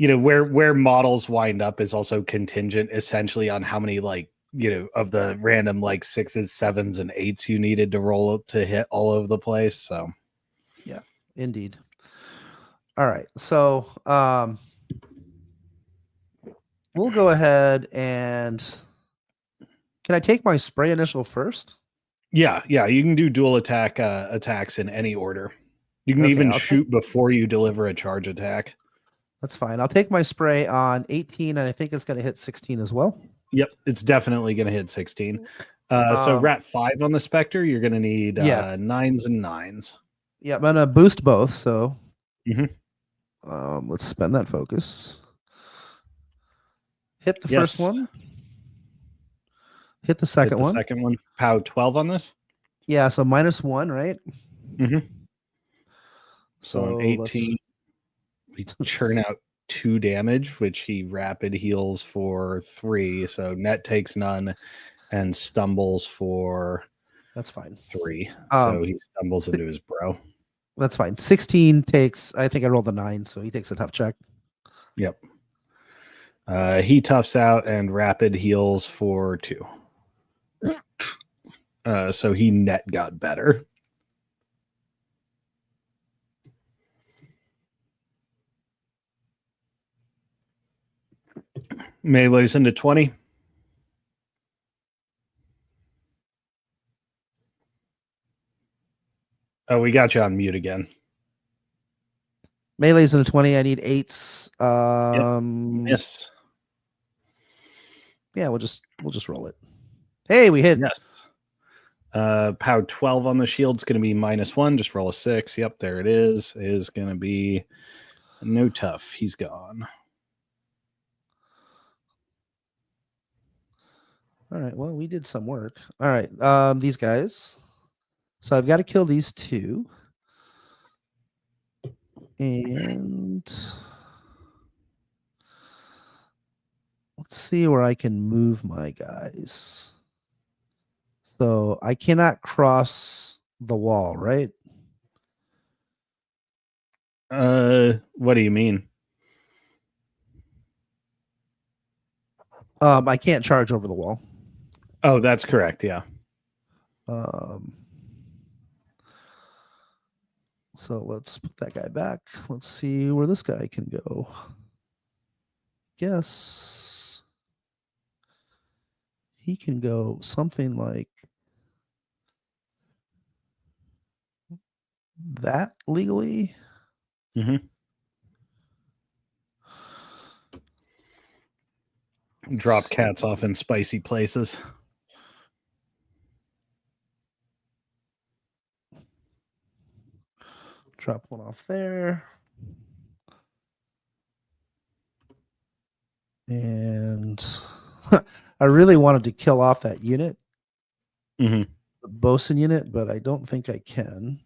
where models wind up is also contingent essentially on how many of the random 6s, 7s, and 8s you needed to roll to hit all over the place. So yeah, indeed. All right. So we'll go ahead and can I take my spray initial first? Yeah. You can do dual attacks in any order. You can even shoot before you deliver a charge attack. That's fine. I'll take my spray on 18, and I think it's going to hit 16 as well. Yep, it's definitely going to hit 16. So Rat 5 on the Spectre, you're going to need 9s and 9s. Yeah, I'm going to boost both. So let's spend that focus. Hit the first one. Hit the second one. Second one. POW 12 on this? Yeah, so -1, right? So on 18, we churn out 2 damage, which he rapid heals for 3. So net takes none and stumbles for that's fine 3. So he stumbles into his bro. That's fine. 16 takes, I think I rolled a 9, so he takes a tough check. Yep. He toughs out and rapid heals for 2. So he net got better. Melee's into 20. Oh, we got you on mute again. Melee's into 20. I need 8s. Yes. Yeah, we'll just roll it. Hey, we hit. Yes. POW 12 on the shield's going to be -1. Just roll a 6. Yep, there it is. It is going to be no tough. He's gone. All right. Well, we did some work. All right. These guys. So I've got to kill these 2. And let's see where I can move my guys. So I cannot cross the wall, right? What do you mean? I can't charge over the wall. Oh, that's correct. Yeah. So let's put that guy back. Let's see where this guy can go. Guess he can go something like that legally. Mm-hmm. Drop cats off in spicy places. Drop one off there. And I really wanted to kill off that unit, Mm-hmm. the bosun unit, but I don't think I can.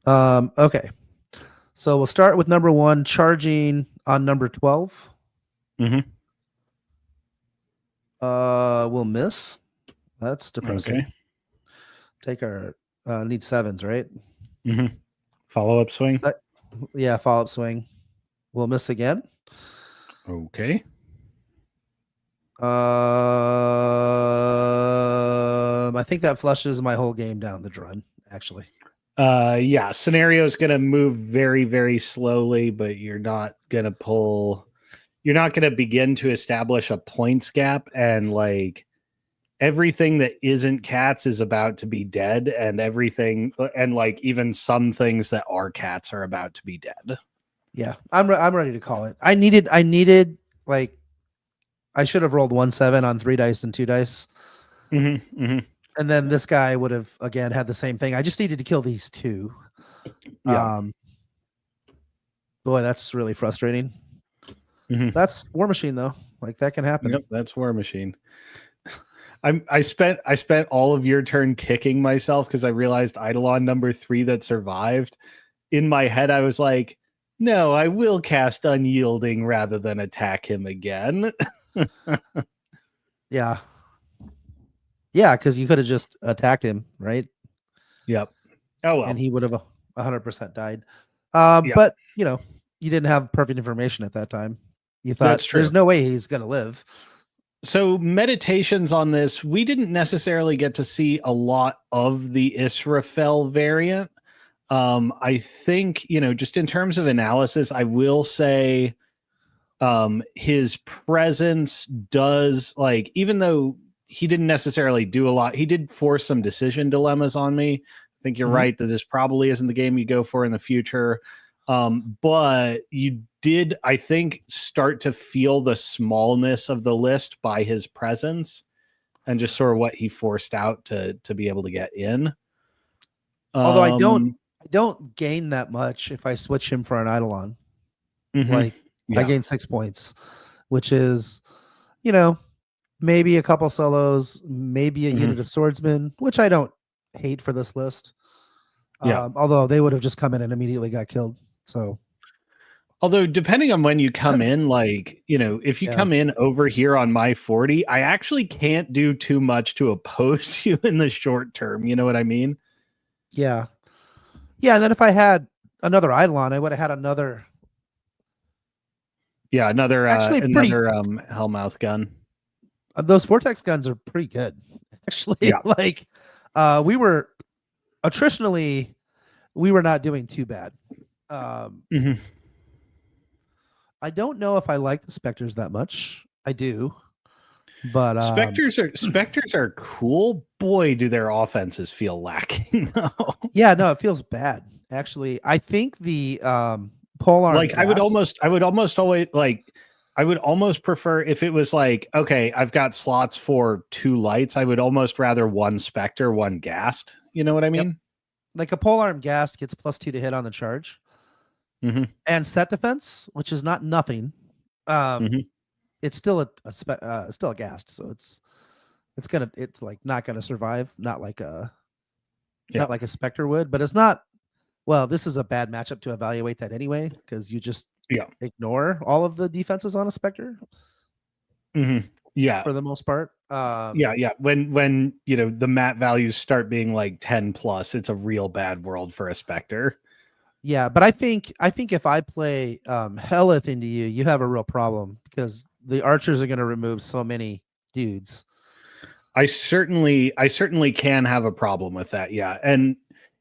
Okay. So we'll start with number 1, charging on number 12. Mm-hmm. We'll miss. That's depressing. Okay. Take our need 7s, right? Mm-hmm. Follow-up swing. Yeah, follow-up swing. We'll miss again. Okay. I think that flushes my whole game down the drain, actually. Yeah, scenario is going to move very, very slowly, but you're not going to begin to establish a points gap, and like everything that isn't cats is about to be dead, and everything, and like even some things that are cats are about to be dead. Yeah, I'm ready to call it. I needed like I should have rolled 1-7 on 3 dice and 2 dice. Mm-hmm, mm-hmm. And then this guy would have again had the same thing. I just needed to kill these 2. Yeah. Boy, that's really frustrating. Mm-hmm. That's Warmachine though. Like that can happen. Yep, that's Warmachine. I spent all of your turn kicking myself because I realized Eidolon number 3 that survived. In my head, I was like, no, I will cast Unyielding rather than attack him again. Yeah. Yeah, because you could have just attacked him, right? Yep. Oh, well. And he would have 100% died. Yep. But, you didn't have perfect information at that time. You thought, That's true. There's no way he's going to live. So meditations on this, we didn't necessarily get to see a lot of the Israfel variant. I think, just in terms of analysis, I will say his presence does, like, even though he didn't necessarily do a lot, he did force some decision dilemmas on me. I think you're right that this probably isn't the game you go for in the future. But you did, I think, start to feel the smallness of the list by his presence and just sort of what he forced out to be able to get in. Although I don't gain that much if I switch him for an Eidolon. Like I gain 6 points, which is, maybe a couple solos, maybe a unit of swordsmen, which I don't hate for this list. Although they would have just come in and immediately got killed. So, although depending on when you come in, like, if you come in over here on my 40, I actually can't do too much to oppose you in the short term. You know what I mean? Yeah. Yeah. And then if I had another Eidolon, I would have had another. Yeah. Another Hellmouth gun. Those Vortex guns are pretty good. Actually, like we were attritionally, we were not doing too bad. I don't know if I like the Spectres that much. I do, but Spectres are cool. Boy, do their offenses feel lacking though. Yeah, no, it feels bad. Actually, I think the polearm. Like I would almost always like. I would almost prefer if it was like, okay, I've got slots for 2 lights. I would almost rather 1 Spectre, 1 Ghast. You know what I mean? Yep. Like a polearm Ghast gets +2 to hit on the charge. And set defense, which is not nothing. It's still still a Ghast, so it's like not gonna survive. Not like a Spectre would, but it's not. Well, this is a bad matchup to evaluate that anyway, because you just ignore all of the defenses on a Spectre. Yeah, for the most part. Yeah. When the mat values start being like 10 plus, it's a real bad world for a Spectre. Yeah, but I think if I play Helith into you, you have a real problem because the archers are going to remove so many dudes. I certainly can have a problem with that. Yeah, and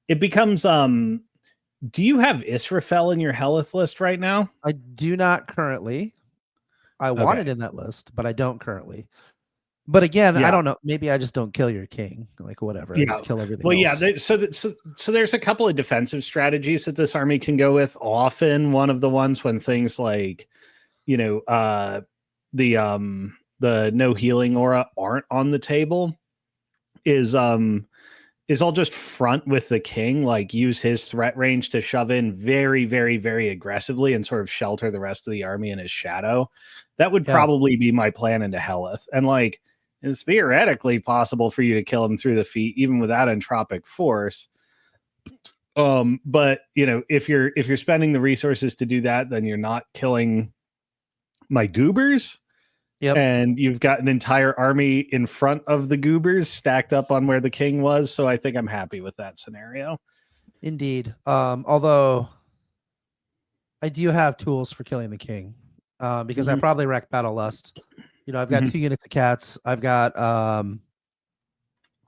it becomes do you have Israfel in your Helith list right now? I do not currently. I want it in that list, but I don't currently. But again, I don't know. Maybe I just don't kill your king. Like whatever. I just kill everything else. Yeah. So there's a couple of defensive strategies that this army can go with. Often one of the ones when things like, the no healing aura aren't on the table is I'll just front with the king, like use his threat range to shove in very, very, very aggressively and sort of shelter the rest of the army in his shadow. That would probably be my plan into Helith. And like, it's theoretically possible for you to kill him through the feet, even without entropic force. But if you're spending the resources to do that, then you're not killing my goobers. Yep. And you've got an entire army in front of the goobers stacked up on where the king was. So I think I'm happy with that scenario. Indeed. Although I do have tools for killing the king because I probably wreck Battle Lust. I've got 2 units of cats. I've got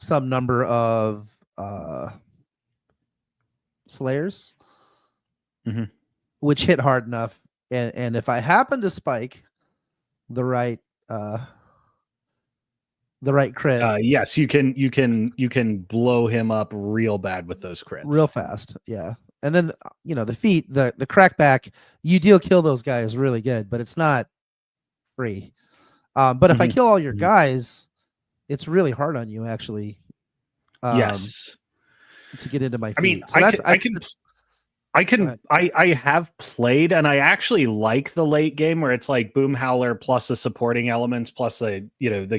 some number of slayers, which hit hard enough. And if I happen to spike the right crit, yes, you can blow him up real bad with those crits, real fast. Yeah. And then the feet, the crackback, you deal kill those guys really good, but it's not free. But if I kill all your guys, it's really hard on you actually. Yes. To get into my feet. I mean, so I have played, and I actually like the late game where it's like Boom Howler plus the supporting elements plus the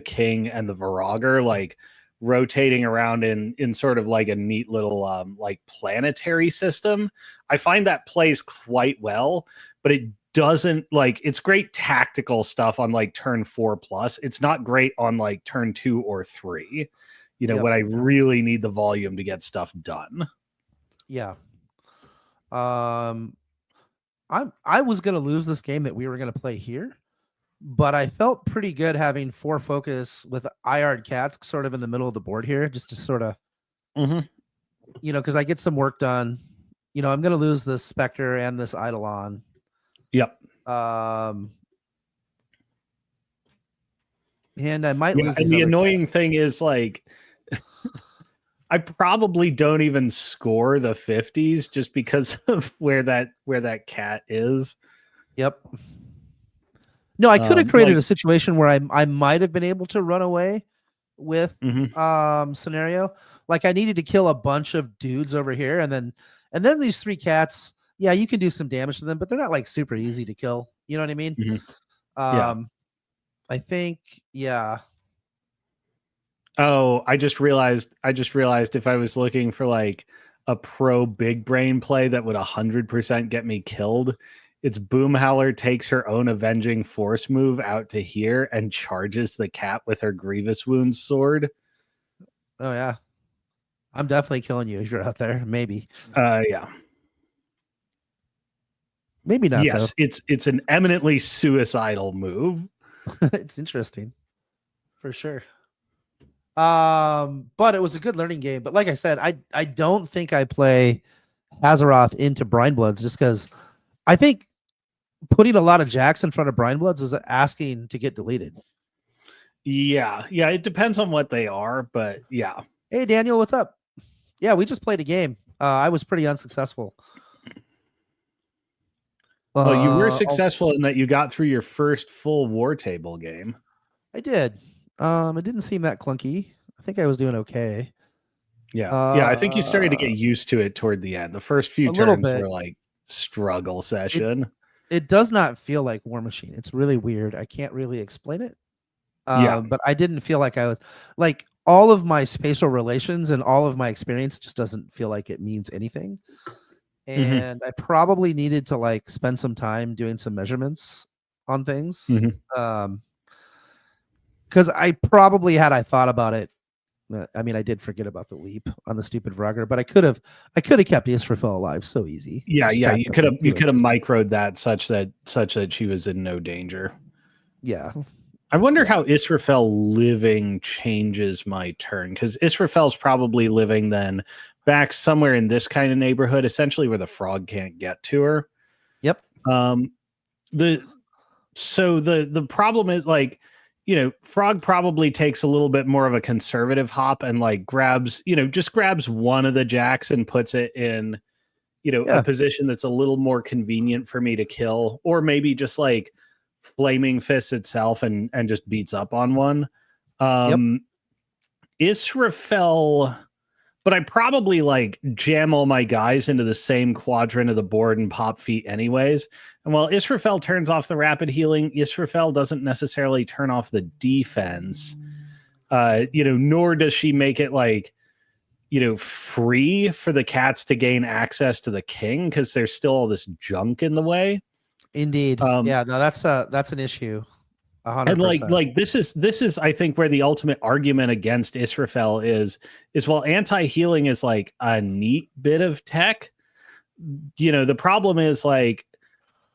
king and the Virager, like rotating around in sort of like a neat little like planetary system. I find that plays quite well, but it doesn't, like, it's great tactical stuff on like turn 4 plus. It's not great on like turn 2 or 3. When I really need the volume to get stuff done. Yeah. I was gonna lose this game that we were gonna play here, but I felt pretty good having 4 focus with IR'd cats sort of in the middle of the board here, just to sort of, because I get some work done. I'm gonna lose this Spectre and this Eidolon. Yep. And I might lose. And the annoying thing is, like, I probably don't even score the 50s just because of where that cat is. Yep. No, I could have created a situation where I might have been able to run away with scenario. Like I needed to kill a bunch of dudes over here, and then these 3 cats. Yeah, you can do some damage to them, but they're not like super easy to kill. You know what I mean? I think, yeah. Oh, I just realized if I was looking for like a pro big brain play that would 100% get me killed, it's Boom Howler takes her own avenging force move out to here and charges the cat with her Grievous Wounds sword. Oh yeah. I'm definitely killing you if you're out there. Maybe. Yeah. Maybe not. Yes, though. it's an eminently suicidal move. It's interesting. For sure. But it was a good learning game. But like I said, I don't think I play Azeroth into Brine Bloods just because I think putting a lot of jacks in front of Brine Bloods is asking to get deleted. Yeah, it depends on what they are, but yeah. Hey Daniel, what's up? Yeah, we just played a game. I was pretty unsuccessful. Well, you were successful in that you got through your first full Wartable game. I did. It didn't seem that clunky. I think I was doing okay. Yeah. I think you started to get used to it toward the end. The first few turns were like struggle session. It does not feel like Warmachine. It's really weird. I can't really explain it. But I didn't feel like I was like all of my spatial relations and all of my experience just doesn't feel like it means anything. And I probably needed to like spend some time doing some measurements on things. because I probably had I thought about it. I mean, I did forget about the leap on the stupid Vrugger, but I could have kept Israfel alive so easy. Yeah, Just yeah, back you up could have like 2 inches. microed that such that she was in no danger. Yeah. I wonder Yeah. how Israfel living changes my turn, because Israfel's probably living then back somewhere in this kind of neighborhood, essentially where the frog can't get to her. Yep. The problem is, like, Frog probably takes a little bit more of a conservative hop and like grabs one of the jacks and puts it in, a position that's a little more convenient for me to kill, or maybe just like flaming fists itself and just beats up on one. Israfel, but I probably like jam all my guys into the same quadrant of the board and pop feet anyways. And while Israfel turns off the rapid healing, Israfel doesn't necessarily turn off the defense. Nor does she make it like, free for the cats to gain access to the king, because there's still all this junk in the way. Indeed. Yeah, no, that's an issue. 100%. And like this is I think where the ultimate argument against Israfel is while anti-healing is like a neat bit of tech, the problem is like,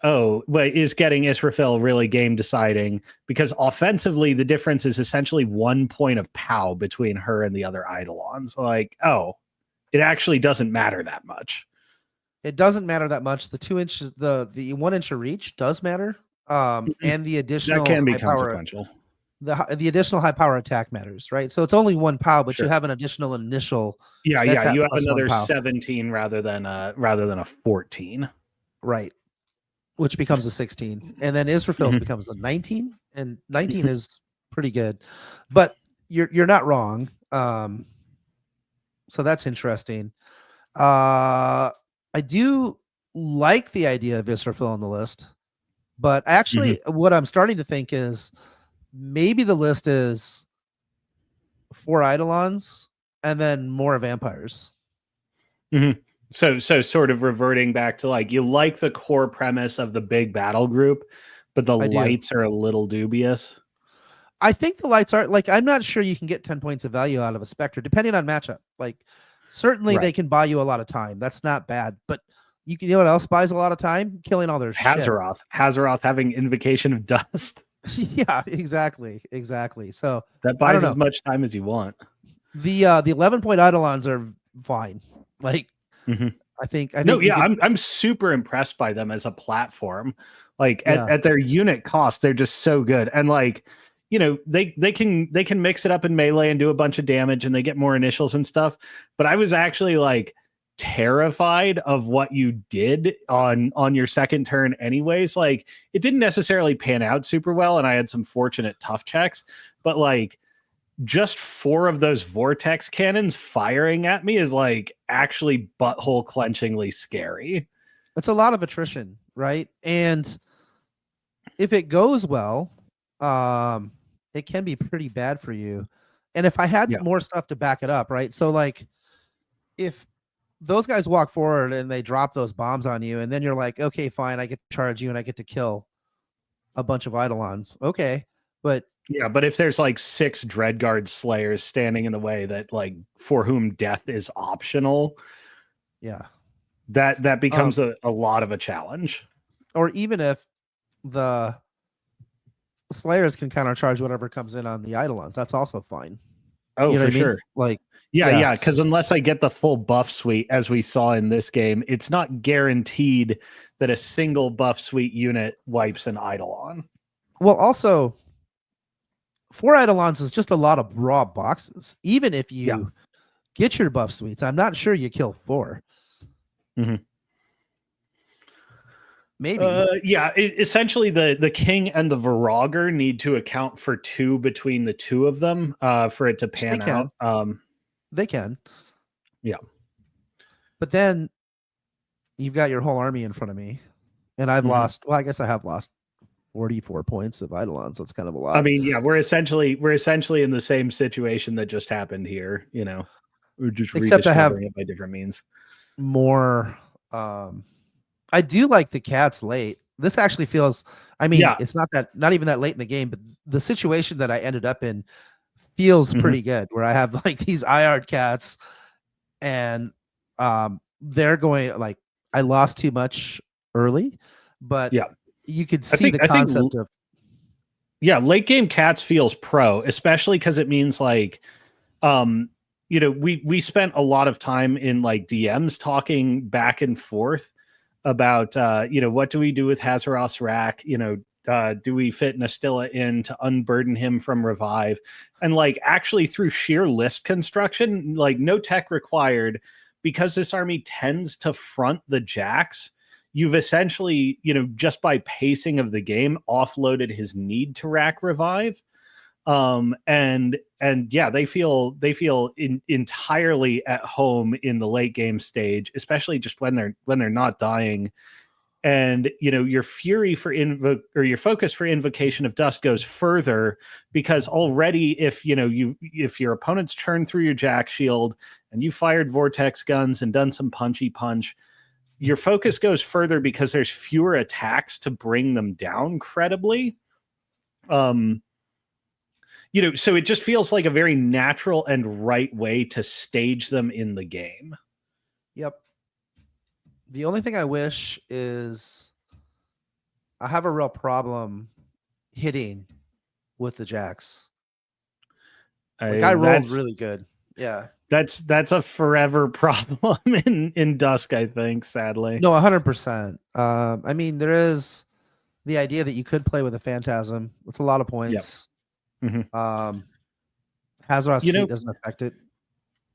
is getting Israfel really game deciding, because offensively the difference is essentially 1 point of POW between her and the other Eidolons. Like, it actually doesn't matter that much. It doesn't matter that much. The 2 inches, the 1 inch of reach does matter. And the additional that can be consequential. The additional high power attack matters, right? So it's only 1 POW, but you have an additional initial. Yeah, you have another 17 rather than a 14. Right. Which becomes a 16. And then Israfel's becomes a 19. And 19 is pretty good. But you're not wrong. So that's interesting. I do like the idea of Israfel on the list. But actually, what I'm starting to think is maybe the list is 4 Eidolons and then more vampires. So sort of reverting back to like, you like the core premise of the big battle group, but the lights are a little dubious. I think the lights are like, I'm not sure you can get 10 points of value out of a Spectre, depending on matchup. Like, certainly they can buy you a lot of time. That's not bad, but you know what else buys a lot of time? Killing all their Hazaroth. shit. Hazaroth having Invocation of Dust. Yeah, exactly. So that buys as much time as you want. The 11-point Eidolons are fine. Like, I think I'm super impressed by them as a platform. Like at their unit cost, they're just so good. And like, they can mix it up in melee and do a bunch of damage, and they get more initials and stuff. But I was actually like terrified of what you did on your second turn anyways. Like, it didn't necessarily pan out super well, and I had some fortunate tough checks, but like just 4 of those vortex cannons firing at me is like actually butthole clenchingly scary. It's a lot of attrition, right? And if it goes well, it can be pretty bad for you. And if I had more stuff to back it up, right? So like, if those guys walk forward and they drop those bombs on you, and then you're like, okay, fine, I get to charge you and I get to kill a bunch of Eidolons. Okay. But if there's like 6 Dreadguard Slayers standing in the way that like for whom death is optional, that becomes a lot of a challenge. Or even if the Slayers can countercharge whatever comes in on the Eidolons, that's also fine. For sure. Like, because unless I get the full buff suite, as we saw in this game, it's not guaranteed that a single buff suite unit wipes an Eidolon. Well, also, 4 Eidolons is just a lot of raw boxes. Even if you get your buff suites, I'm not sure you kill 4. Maybe. Essentially, the king and the Virager need to account for 2 between the 2 of them for it to pan out. They can. Yeah. But then you've got your whole army in front of me, and I've lost. Well, I guess I have lost 44 points of Eidolons. That's kind of a lot. I mean, we're essentially in the same situation that just happened here. We're just rediscovering it by different means. More. I do like the cats late. This actually feels. I mean, Yeah. it's not even that late in the game, but the situation that I ended up in feels Mhm. pretty good. Where I have like these IR cats, and they're going like I lost too much early, but Yeah. you could I see think the I think concept of yeah, late game cats feels pro, especially because it means like um we spent a lot of time in like DMs talking back and forth about what do we do with Hazaroth's rack, do we fit Nastilla in to unburden him from revive, and like actually through sheer list construction, like no tech required, because this army tends to front the jacks. You've essentially, just by pacing of the game, offloaded his need to rack revive. And yeah, they feel entirely at home in the late game stage, especially just when they're not dying. And your fury for your focus for invocation of Dusk goes further, because already if your opponent's churned through your jack shield and you fired vortex guns and done some punchy punch, your focus goes further because there's fewer attacks to bring them down credibly. um so it just feels like a very natural and right way to stage them in the game. yep. The only thing I wish is I have a real problem hitting with the jacks. Like I rolled That's really good. Yeah. that's a forever problem in Dusk, I think, sadly. No, 100%. I mean, there is the idea that you could play with a phantasm. It's a lot of Yeah. points. Hmm. Hazaroth's You feet know, doesn't affect it.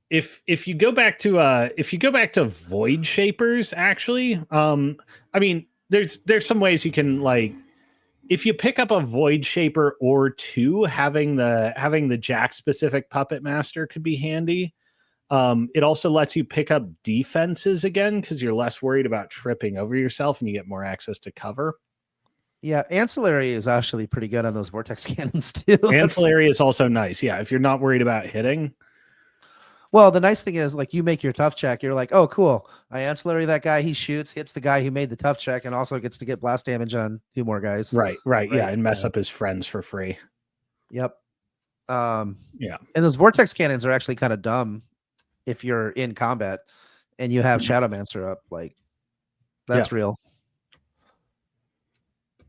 if you go back to Void Shapers, actually, I mean, there's some ways you can, like, if you pick up a Void Shaper or two, having the Jack specific Puppet Master could be handy. It also lets you pick up defenses again because you're less worried about tripping over yourself and you get more access to cover. Yeah, ancillary is actually pretty good on those vortex cannons too. Ancillary is also nice. Yeah, if you're not worried about hitting. Well, the nice thing is, like, you make your tough check. You're like, oh, cool. I ancillary that guy. He shoots, hits the guy who made the tough check, and also gets to get blast damage on two more guys. Right, yeah, Right. and mess Yeah. up his friends for free. Yep. Yeah. And those vortex cannons are actually kind of dumb if you're in combat and you have Shadowmancer up. Like, that's real.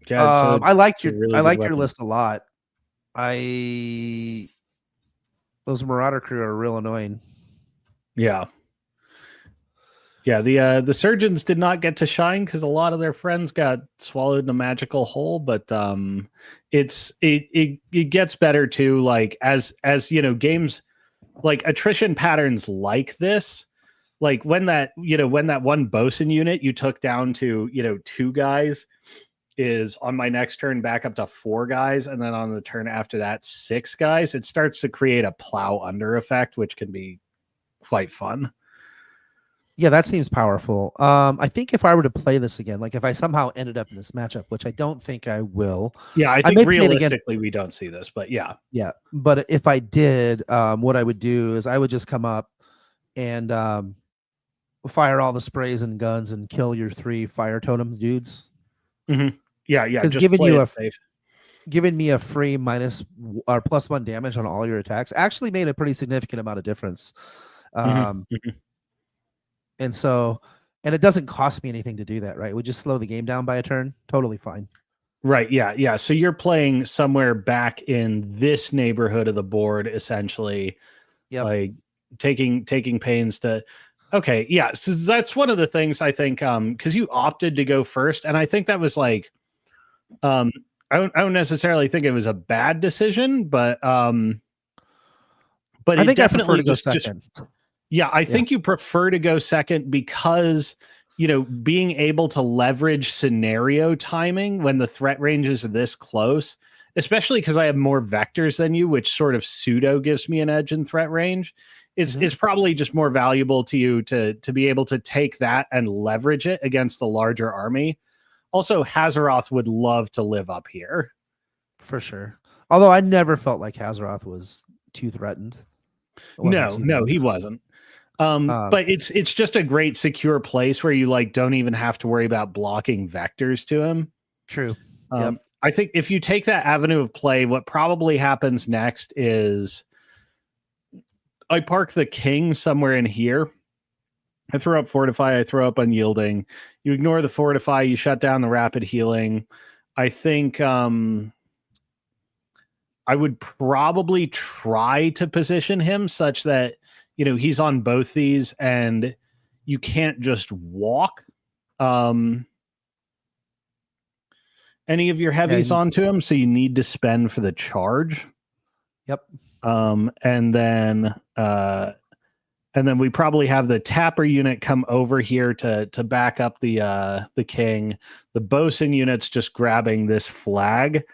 Yeah, I liked it's a really I good liked your weapon. list a lot. Those Marauder crew are real annoying. Yeah. Yeah, the surgeons did not get to shine because a lot of their friends got swallowed in a magical hole, but it gets better too. Like as games, like attrition patterns like this, like when that one bosun unit you took down to two guys is on my next turn back up to four guys, and then on the turn after that six guys, it starts to create a plow under effect, which can be quite fun. Yeah, that seems powerful. I think if I were to play this again, like if I somehow ended up in this matchup, which I don't think I will. Yeah, I I think may play it again. realistically we don't see this, but yeah. Yeah, but if I did, what I would do is I would just come up and fire all the sprays and guns and kill your 3 fire totem dudes. Mm-hmm. Yeah, because just play it safe. Giving me a free minus or +1 damage on all your attacks actually made a pretty significant amount of difference. And so, and it doesn't cost me anything to do that, right? We just slow the game down by a turn. Totally fine. Right. Yeah. So you're playing somewhere back in this neighborhood of the board, essentially. Yep. Like taking pains to. Okay. Yeah. So that's one of the things I think, because you opted to go first, and I think that was like, I don't necessarily think it was a bad decision, but I think I prefer to go second. Yeah, I think you prefer to go second because, being able to leverage scenario timing when the threat ranges are this close, especially because I have more vectors than you, which sort of pseudo gives me an edge in threat range, is probably just more valuable to you to be able to take that and leverage it against the larger army. Also, Hazaroth would love to live up here. For sure. Although I never felt like Hazaroth was too threatened. No, he wasn't. But it's just a great secure place where you like don't even have to worry about blocking vectors to him. True. Yep. I think if you take that avenue of play, what probably happens next is I park the king somewhere in here. I throw up Fortify, I throw up Unyielding. You ignore the Fortify, you shut down the Rapid Healing. I think I would probably try to position him such that, he's on both these and you can't just walk any of your heavies onto him, so you need to spend for the charge. Yep. And then we probably have the tapper unit come over here to back up the king. The bosun unit's just grabbing this flag,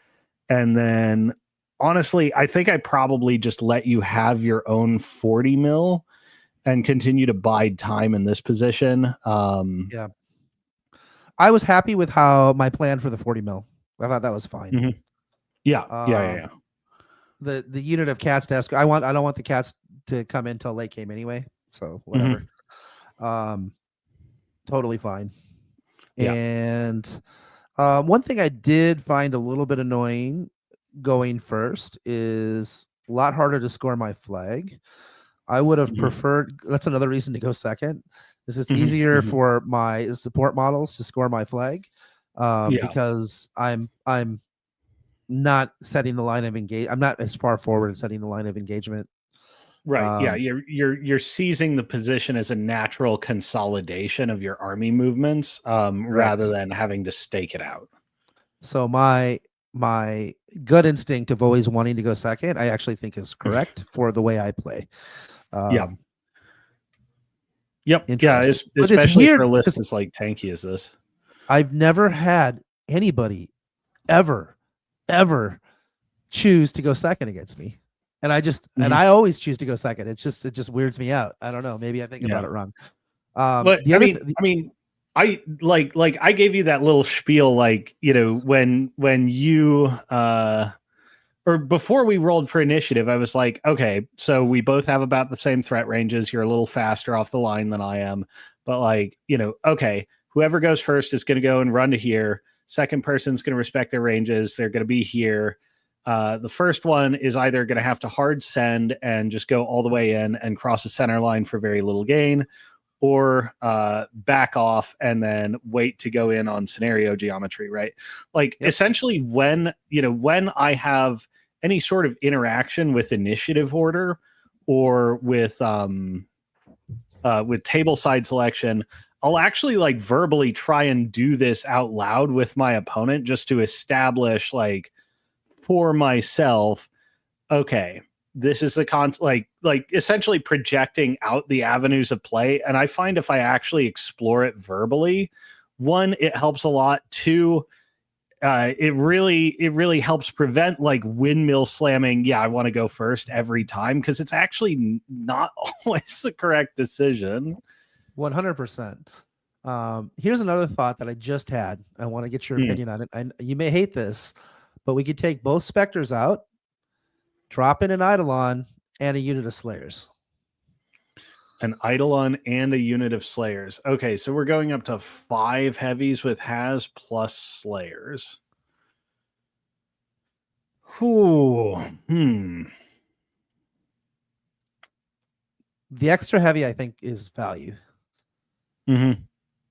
and then honestly, I think I probably just let you have your own 40 mil and continue to bide time in this position. Yeah. I was happy with how my plan for the 40 mil. I thought that was fine. Mm-hmm. Yeah. The unit of cats desk. I don't want the cats to come in till late game anyway. So whatever. Totally fine. Yeah. And one thing I did find a little bit annoying going first is a lot harder to score my flag. I would have preferred. That's another reason to go second. It's easier for my support models to score my flag because I'm not setting the line of engage. I'm not as far forward in setting the line of engagement. Right. You're seizing the position as a natural consolidation of your army movements rather than having to stake it out. So my gut instinct of always wanting to go second, I actually think is correct for the way I play. Yep. Yeah. Especially for a list as like tanky as this. I've never had anybody ever choose to go second against me. And I always choose to go second. It just weirds me out. I don't know. Maybe I think about it wrong. But I gave you that little spiel, when you or before we rolled for initiative, I was like, okay, so we both have about the same threat ranges. You're a little faster off the line than I am, but okay, whoever goes first is going to go and run to here. Second person's going to respect their ranges. They're going to be here. The first one is either going to have to hard send and just go all the way in and cross the center line for very little gain, or back off and then wait to go in on scenario geometry, right? Essentially when I have any sort of interaction with initiative order or with table side selection, I'll actually verbally try and do this out loud with my opponent just to establish for myself, okay, this is essentially projecting out the avenues of play. And I find if I actually explore it verbally, one, it helps a lot. Two, it really helps prevent windmill slamming. Yeah, I want to go first every time, because it's actually not always the correct decision. 100%. Here's another thought that I just had. I want to get your opinion on it. You may hate this, but we could take both Spectres out, drop in an Eidolon and a unit of Slayers. An Eidolon and a unit of Slayers. Okay, so we're going up to 5 heavies with Has plus Slayers. The extra heavy, I think, is value. And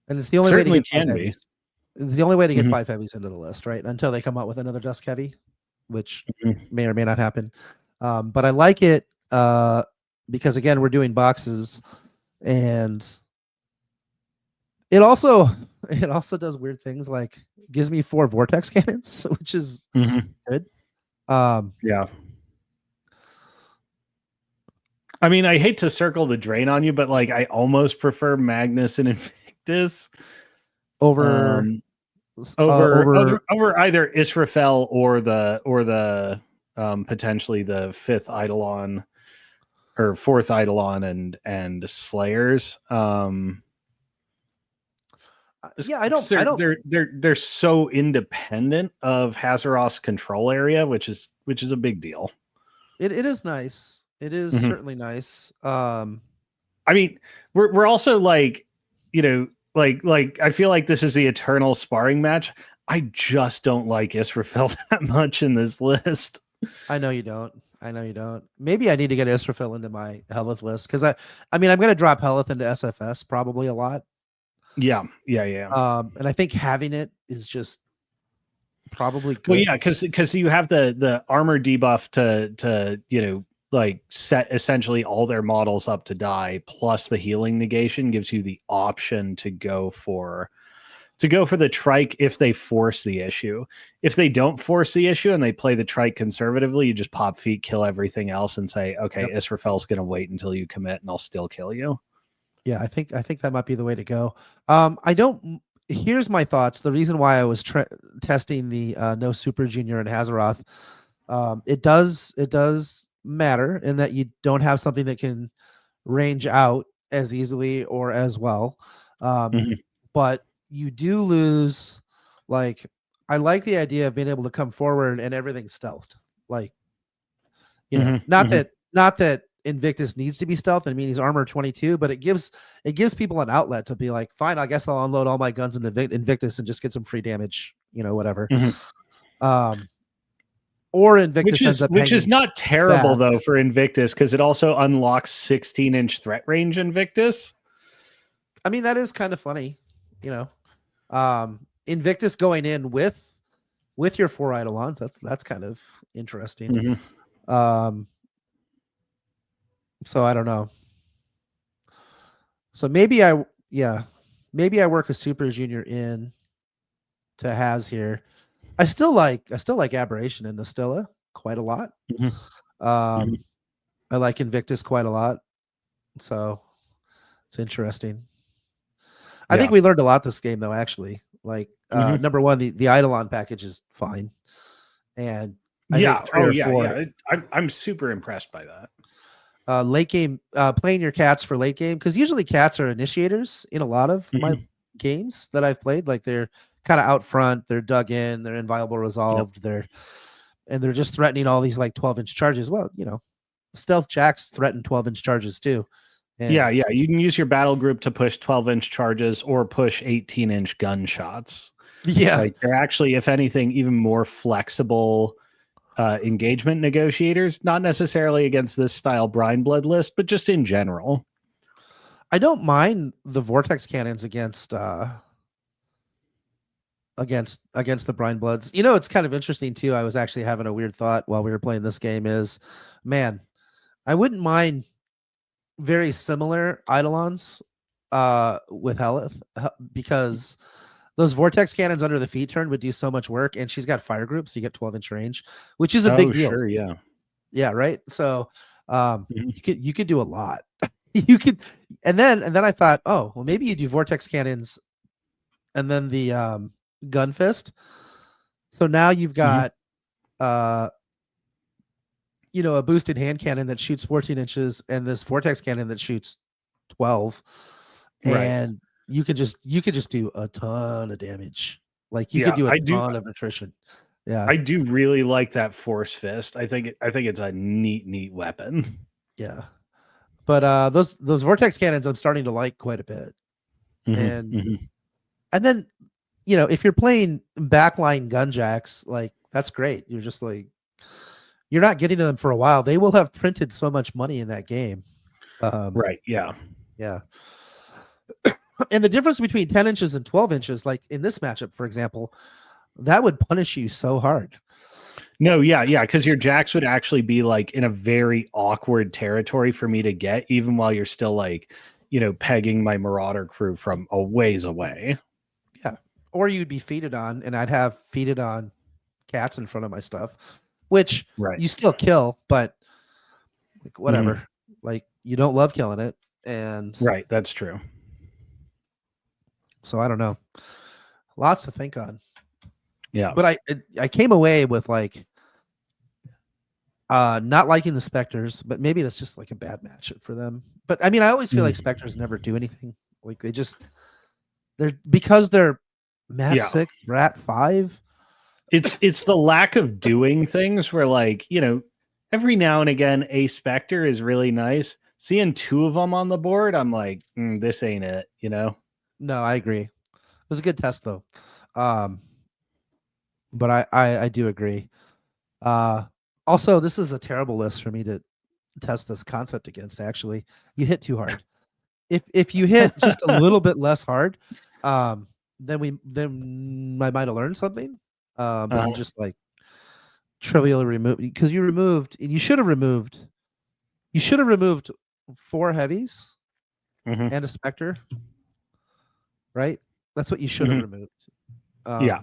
it's the only way to get 5 heavies. It's the only way to get 5 heavies into the list, right? Until they come out with another Dusk heavy, which may or may not happen. But I like it because, again, we're doing boxes, and it also does weird things, like gives me 4 vortex cannons, which is good. Yeah. I mean, I hate to circle the drain on you, but I almost prefer Magnus and Invictus over either Israfel or the potentially the 5th Eidolon or 4th Eidolon and Slayers. They're so independent of Hazaroth's control area, which is a big deal. It is nice. It is certainly nice. I mean, we're also I feel like this is the eternal sparring match. I just don't like Israfel that much in this list. I know you don't. I know you don't. Maybe I need to get Israfil into my Helith list because I mean, I'm going to drop Helith into SFS probably a lot. Yeah. And I think having it is just probably good. Well, yeah, because you have the armor debuff to like set essentially all their models up to die, plus the healing negation gives you the option to go for the trike if they force the issue. If they don't force the issue and they play the trike conservatively, you just pop feet, kill everything else, and say, okay, yep. Israfel's going to wait until you commit, and I'll still kill you. Yeah, I think that might be the way to go. Here's my thoughts. The reason why I was testing the no Super Junior and Hazaroth, it does matter in that you don't have something that can range out as easily or as well. But you do lose, like, I like the idea of being able to come forward and everything's stealthed. Like, not that Invictus needs to be stealth. I mean, he's armor 22, but it gives people an outlet to be like, fine, I guess I'll unload all my guns into Invictus and just get some free damage, whatever. Or Invictus which is not terrible though for Invictus, because it also unlocks 16-inch threat range Invictus. I mean, that is kind of funny, Invictus going in with your 4 Eidolons. That's kind of interesting. So I don't know. So maybe I work a Super Junior in to Haz here. I still like Aberration and Nastilla quite a lot. I like Invictus quite a lot. So it's interesting. I think we learned a lot this game though, actually. Like number one, the Eidolon package is fine. And I'm super impressed by that. Late game, playing your cats for late game, because usually cats are initiators in a lot of my games that I've played. Like they're kind of out front, they're dug in, they're inviolable resolved, they're just threatening all these like 12-inch charges. Well, stealth jacks threaten 12-inch charges too. And you can use your battle group to push 12-inch charges or push 18-inch gunshots. Like they're actually, if anything, even more flexible engagement negotiators, not necessarily against this style Brine Blood list, but just in general. I don't mind the vortex cannons against the Brine Bloods. It's kind of interesting too. I was actually having a weird thought while we were playing this game is, man, I wouldn't mind very similar Eidolons with Helith, because those vortex cannons under the feet turn would do so much work, and she's got fire groups, so you get 12-inch range, which is a big deal. Sure, yeah, right. So you could do a lot. You could, and then I thought, oh well, maybe you do vortex cannons, and then the gun fist. So now you've got a boosted hand cannon that shoots 14 inches, and this vortex cannon that shoots 12, and you could just do a ton of damage. Like you could do a ton of attrition. Yeah, I do really like that force fist. I think it's a neat weapon. Yeah, but those vortex cannons I'm starting to like quite a bit. And then if you're playing backline gunjacks, like that's great. You're just like, you're not getting them for a while. They will have printed so much money in that game. Yeah. And the difference between 10 inches and 12 inches, like in this matchup, for example, that would punish you so hard. No, because your jacks would actually be like in a very awkward territory for me to get, even while you're still like, pegging my Marauder crew from a ways away. Yeah. Or you'd be feeded on, and I'd have feeded on cats in front of my stuff, which you still kill, but like, whatever. Like, you don't love killing it. And that's true. So I don't know. Lots to think on. Yeah. But I came away with like not liking the Spectres, but maybe that's just like a bad matchup for them. But I mean, I always feel like Spectres never do anything. Like they're Mat 6, Rat 5. It's the lack of doing things where, like, every now and again a Spectre is really nice. Seeing 2 of them on the board, I'm like, this ain't it, No, I agree. It was a good test though. but I do agree. Also, this is a terrible list for me to test this concept against. Actually, you hit too hard. If you hit just a little bit less hard, then I might have learned something. But you just like trivially removed because you should have removed 4 heavies and a specter, right? That's what you should have removed. Yeah.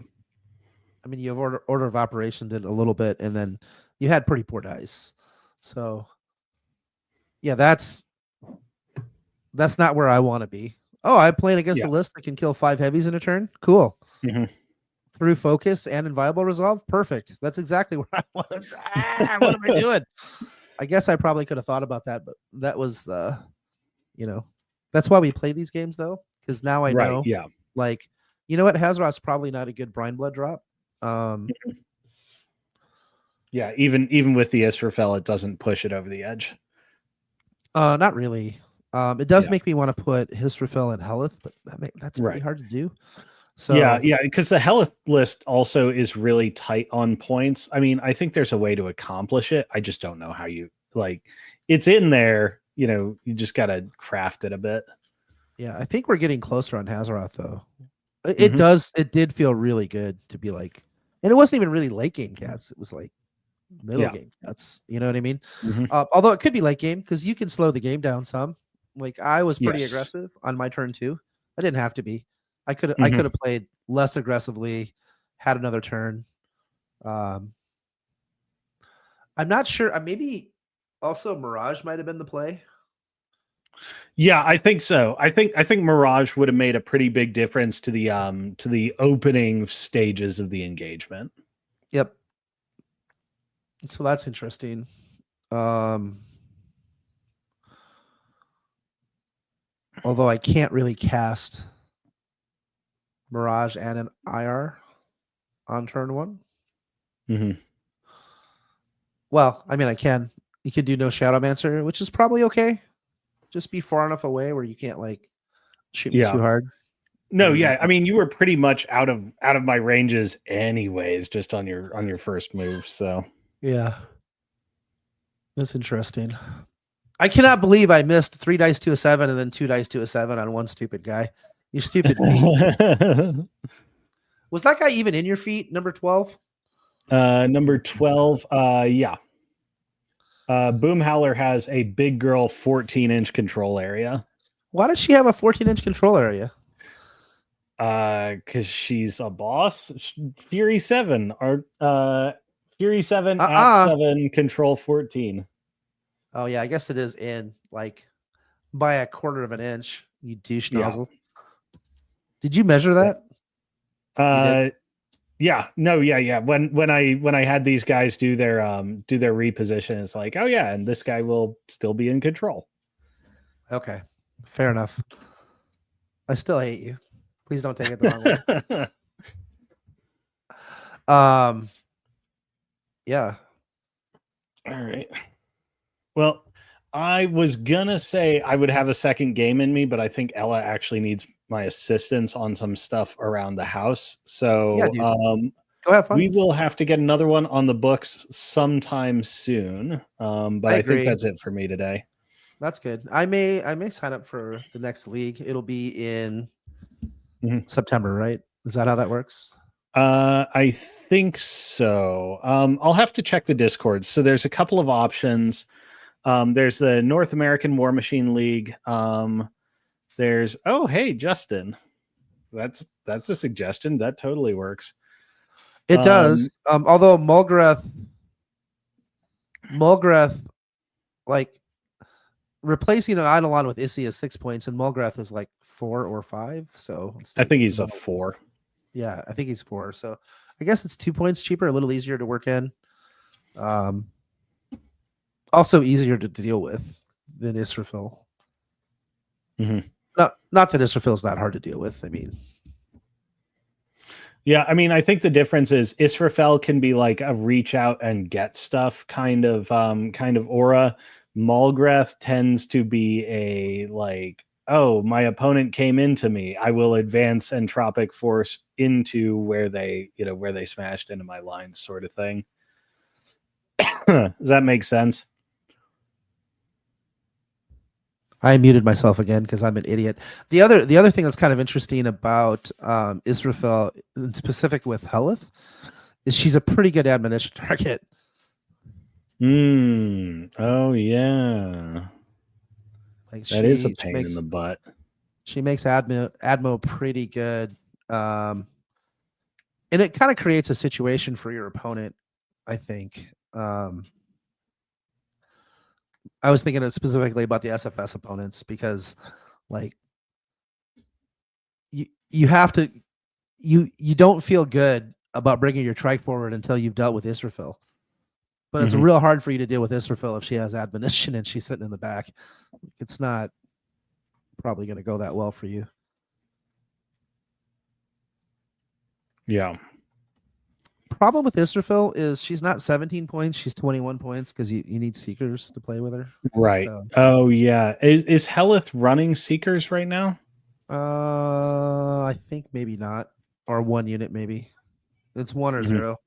I mean, you have order of operation did a little bit, and then you had pretty poor dice. So, yeah, that's not where I want to be. Oh, I'm playing against a list that can kill 5 heavies in a turn. Cool. Through focus and inviolable resolve. Perfect. That's exactly where I want to. What am I doing? I guess I probably could have thought about that, but that was the, that's why we play these games though, because now I know. Yeah. Like, you know what? Hazaroth's probably not a good brine blood drop. Yeah, even with the Israfel, it doesn't push it over the edge. Not really. It does make me want to put Hisrafel and Helith, but that's pretty hard to do. So yeah, because the Helith list also is really tight on points. I mean, I think there's a way to accomplish it. I just don't know how you it's in there. You just got to craft it a bit. Yeah, I think we're getting closer on Hazaroth though. It did feel really good to be like, and it wasn't even really late game cats. It was like middle game cats. You know what I mean? Although it could be late game because you can slow the game down some. Like I was pretty aggressive on my turn too. I didn't have to be. I could have played less aggressively, had another turn. I'm not sure. Maybe also Mirage might have been the play. Yeah, I think so. I think Mirage would have made a pretty big difference to the opening stages of the engagement. Yep. So that's interesting. Although I can't really cast Mirage and an IR on turn 1. Well, I mean, I can. You could do no Shadowmancer, which is probably okay. Just be far enough away where you can't shoot me too hard. No, yeah. I mean, you were pretty much out of my ranges anyways, just on your first move. So yeah, that's interesting. I cannot believe I missed 3 dice to a 7 and then 2 dice to a 7 on one stupid guy. You stupid feet. Was that guy even in your feet? Number 12. Number 12. Yeah. Boom Howler has a big girl 14-inch control area. Why does she have a 14-inch control area? Because she's a boss. Fury 7 or Fury 7 at 7 control 14. Oh yeah, I guess it is in by a quarter of an inch. You douche nozzle. Yeah. Did you measure that? Yeah. No, yeah. When I had these guys do their reposition, it's like, oh yeah, and this guy will still be in control. Okay. Fair enough. I still hate you. Please don't take it the wrong way. Yeah. All right. Well, I was gonna say I would have a second game in me, but I think Ella actually needs my assistance on some stuff around the house. So go have fun. We will have to get another one on the books sometime soon. But I think that's it for me today. That's good. I may sign up for the next league. It'll be in September, right? Is that how that works? I think so. I'll have to check the Discord. So there's a couple of options. There's the North American Warmachine League. There's hey, Justin. That's a suggestion. That totally works. It does. Although Mulgreth replacing an Eidolon with Issy is 6 points, and Mulgreth is 4 or 5. So I think he's a 4. Yeah, I think he's 4. So I guess it's 2 points cheaper, a little easier to work in. Also easier to deal with than Israfil. Not that Israfil is that hard to deal with. I mean, yeah, I mean, I think the difference is Israfel can be like a reach out and get stuff kind of aura. Mulgreth tends to be a oh, my opponent came into me, I will advance entropic force into where they smashed into my lines, sort of thing. Does that make sense? I muted myself again because I'm an idiot. The other thing that's kind of interesting about Israfel, in specific with Helith, is she's a pretty good admonition target. Oh yeah. Like That is a she pain in makes the butt. Admo pretty good, and it kind of creates a situation for your opponent. I think. I was thinking specifically about the SFS opponents because, like, you have to you don't feel good about bringing your trike forward until you've dealt with Israfil. But it's real hard for you to deal with Israfil if she has admonition and she's sitting in the back. It's not probably going to go that well for you. Yeah. Problem with Israfil is she's not 17 points, she's 21 points because you need Seekers to play with her. Right. So, oh yeah. Is Helith running Seekers right now? I think maybe not. Or one unit maybe. It's 1 or 0.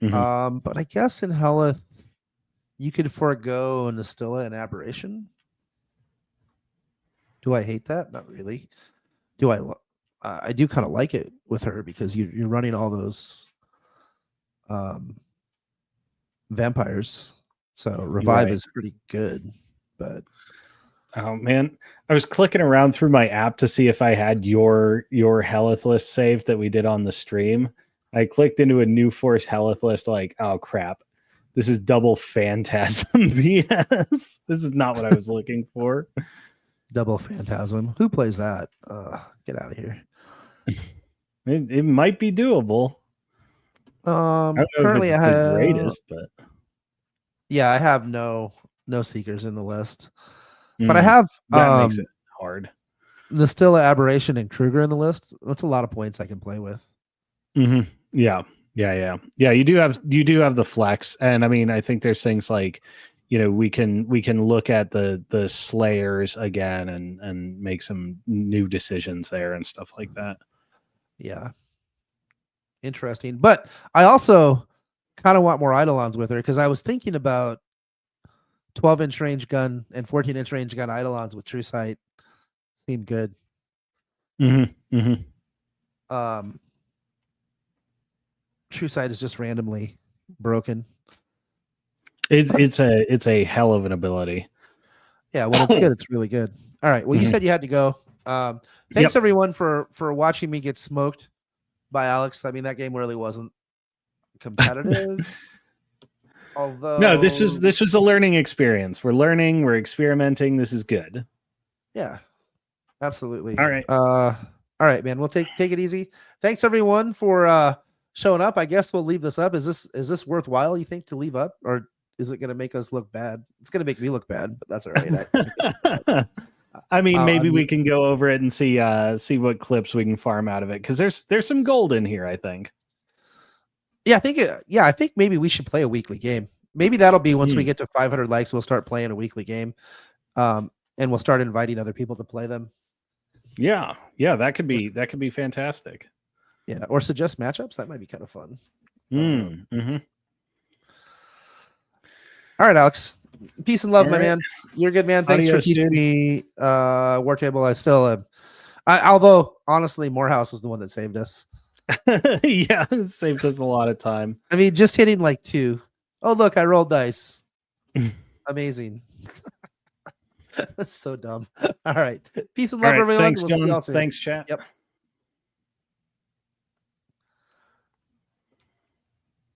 But I guess in Helith you could forego Nastilla and Aberration. Do I hate that? Not really. Do I do kind of like it with her because you're running all those vampires. So revive is pretty good. But oh man, I was clicking around through my app to see if I had your Helith list saved that we did on the stream. I clicked into a new force Helith list, like, oh crap. This is double Phantasm BS. This is not what I was looking for. Double Phantasm. Who plays that? Get out of here. It might be doable. I don't know Currently if it's the greatest, but yeah, I have no Seekers in the list. But I have that makes it hard. Nastilla, Aberration, and Kruger in the list. That's a lot of points I can play with. Yeah. You do have the flex, and I mean, I think there's things like, we can look at the Slayers again and make some new decisions there and stuff like that. Yeah, interesting. But I also kind of want more Eidolons with her because I was thinking about 12-inch range gun and 14-inch range gun Eidolons with True Sight. Seemed good. True Sight is just randomly broken. It's a hell of an ability. Yeah, when it's good, it's really good. All right. Well, you said you had to go. Thanks everyone for watching me get smoked by Alex. I mean, that game really wasn't competitive. Although no, this was a learning experience. We're learning, we're experimenting. This is good. Yeah, absolutely. All right. All right, man. We'll take it easy. Thanks everyone for showing up. I guess we'll leave this up. Is this worthwhile, you think, to leave up, or is it going to make us look bad? It's going to make me look bad, but that's all right. I mean, maybe we can go over it and see what clips we can farm out of it, because there's some gold in here, I think. Yeah, I think maybe we should play a weekly game. Maybe that'll be once we get to 500 likes, we'll start playing a weekly game, and we'll start inviting other people to play them. Yeah, that could be fantastic. Yeah, or suggest matchups. That might be kind of fun. All right, Alex. Peace and love, my man. You're a good man. Thanks for teaching me Wartable. I still am. Although, honestly, Morehouse is the one that saved us. Yeah, it saved us a lot of time. I mean, just hitting like 2. Oh, look, I rolled dice. Amazing. That's so dumb. All right. Peace and love, everyone. Thanks, we'll see y'all soon. Thanks, chat. Yep.